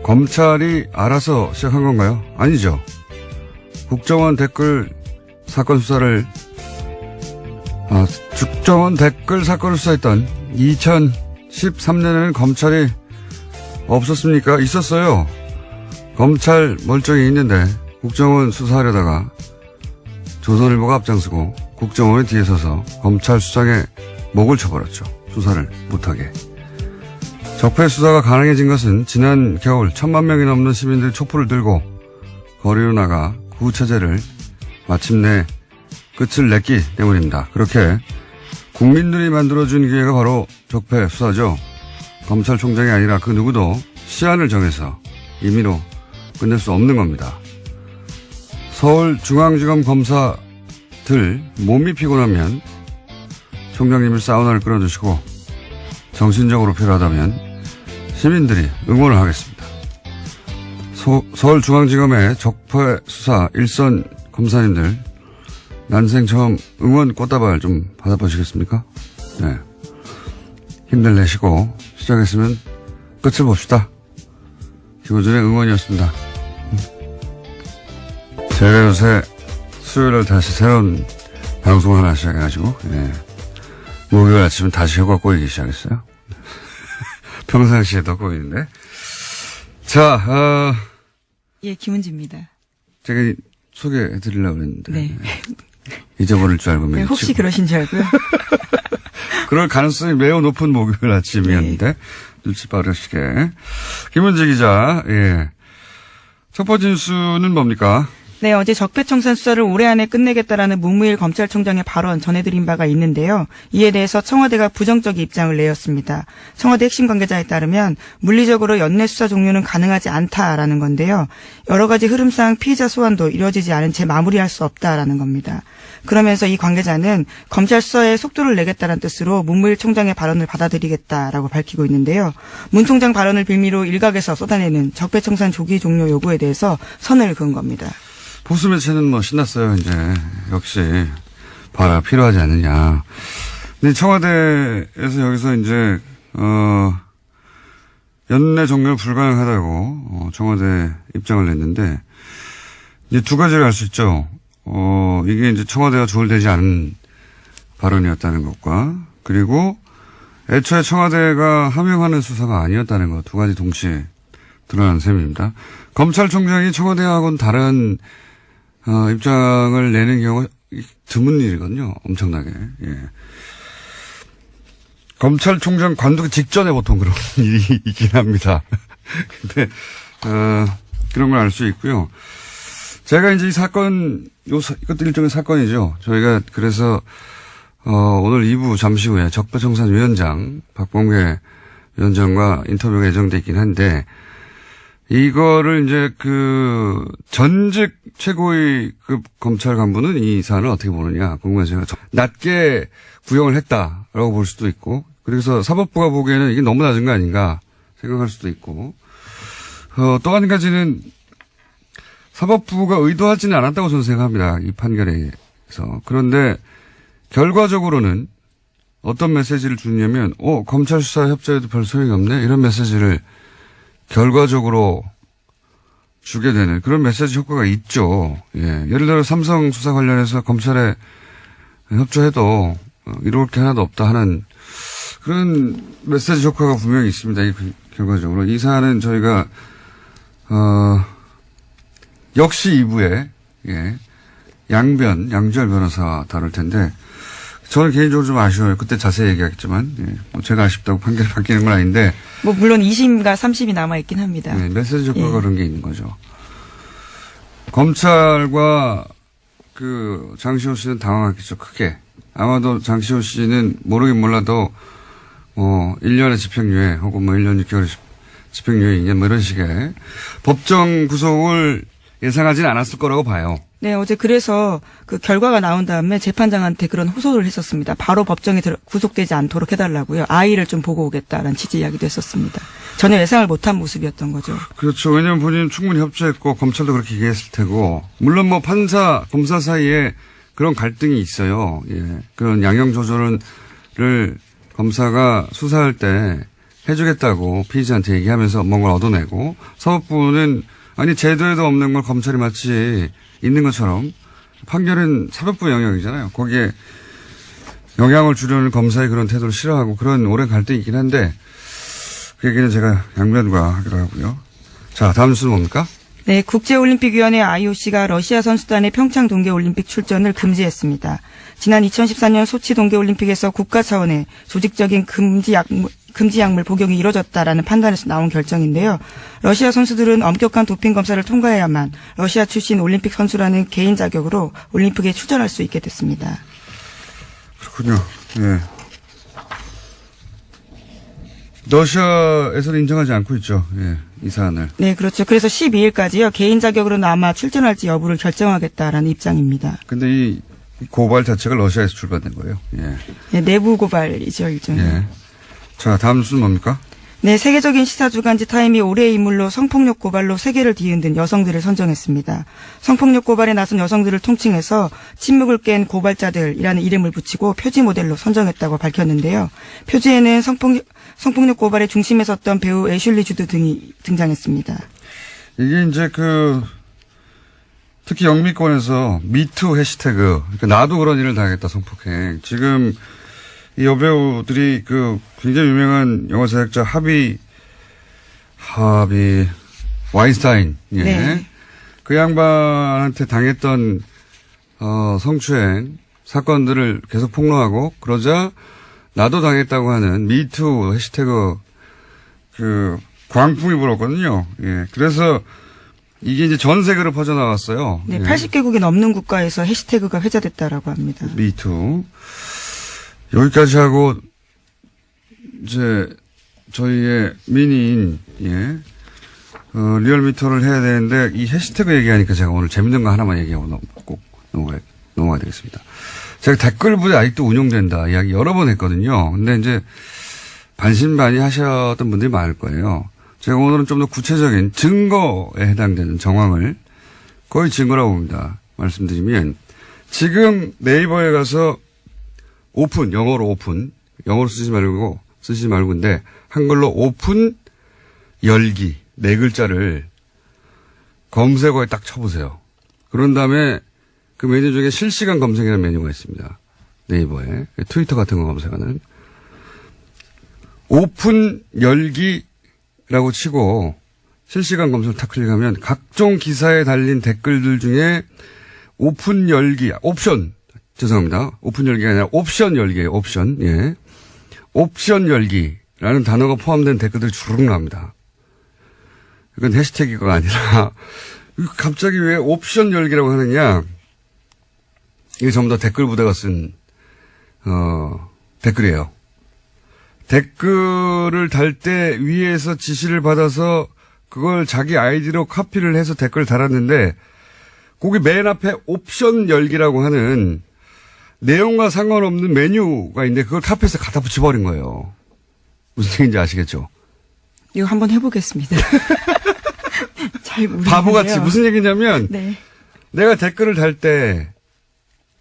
검찰이 알아서 시작한 건가요? 아니죠. 국정원 댓글 사건 수사를 국정원 댓글 사건을 수사했던 2013년에는 검찰이 없었습니까? 있었어요. 검찰 멀쩡히 있는데 국정원 수사하려다가 조선일보가 앞장서고 국정원이 뒤에 서서 검찰 수장에 목을 쳐버렸죠. 수사를 못하게. 적폐 수사가 가능해진 것은 지난 겨울 1,000만 명이 넘는 시민들이 촛불을 들고 거리로 나가 구체제를 마침내 끝을 냈기 때문입니다. 그렇게 국민들이 만들어준 기회가 바로 적폐 수사죠. 검찰총장이 아니라 그 누구도 시한을 정해서 임의로 끝낼 수 없는 겁니다. 서울중앙지검 검사들 몸이 피곤하면 총장님이 사우나를 끌어주시고 정신적으로 필요하다면 시민들이 응원을 하겠습니다. 서울중앙지검의 적폐 수사 일선 검사님들 난생 처음 응원 꽃다발 좀 받아보시겠습니까? 네. 힘들 내시고 시작했으면 끝을 봅시다. 김호준의 응원이었습니다. 제가 요새 수요일을 다시 새로운 방송을 하나 시작해가지고 예. 목요일 아침은 다시 혀가 꼬이기 시작했어요. 평상시에도 꼬이는데. 자, 예, 김은지입니다. 제가 소개해드리려고 했는데. 네. 잊어버릴 줄 알고 네, 혹시 그러신 줄 알고요. 그럴 가능성이 매우 높은 목요일 아침이었는데 눈치 빠르시게. 김은지 기자, 예. 첫 번째 뉴스는 뭡니까? 네, 어제 적폐청산 수사를 올해 안에 끝내겠다라는 문무일 검찰총장의 발언 전해드린 바가 있는데요. 이에 대해서 청와대가 부정적인 입장을 내었습니다. 청와대 핵심 관계자에 따르면 물리적으로 연내 수사 종료는 가능하지 않다라는 건데요. 여러 가지 흐름상 피의자 소환도 이루어지지 않은 채 마무리할 수 없다라는 겁니다. 그러면서 이 관계자는 검찰 수사에 속도를 내겠다는 뜻으로 문무일 총장의 발언을 받아들이겠다라고 밝히고 있는데요. 문 총장 발언을 빌미로 일각에서 쏟아내는 적폐청산 조기 종료 요구에 대해서 선을 그은 겁니다. 보수 매체는 뭐 신났어요, 이제. 역시, 봐라, 필요하지 않느냐. 근데 청와대에서 여기서 이제, 연내 종료 불가능하다고, 청와대 입장을 냈는데, 이제 두 가지를 알 수 있죠. 이게 이제 청와대가 조율되지 않은 발언이었다는 것과, 그리고 애초에 청와대가 함용하는 수사가 아니었다는 것, 두 가지 동시에 드러난 셈입니다. 검찰총장이 청와대하고는 다른 입장을 내는 경우가 드문 일이거든요. 엄청나게. 예. 검찰총장 관두기 직전에 보통 그런 일이 있긴 합니다. 근데, 그런 걸 알 수 있고요. 제가 이제 이 사건, 이것도 일종의 사건이죠. 저희가 그래서, 오늘 2부 잠시 후에 적폐청산위원장, 박범계 위원장과 인터뷰가 예정돼 있긴 한데, 이거를 이제 전직 최고위급 검찰 간부는 이 사안을 어떻게 보느냐 궁금해서 낮게 구형을 했다라고 볼 수도 있고, 그래서 사법부가 보기에는 이게 너무 낮은 거 아닌가 생각할 수도 있고, 또 한 가지는 사법부가 의도하지는 않았다고 저는 생각합니다. 이 판결에서. 그런데 결과적으로는 어떤 메시지를 주냐면, 검찰 수사 협조에도 별 소용이 없네, 이런 메시지를 결과적으로 주게 되는 그런 메시지 효과가 있죠. 예. 예를 들어 삼성 수사 관련해서 검찰에 협조해도 이렇게 하나도 없다 하는 그런 메시지 효과가 분명히 있습니다. 결과적으로. 이 사안은 저희가, 역시 2부에, 예. 양지열 변호사 다룰 텐데, 저는 개인적으로 좀 아쉬워요. 그때 자세히 얘기하겠지만, 예. 뭐 제가 아쉽다고 판결이 바뀌는 건 아닌데. 뭐 물론 2심과 3심이 남아있긴 합니다. 네, 메시지 효과가 예. 그런 게 있는 거죠. 검찰과 장시호 씨는 당황했겠죠, 크게. 아마도 장시호 씨는 모르긴 몰라도 1년의 집행유예 혹은 1년 6개월의 집행유예 뭐 이런 식의 법정 구속을 예상하지는 않았을 거라고 봐요. 네, 어제 그래서 그 결과가 나온 다음에 재판장한테 그런 호소를 했었습니다. 바로 법정에 구속되지 않도록 해달라고요. 아이를 좀 보고 오겠다라는 취지 이야기도 했었습니다. 전혀 예상을 못한 모습이었던 거죠. 그렇죠. 왜냐하면 본인은 충분히 협조했고 검찰도 그렇게 얘기했을 테고, 물론 뭐 판사, 검사 사이에 그런 갈등이 있어요. 예. 그런 양형 조절을 검사가 수사할 때 해주겠다고 피의자한테 얘기하면서 뭔가를 얻어내고, 사법부는 아니 제도에도 없는 걸 검찰이 마치 있는 것처럼, 판결은 사법부 영역이잖아요. 거기에 영향을 주려는 검사의 그런 태도를 싫어하고 그런 오랜 갈등이 있긴 한데, 그 얘기는 제가 양변과 하기로 하고요. 자, 다음 뉴스는 뭡니까? 네, 국제올림픽위원회 IOC가 러시아 선수단의 평창 동계올림픽 출전을 금지했습니다. 지난 2014년 소치 동계올림픽에서 국가 차원의 조직적인 금지 약물 복용이 이뤄졌다라는 판단에서 나온 결정인데요. 러시아 선수들은 엄격한 도핑 검사를 통과해야만 러시아 출신 올림픽 선수라는 개인 자격으로 올림픽에 출전할 수 있게 됐습니다. 그렇군요. 예. 러시아에서는 인정하지 않고 있죠. 예, 이 사안을. 네, 그렇죠. 그래서 12일까지요. 개인 자격으로는 아마 출전할지 여부를 결정하겠다라는 입장입니다. 근데 이 고발 자체가 러시아에서 출발된 거예요. 예. 네, 내부 고발이죠, 일종의. 예. 자, 다음 뉴스는 뭡니까? 네, 세계적인 시사주간지 타임이 올해의 인물로 성폭력 고발로 세계를 뒤흔든 여성들을 선정했습니다. 성폭력 고발에 나선 여성들을 통칭해서 침묵을 깬 고발자들이라는 이름을 붙이고 표지 모델로 선정했다고 밝혔는데요. 표지에는 성폭력 고발의 중심에 섰던 배우 애슐리 주드 등이 등장했습니다. 이게 이제 특히 영미권에서 미투 해시태그, 그러니까 나도 그런 일을 당했다, 성폭행. 지금 이 여배우들이 굉장히 유명한 영화 제작자 하비 와인스타인, 예. 네. 그 양반한테 당했던 성추행 사건들을 계속 폭로하고 그러자 나도 당했다고 하는 미투 해시태그 광풍이 불었거든요. 예. 그래서 이게 이제 전 세계로 퍼져나갔어요. 네, 예. 80개국이 넘는 국가에서 해시태그가 회자됐다라고 합니다. 미투. 여기까지 하고 이제 저희의 미니인 리얼미터를 해야 되는데 이 해시태그 얘기하니까 제가 오늘 재밌는 거 하나만 얘기하고 꼭 넘어가야 되겠습니다. 제가 댓글 부대 아직도 운영된다 이야기 여러 번 했거든요. 근데 이제 반신반의하셨던 분들이 많을 거예요. 제가 오늘은 좀 더 구체적인 증거에 해당되는 정황을 거의 증거라고 봅니다. 말씀드리면 지금 네이버에 가서 오픈, 영어로 오픈, 영어로 쓰지 말고인데 한글로 오픈 열기 네 글자를 검색어에 딱 쳐보세요. 그런 다음에 그 메뉴 중에 실시간 검색이라는 메뉴가 있습니다. 네이버에 트위터 같은 거 검색하는 오픈 열기라고 치고 실시간 검색을 탁 클릭하면 각종 기사에 달린 댓글들 중에 오픈 열기 옵션 죄송합니다. 오픈 열기가 아니라 옵션 열기예요. 옵션. 예. 옵션 열기라는 단어가 포함된 댓글들이 주르륵 나옵니다. 이건 해시태그가 아니라 갑자기 왜 옵션 열기라고 하느냐. 이게 전부 다 댓글 부대가 쓴 댓글이에요. 댓글을 달 때 위에서 지시를 받아서 그걸 자기 아이디로 카피를 해서 댓글을 달았는데 거기 맨 앞에 옵션 열기라고 하는 내용과 상관없는 메뉴가 있는데 그걸 카피해서 갖다 붙여버린 거예요. 무슨 얘기인지 아시겠죠? 이거 한번 해보겠습니다. 잘 모르겠네요. 바보같이 무슨 얘기냐면 네. 내가 댓글을 달 때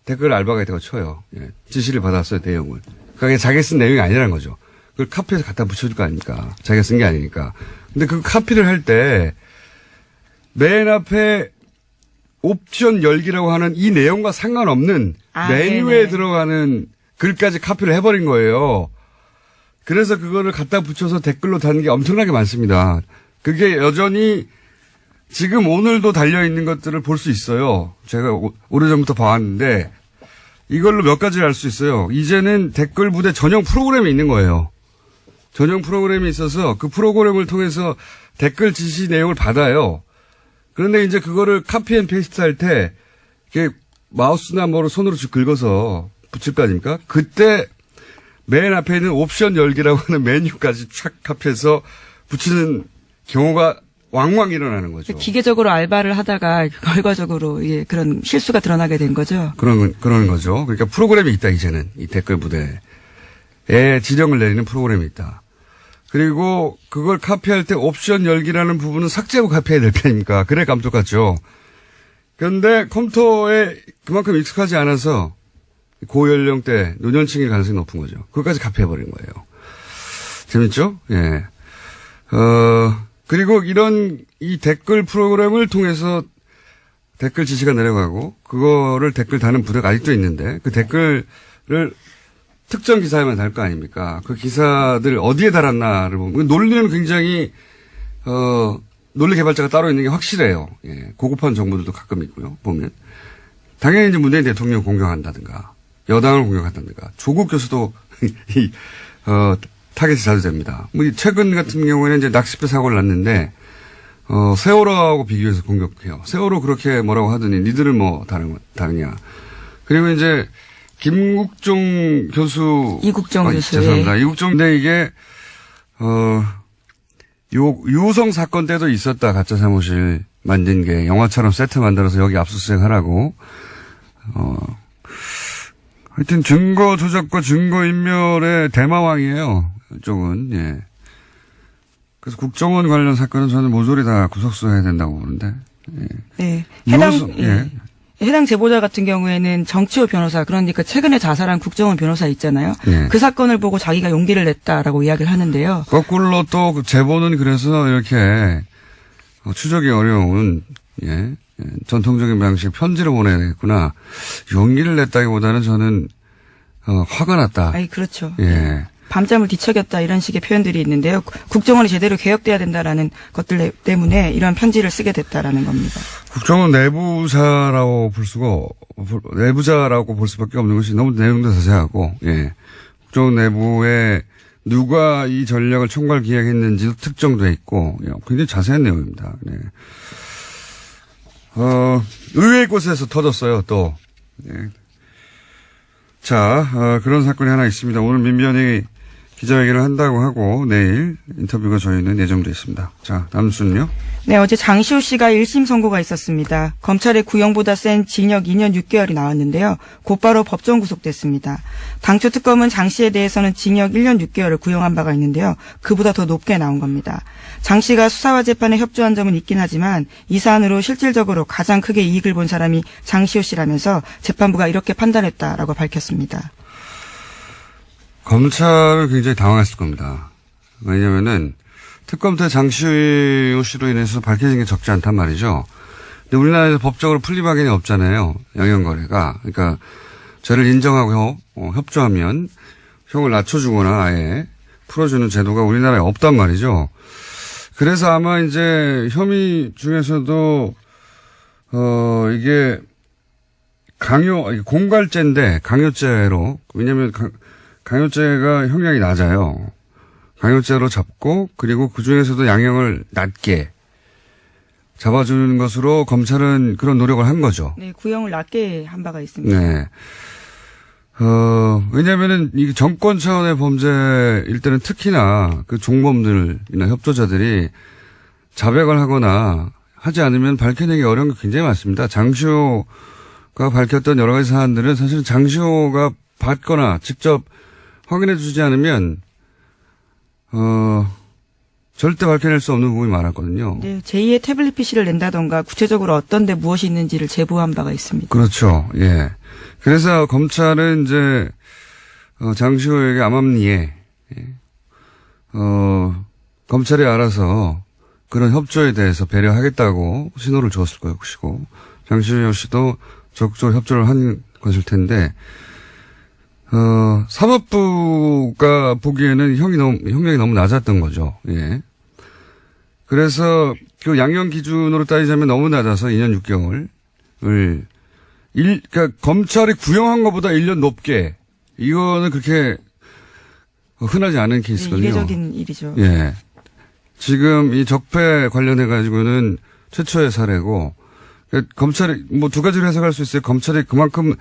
댓글 알바가 있다고 쳐요. 예, 지시를 받았어요. 내용을. 그게 자기가 쓴 내용이 아니라는 거죠. 그걸 카피해서 갖다 붙여줄 거 아닙니까? 자기가 쓴 게 아니니까. 근데 그 카피를 할 때 맨 앞에 옵션 열기라고 하는 이 내용과 상관없는 메뉴에 네네. 들어가는 글까지 카피를 해버린 거예요. 그래서 그거를 갖다 붙여서 댓글로 다는 게 엄청나게 많습니다. 그게 여전히 지금 오늘도 달려있는 것들을 볼 수 있어요. 제가 오래전부터 봐왔는데 이걸로 몇 가지를 알 수 있어요. 이제는 댓글 부대 전용 프로그램이 있는 거예요. 전용 프로그램이 있어서 그 프로그램을 통해서 댓글 지시 내용을 받아요. 그런데 이제 그거를 카피 앤 페이스트 할 때, 이렇게 마우스나 뭐로 손으로 쭉 긁어서 붙일 거 아닙니까? 그때 맨 앞에 있는 옵션 열기라고 하는 메뉴까지 촥 카피해서 붙이는 경우가 왕왕 일어나는 거죠. 기계적으로 알바를 하다가 결과적으로 예, 그런 실수가 드러나게 된 거죠. 그런 거죠. 그러니까 프로그램이 있다, 이제는. 이 댓글 부대에 지령을 내리는 프로그램이 있다. 그리고 그걸 카피할 때 옵션 열기라는 부분은 삭제하고 카피해야 될 편입니까? 그래 깜짝같죠. 그런데 컴퓨터에 그만큼 익숙하지 않아서 고연령대 노년층일 가능성이 높은 거죠. 그것까지 카피해버린 거예요. 재밌죠? 예. 그리고 이 댓글 프로그램을 통해서 댓글 지시가 내려가고 그거를 댓글 다는 부대가 아직도 있는데 그 댓글을 특정 기사에만 달 거 아닙니까? 그 기사들 어디에 달았나를 보면 논리는 굉장히 논리 개발자가 따로 있는 게 확실해요. 예, 고급한 정보들도 가끔 있고요. 보면 당연히 이제 문재인 대통령 공격한다든가 여당을 공격한다든가 조국 교수도 타겟이 자주 됩니다. 뭐 최근 같은 경우에는 이제 낚싯배 사고를 났는데 세월호하고 비교해서 공격해요. 세월호 그렇게 뭐라고 하더니 니들은 뭐 다르냐. 그리고 이제 김국종 교수. 이국종 교수. 죄송합니다. 이국종. 근데 이게, 유성 사건 때도 있었다. 가짜 사무실 만든 게 영화처럼 세트 만들어서 여기 압수수색 하라고. 하여튼 증거 조작과 증거 인멸의 대마왕이에요. 이쪽은, 예. 그래서 국정원 관련 사건은 저는 모조리 다 구속수해야 된다고 보는데. 예. 네. 예. 해당 제보자 같은 경우에는 정치호 변호사, 그러니까 최근에 자살한 국정원 변호사 있잖아요. 예. 그 사건을 보고 자기가 용기를 냈다라고 이야기를 하는데요. 거꾸로 또 그 제보는 그래서 이렇게 추적이 어려운 전통적인 방식 편지로 보내야 되겠구나. 용기를 냈다기보다는 저는 화가 났다. 아이 그렇죠. 예. 밤잠을 뒤척였다 이런 식의 표현들이 있는데요. 국정원이 제대로 개혁돼야 된다라는 것들 때문에 이런 편지를 쓰게 됐다라는 겁니다. 국정원 내부자라고 볼 수밖에 없는 것이 너무 내용도 자세하고, 예. 국정원 내부에 누가 이 전략을 총괄 기획했는지도 특정돼 있고, 예, 굉장히 자세한 내용입니다. 네. 의외의 곳에서 터졌어요, 또. 예. 자, 그런 사건이 하나 있습니다. 오늘 민변이 기자회견을 한다고 하고 내일 인터뷰가 저희는 예정돼 있습니다. 자, 남순요. 네, 어제 장시호 씨가 1심 선고가 있었습니다. 검찰의 구형보다 센 징역 2년 6개월이 나왔는데요. 곧바로 법정 구속됐습니다. 당초 특검은 장 씨에 대해서는 징역 1년 6개월을 구형한 바가 있는데요. 그보다 더 높게 나온 겁니다. 장 씨가 수사와 재판에 협조한 점은 있긴 하지만 이 사안으로 실질적으로 가장 크게 이익을 본 사람이 장시호 씨라면서 재판부가 이렇게 판단했다라고 밝혔습니다. 검찰은 굉장히 당황했을 겁니다. 왜냐면은 특검대 장시호 씨로 인해서 밝혀진 게 적지 않단 말이죠. 근데 우리나라에서 법적으로 풀리박인이 없잖아요. 영향거래가. 그러니까 죄를 인정하고 협조하면 형을 낮춰주거나 아예 풀어주는 제도가 우리나라에 없단 말이죠. 그래서 아마 이제 혐의 중에서도 이게 공갈죄인데 강요죄로, 왜냐면 강요죄가 형량이 낮아요. 강요죄로 잡고, 그리고 그 중에서도 양형을 낮게 잡아주는 것으로 검찰은 그런 노력을 한 거죠. 네, 구형을 낮게 한 바가 있습니다. 네. 왜냐면은 이 정권 차원의 범죄일 때는 특히나 그 종범들이나 협조자들이 자백을 하거나 하지 않으면 밝혀내기 어려운 게 굉장히 많습니다. 장시호가 밝혔던 여러 가지 사안들은 사실은 장시호가 받거나 직접 확인해 주지 않으면 절대 밝혀낼 수 없는 부분이 많았거든요. 네, 제2의 태블릿 PC를 낸다던가 구체적으로 어떤 데 무엇이 있는지를 제보한 바가 있습니다. 그렇죠. 예. 그래서 검찰은 이제 장시호에게 암암리에 검찰이 알아서 그런 협조에 대해서 배려하겠다고 신호를 줬을 것이고, 장시호 씨도 적극적으로 협조를 한 것일 텐데, 사법부가 보기에는 형량이 너무 낮았던 거죠. 예. 그래서 그 양형 기준으로 따지자면 너무 낮아서 2년 6개월을 그러니까 검찰이 구형한 것보다 1년 높게, 이거는 그렇게 흔하지 않은 케이스거든요. 네, 이례적인 일이죠. 예. 지금 이 적폐 관련해 가지고는 최초의 사례고, 검찰이 뭐 두 가지로 해석할 수 있어요. 검찰이 그만큼